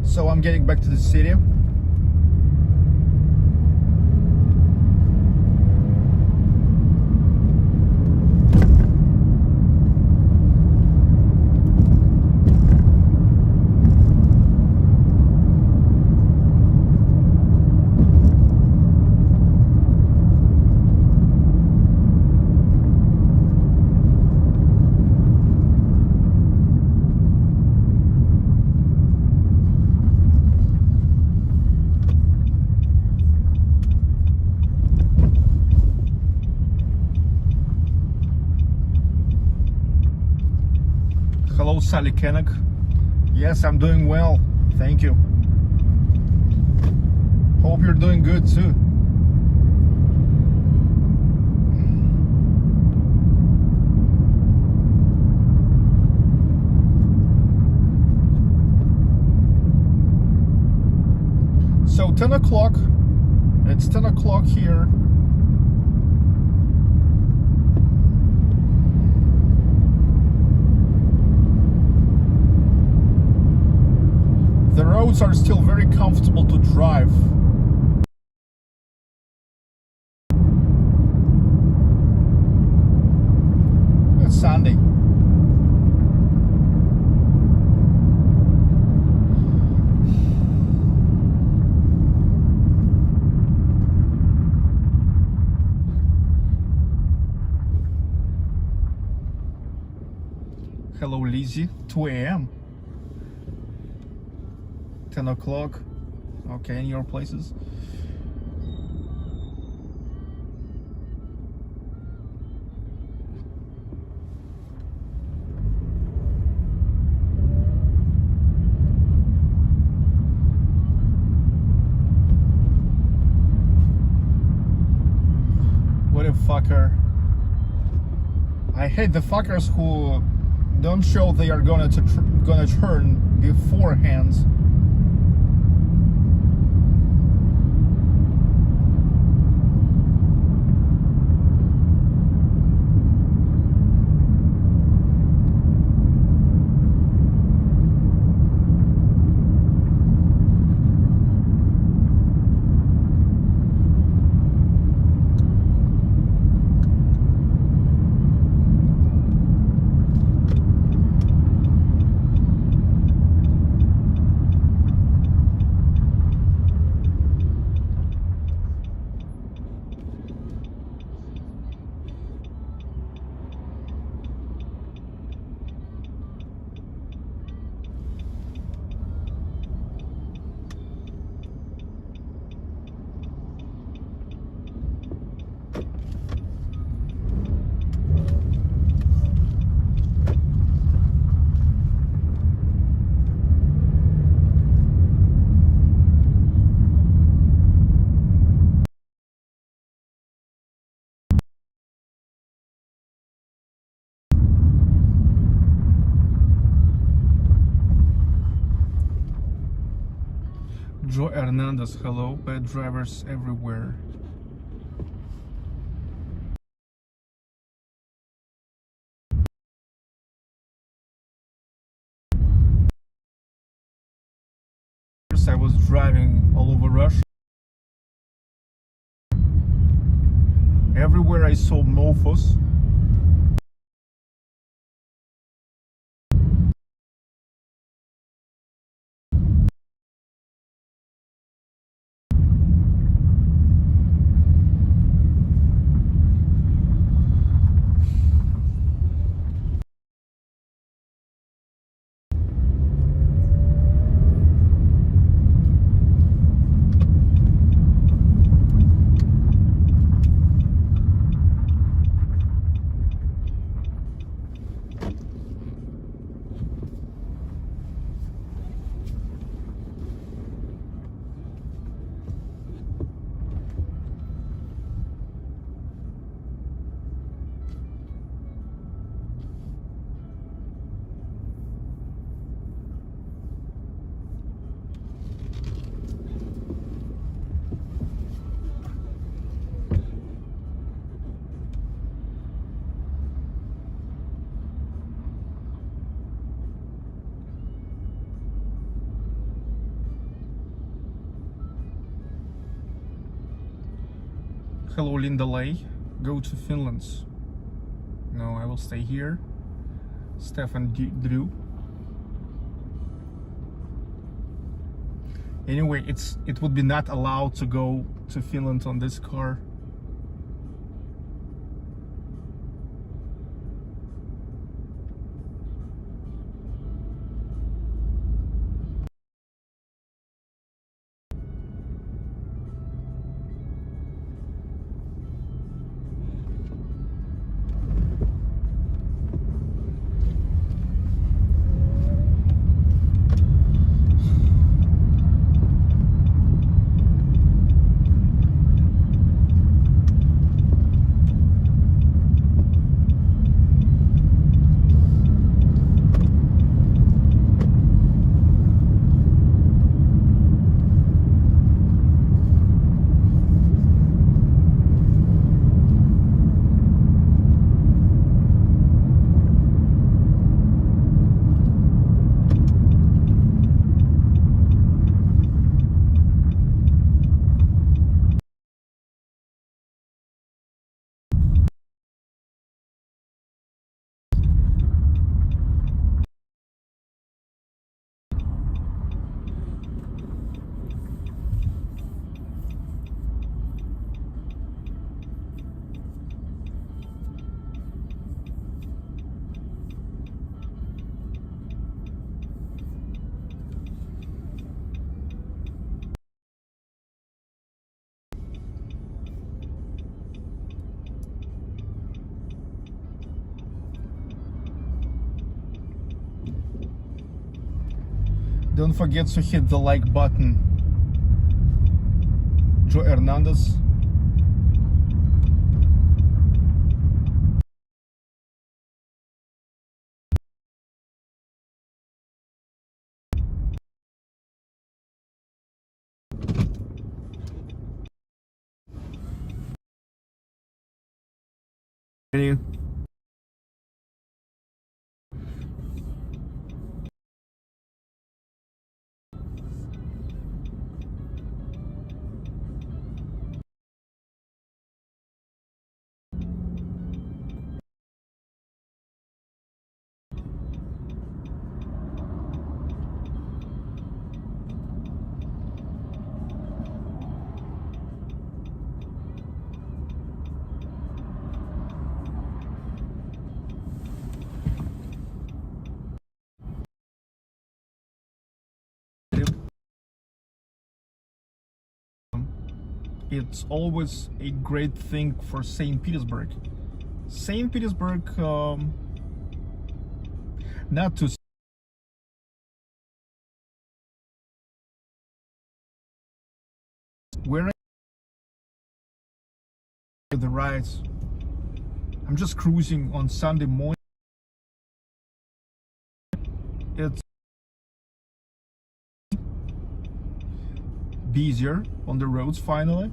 So I'm getting back to the city. Hello, Sally Kennock. Yes, I'm doing well. Thank you. Hope you're doing good too. So 10 o'clock. It's 10 o'clock here. The roads are still very comfortable to drive. It's Sunday. Hello, Lizzie. 2 a.m. 10 o'clock. Okay, in your places. What a fucker. I hate the fuckers who don't show they are gonna turn beforehand. Joe Hernandez, hello. Bad drivers everywhere. I was driving all over Russia. Everywhere I saw mofos. Hello, Linda Lay. Go to Finland. No, I will stay here. Stefan Drew. Anyway, it would be not allowed to go to Finland on this car. Don't forget to hit the like button. Joe Hernandez. It's always a great thing for St. Petersburg. St. Petersburg, not to where the rides. I'm just cruising on Sunday morning. It's busier on the roads finally,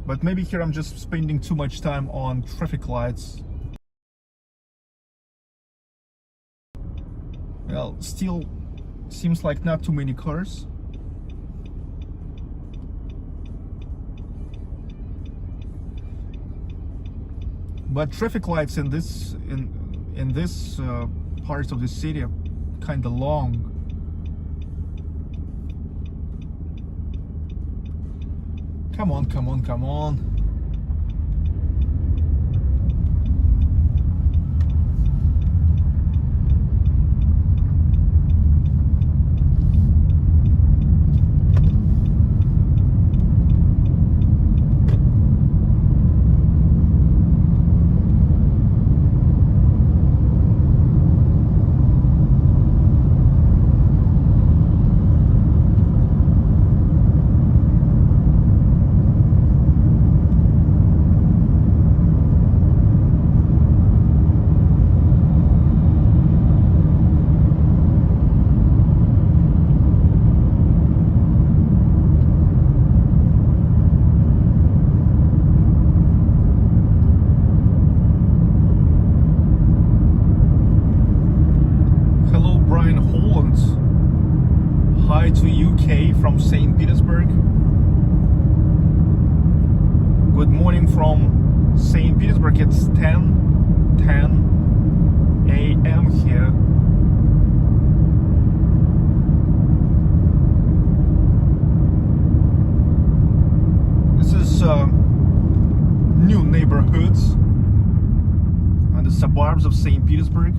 but maybe here I'm just spending too much time on traffic lights. Well, still seems like not too many cars. But traffic lights in this part of the city are kind of long. Come on, come on, come on. Hi to UK from St. Petersburg. Good morning from St. Petersburg. It's 10:10 a.m. here. This is new neighborhoods in the suburbs of St. Petersburg.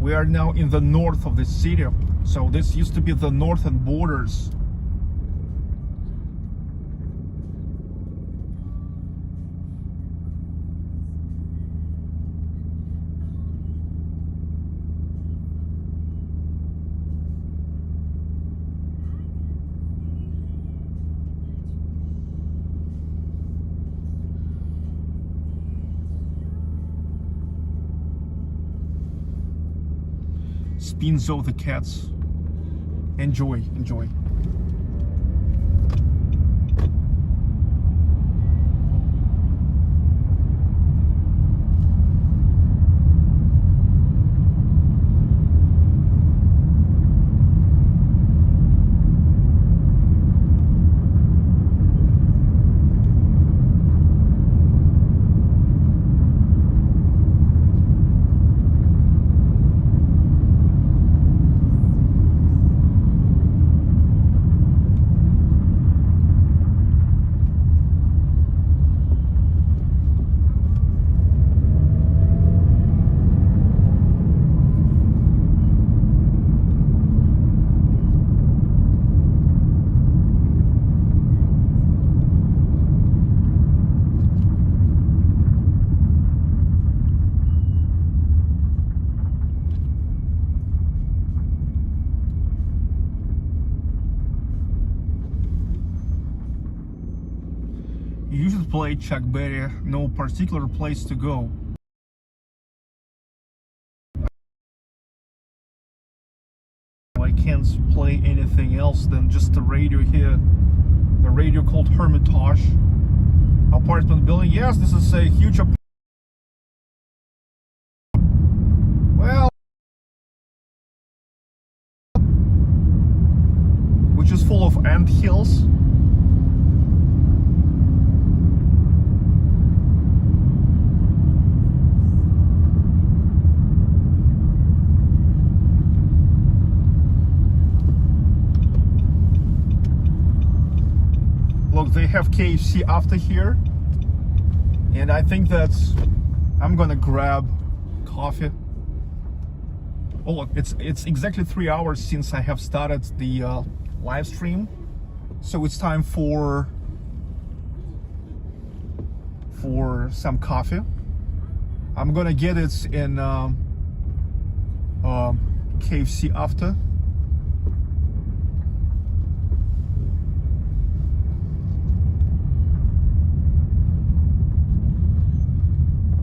We are now in the north of the city, so this used to be the northern borders. Spinzo the cats. Enjoy. You should play Chuck Berry, no particular place to go. I can't play anything else than just the radio here. The radio called Hermitage. Apartment building. Yes, this is a huge well, which is full of ant hills. Look, they have KFC after here, and I think that's I'm gonna grab coffee. Oh look, it's exactly 3 hours since I have started the live stream, so it's time for some coffee. I'm gonna get it in KFC after.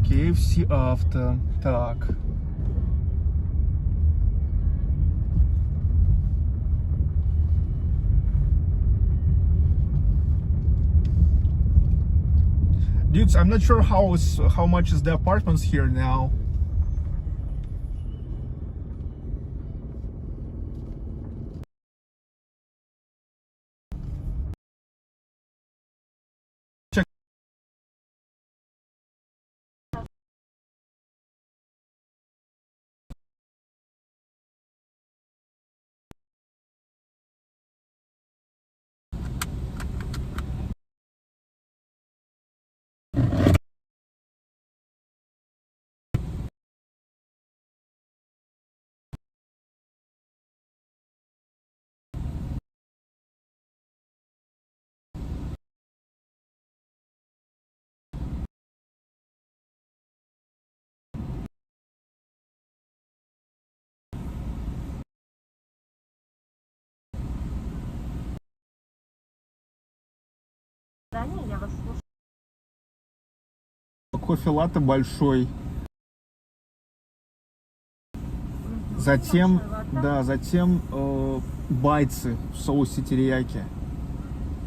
KFC after. Так. Dudes, I'm not sure how much is the apartments here now. Я вас слушаю. Кофе латте большой. Затем, да, затем байцы в соусе терияки.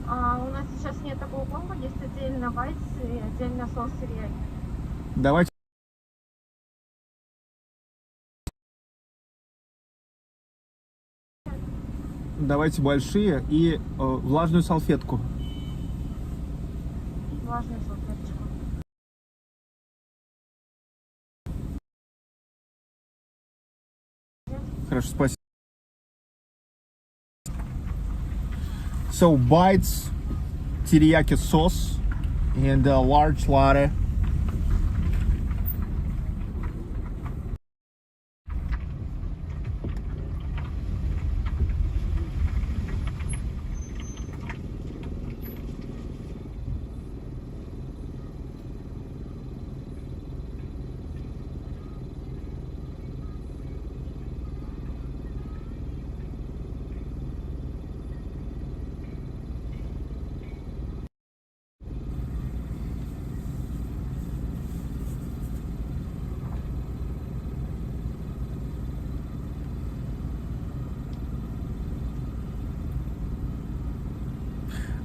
У нас сейчас нет такого комбо, есть отдельно байц и отдельно соус терияки. Давайте. Давайте большие и влажную салфетку. Влажную салфеточку. Хорошо, спасибо. So bites, teriyaki sauce, and a large latte.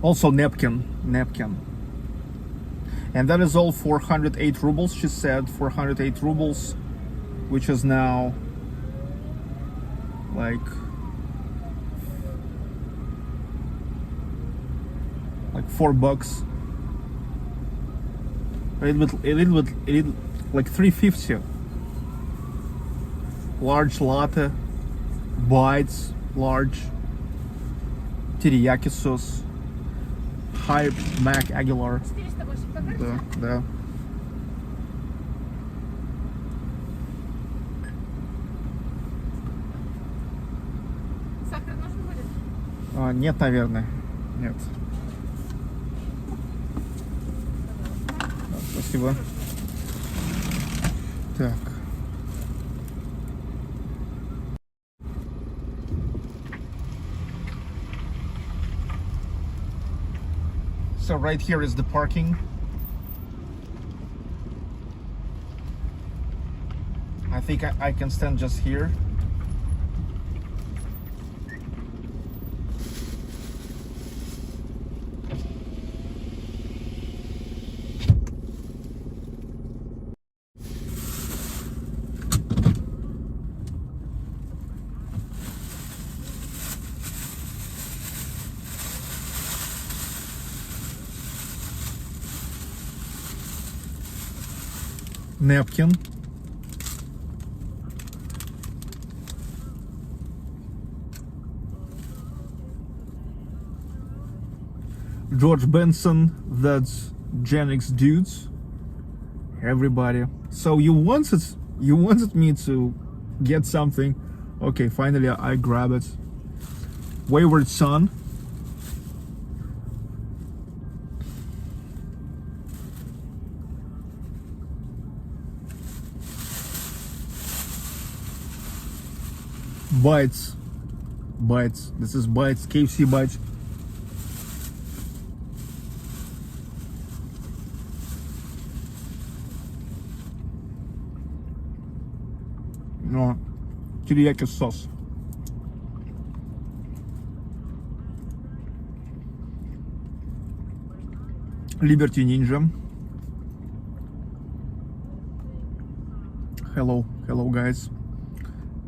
Also napkin. And that is all for 108 rubles, she said, 408 rubles, which is now like $4. A little bit, like 350. Large latte, bites, large teriyaki sauce, high Mac Aguilar. Да. Сахар нужен будет? Нет, наверное. Нет. Спасибо. Так. So right here is the parking. I think I can stand just here. Napkin. George Benson, that's Gen X dudes. Everybody. So you wanted me to get something. Okay, finally I grab it. Wayward Son. Bites. This is Bites, KFC Bites. No, teriyaki sauce. Liberty Ninja. Hello guys.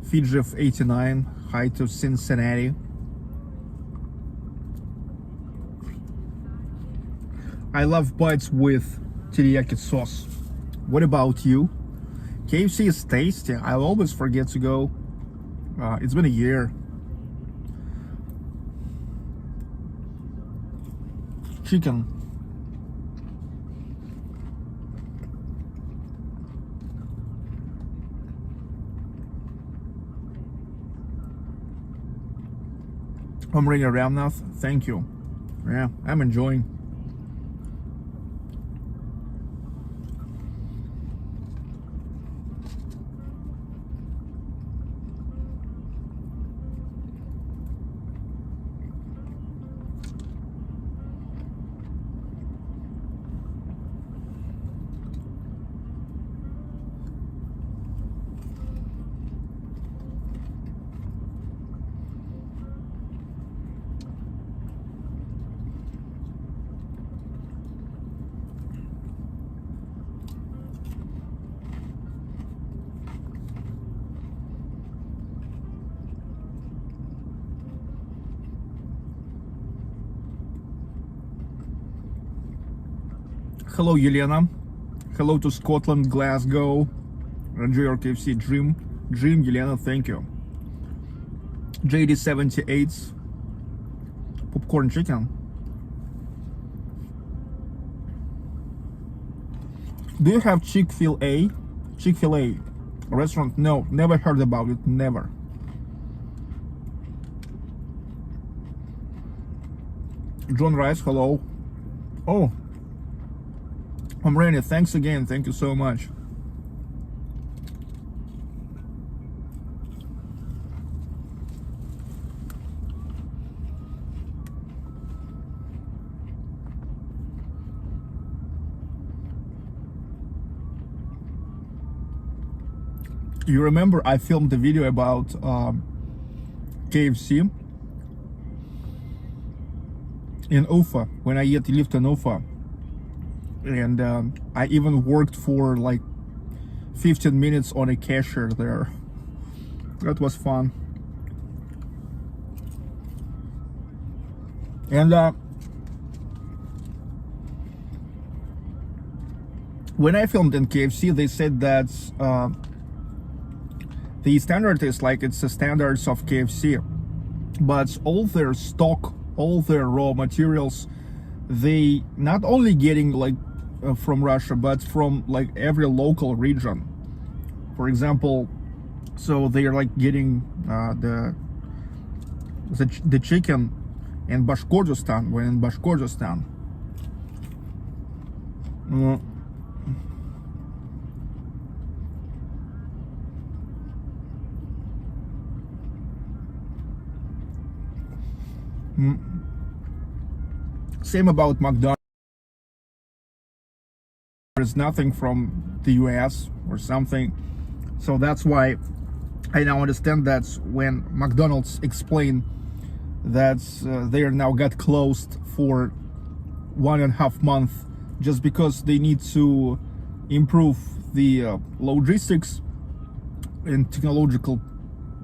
Fiji of 89, hi to Cincinnati. I love bites with teriyaki sauce. What about you? KFC is tasty. I always forget to go. It's been a year. Chicken. I'm ringing around now. Thank you. Yeah, I'm enjoying. Hello, Yelena. Hello to Scotland, Glasgow. Enjoy your KFC. Dream, Yelena, thank you. JD78. Popcorn chicken. Do you have Chick-fil-A? Chick-fil-A restaurant? No, never heard about it, never. John Rice, hello. Oh, I'm ready. Thanks again. Thank you so much. You remember I filmed the video about KFC in Ufa when I lived in Ufa, and I even worked for like 15 minutes on a cashier there. That was fun. And when I filmed in KFC, they said that the standard is like it's the standards of KFC, but all their stock, all their raw materials, they not only getting like from Russia, but from like every local region. For example, so they are like getting the chicken in Bashkortostan. When in Bashkortostan. Same about McDonald's. There's nothing from the US or something. So that's why I now understand that when McDonald's explained that they are now got closed for 1.5 months just because they need to improve the logistics and technological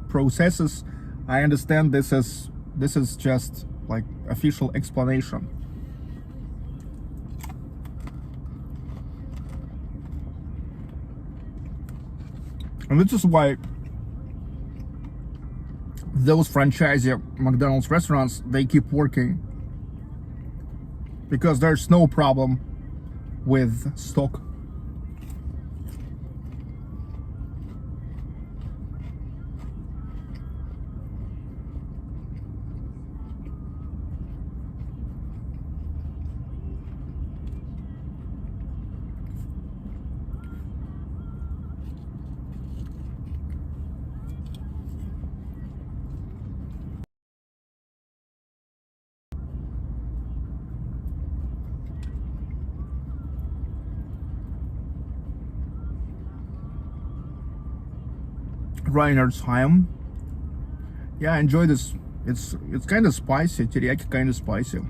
processes. I understand this is just like official explanation. And this is why those franchisee McDonald's restaurants, they keep working, because there's no problem with stock. Reiner's Heim. Yeah, I enjoy this. It's kind of spicy. Teriyaki kind of spicy.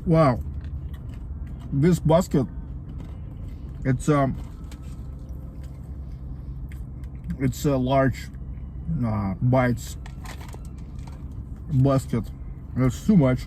Wow, this basket, it's a large bites basket. That's too much.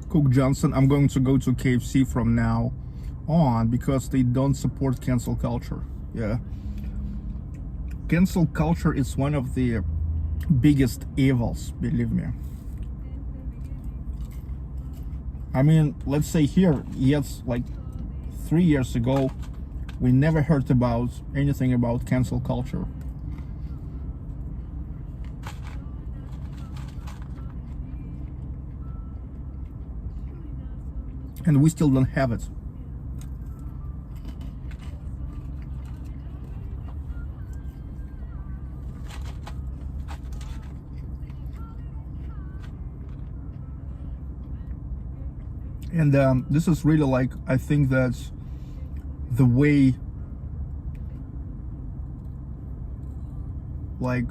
Cook Johnson. I'm going to go to KFC from now on because they don't support cancel culture. Yeah. Cancel culture is one of the biggest evils, believe me. I mean, let's say here, yes, like 3 years ago, we never heard about anything about cancel culture. And we still don't have it. And this is really like, I think that's the way, like,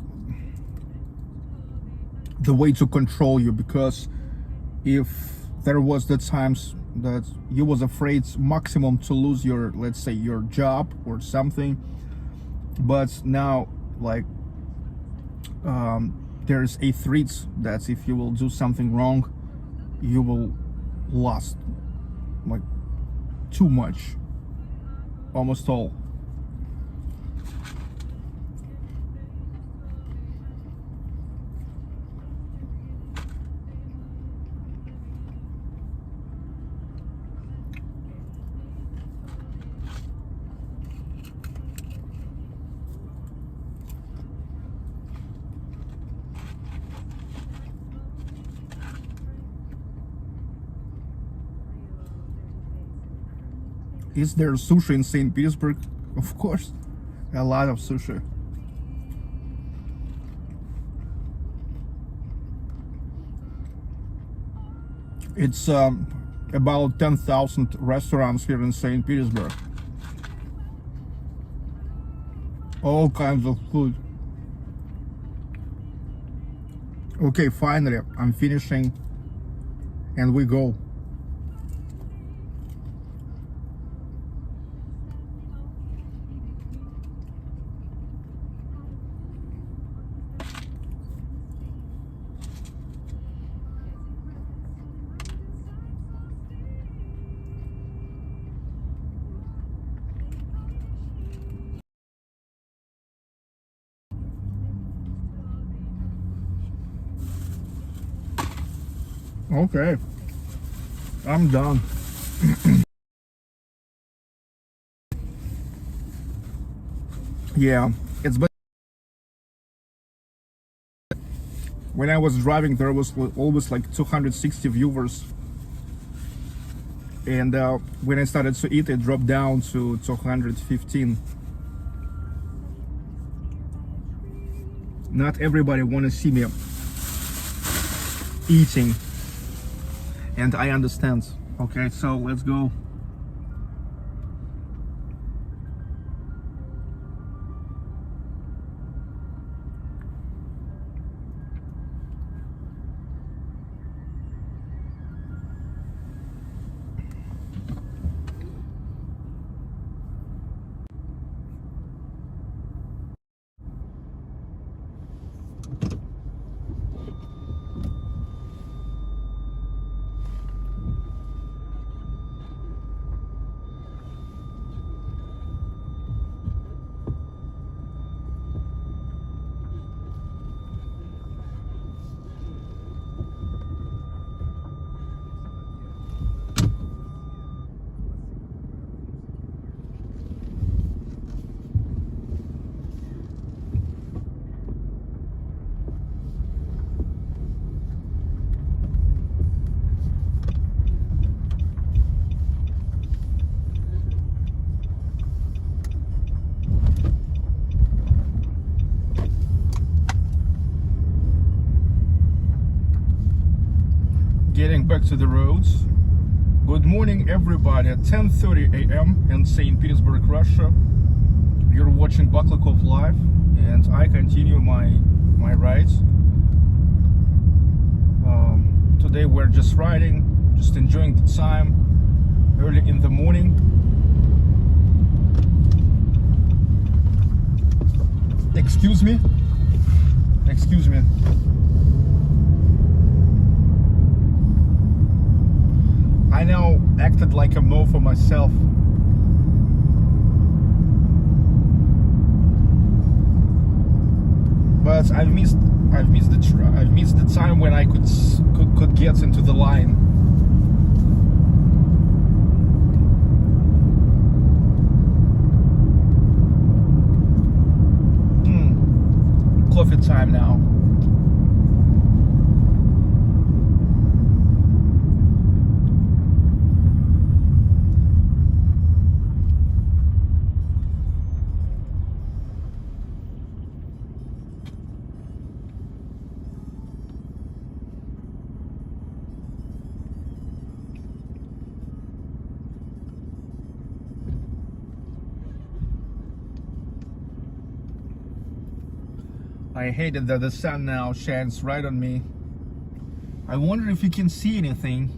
the way to control you, because if there was the times that you was afraid maximum to lose your, let's say, your job or something, but now like there's a threat that if you will do something wrong, you will lost like too much, almost all. Is there sushi in St. Petersburg? Of course, a lot of sushi. It's about 10,000 restaurants here in St. Petersburg. All kinds of food. Okay, finally, I'm finishing and we go. Okay, I'm done. Yeah, it's better. When I was driving, there was always like 260 viewers, and when I started to eat, it dropped down to 215. Not everybody want to see me eating, and I understand. Okay, so let's go. Getting back to the roads. Good morning, everybody. At 10:30 a.m. in St. Petersburg, Russia. You're watching Baklikov Live, and I continue my rides. Today we're just riding, just enjoying the time early in the morning. Excuse me. Excuse me. I now acted like a mofo myself. But I've missed the time when I could get into the line. Coffee time now. I hate it that the sun now shines right on me. I wonder if you can see anything.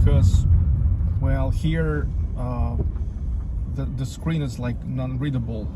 Because, well, here the screen is like non-readable.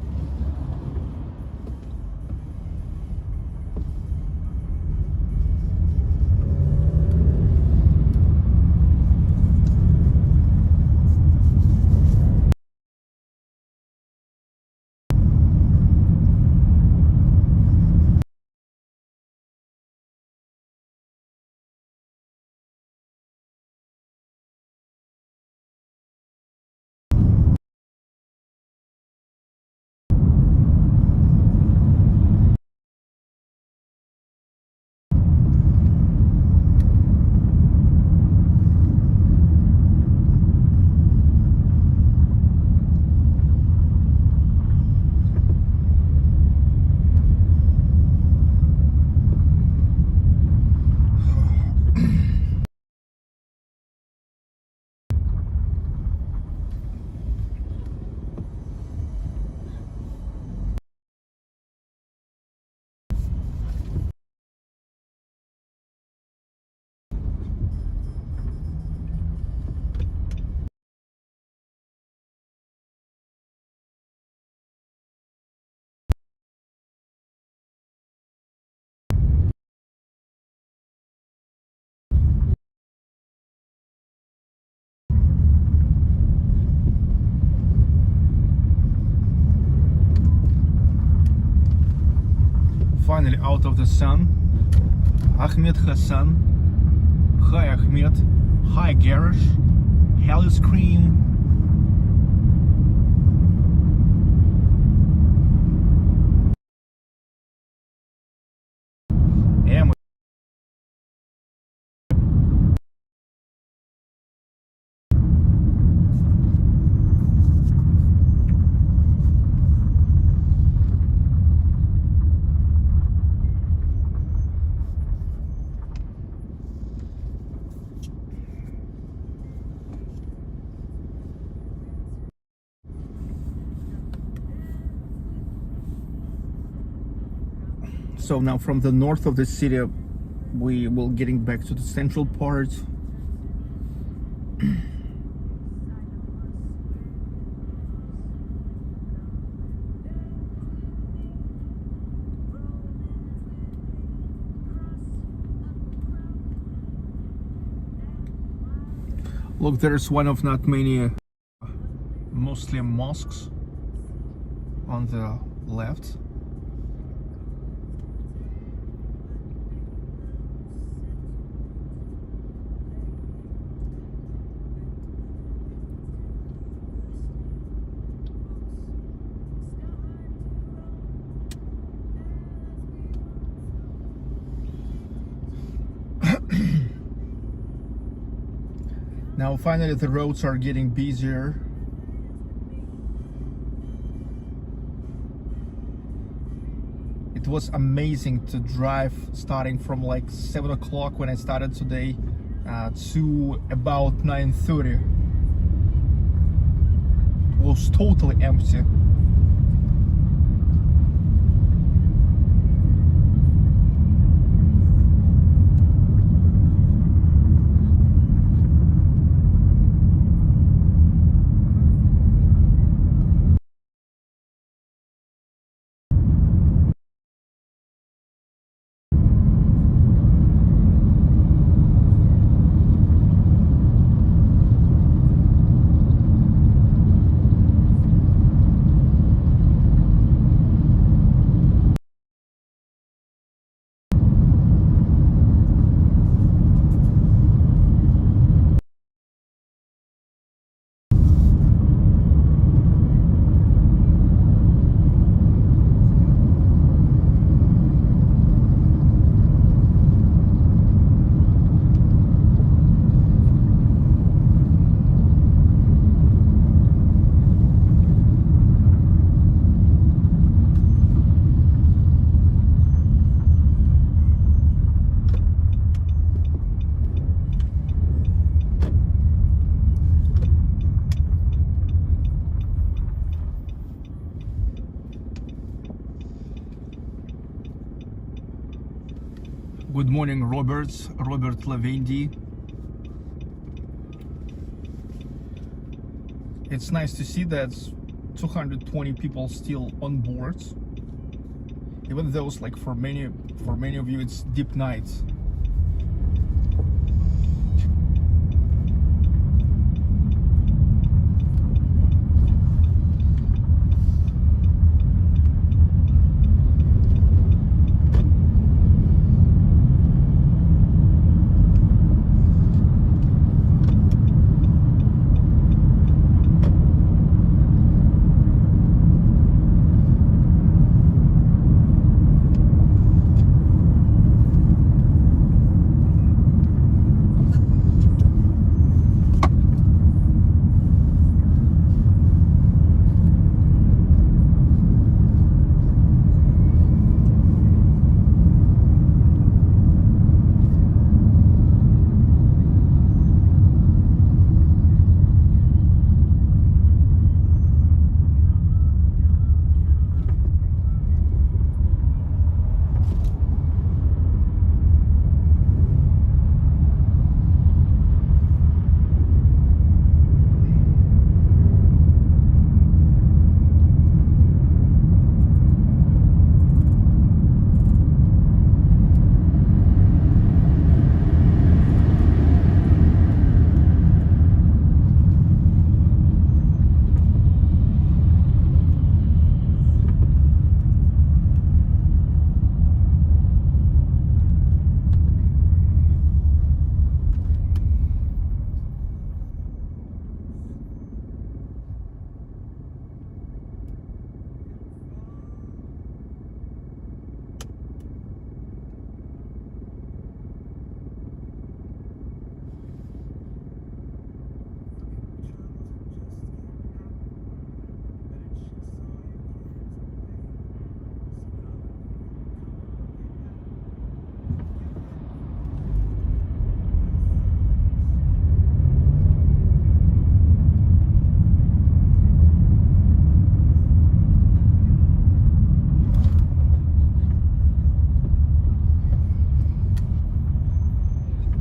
Finally out of the sun. Ahmed Hassan. Hi Ahmed. Hi Garish. Hell Scream. Yeah, So now from the north of the city, we will getting back to the central part. Look, there's one of not many Muslim mosques on the left. Now finally the roads are getting busier. It was amazing to drive starting from like 7 o'clock when I started today to about 9:30. It was totally empty. Good morning, Robert Lavendi. It's nice to see that 220 people still on board, even though it's like for many of you it's deep night.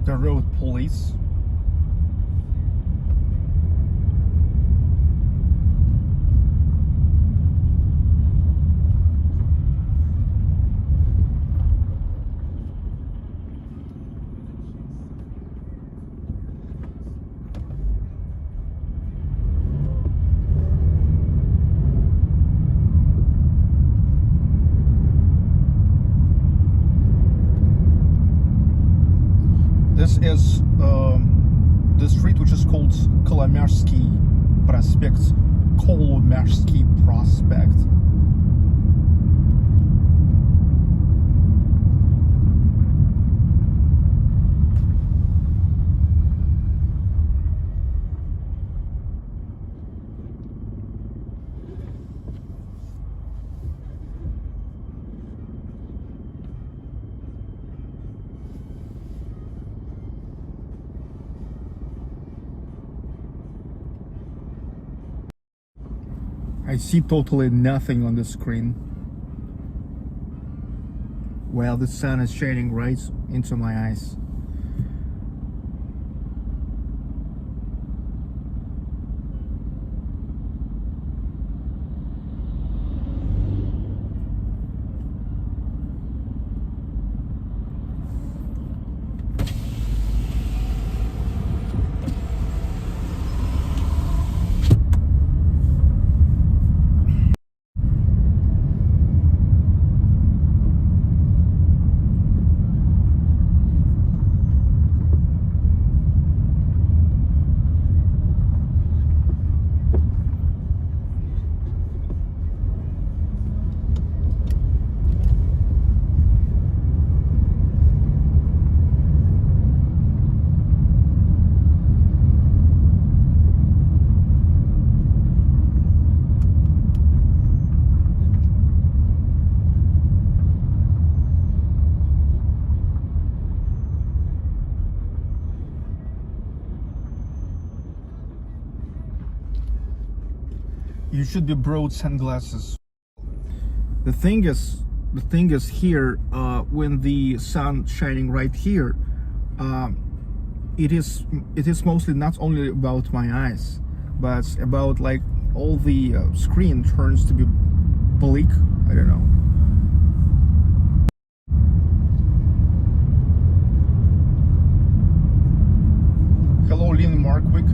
the road police. This is the street which is called Kolomersky Prospect. Kolomersky Prospect. I see totally nothing on the screen. Well, the sun is shining right into my eyes. You should be brought sunglasses. The thing is here, when the sun shining right here, it is mostly not only about my eyes, but about like all the screen turns to be bleak. I don't know. Hello, Lynn Markwick.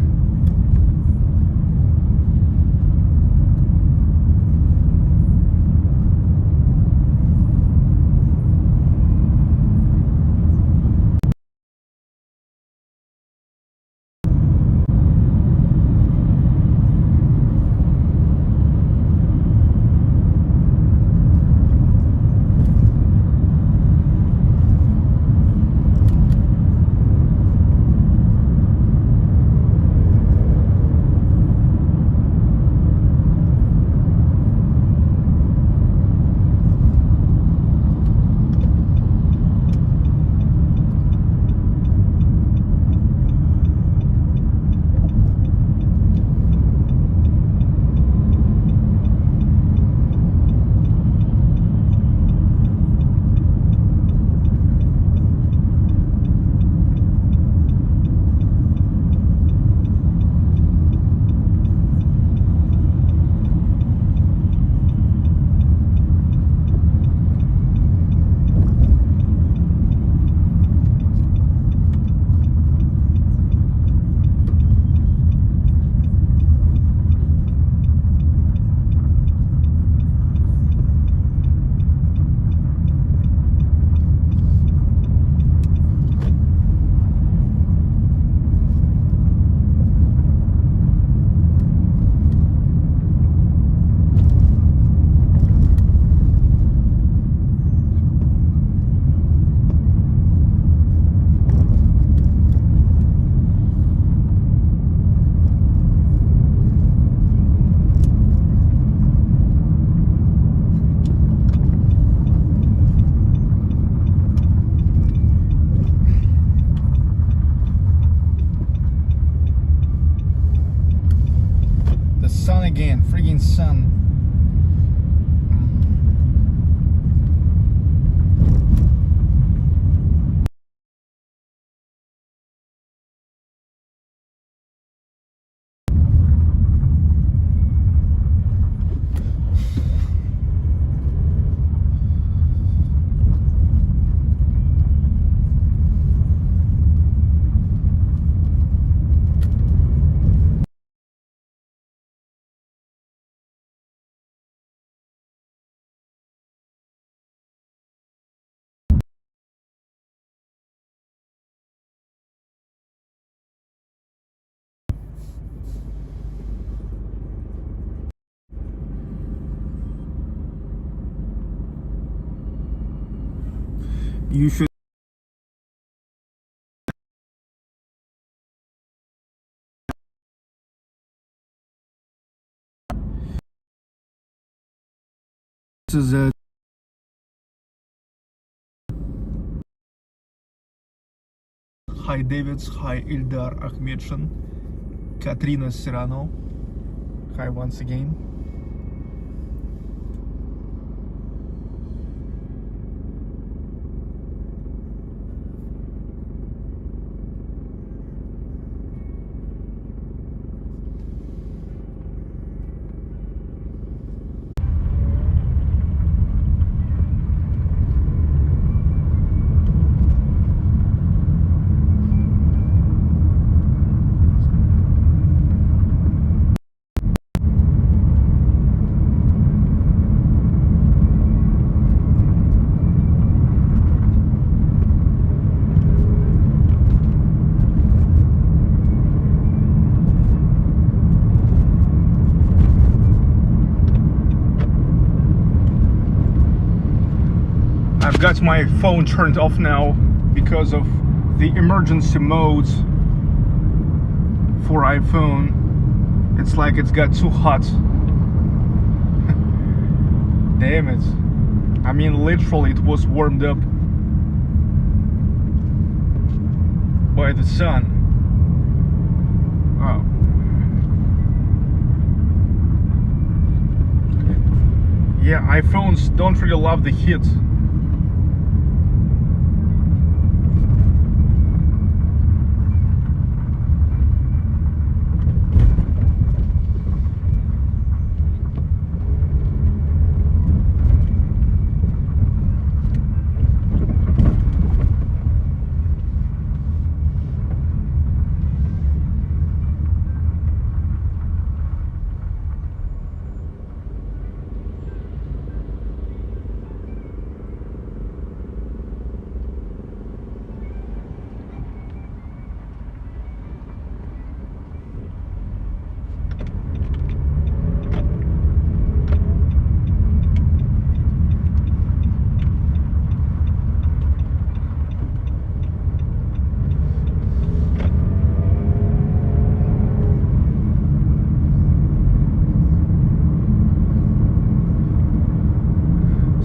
Again, friggin' sun. You should. This is a. Hi Davids, hi Ildar Ahmedshan, Katrina Serrano. Hi once again. I've got my phone turned off now because of the emergency modes for iPhone. It's like it's got too hot. Damn it. I mean, literally it was warmed up by the sun. Oh. Yeah, iPhones don't really love the heat.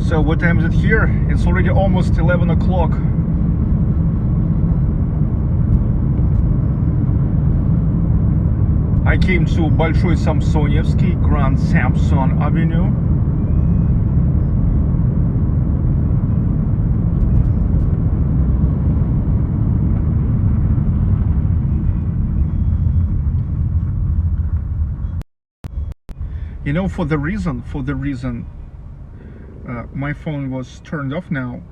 So what time is it here? It's already almost 11 o'clock. I came to Большой Самсоневский, Grand Samson Avenue. You know, for the reason my phone was turned off now,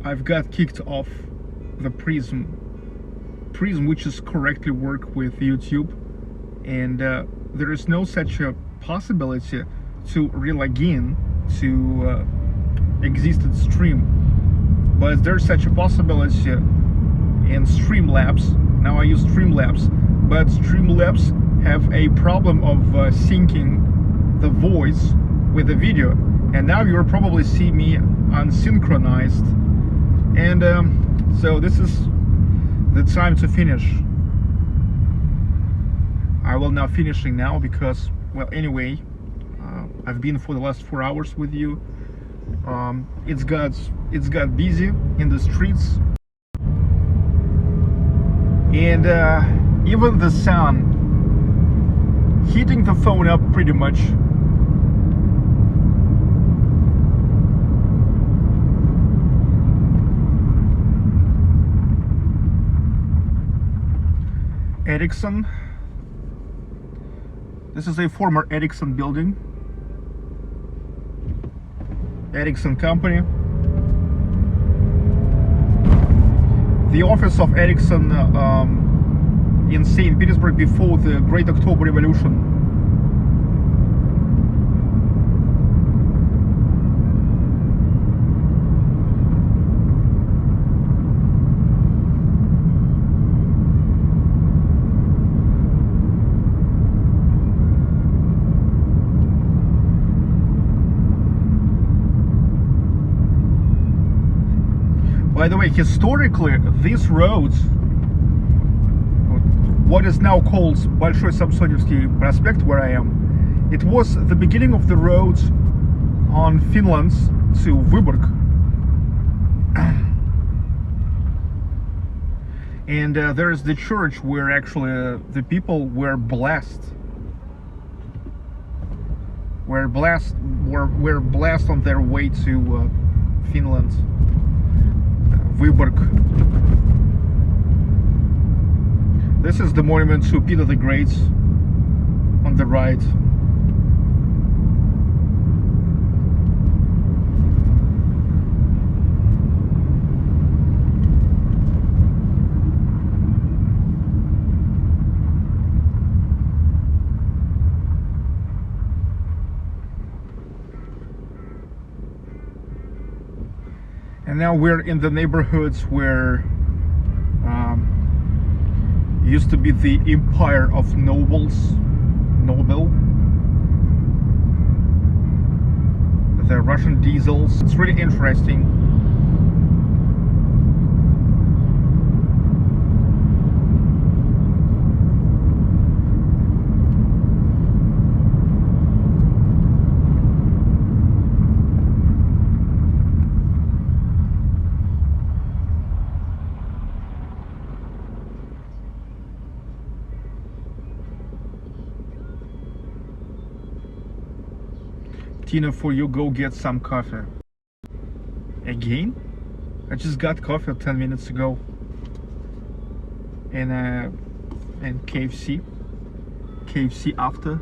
I've got kicked off the Prism, which is correctly work with YouTube, and there is no such a possibility to re-log in to existed stream, but there's such a possibility in Streamlabs. Now I use Streamlabs, but Streamlabs have a problem of syncing the voice with the video, and now you'll probably see me unsynchronized, and so this is the time to finish. I will now finishing now because, well, anyway, I've been for the last 4 hours with you. It's got busy in the streets, and even the sun heating the phone up pretty much. Ericsson. This is a former Ericsson building. Ericsson company. The office of Ericsson in St. Petersburg before the Great October Revolution. By the way, historically, these roads, what is now called Большой Самсоневский Prospect, where I am, it was the beginning of the roads on Finland to Vyborg. And there is the church where actually the people were blessed. Were blessed on their way to Finland, Vyborg. This is the monument to Peter the Great on the right. And now we're in the neighborhoods where used to be the empire of Noble. The Russian diesels. It's really interesting. Tina, for you, go get some coffee. Again? I just got coffee 10 minutes ago. And KFC. KFC after.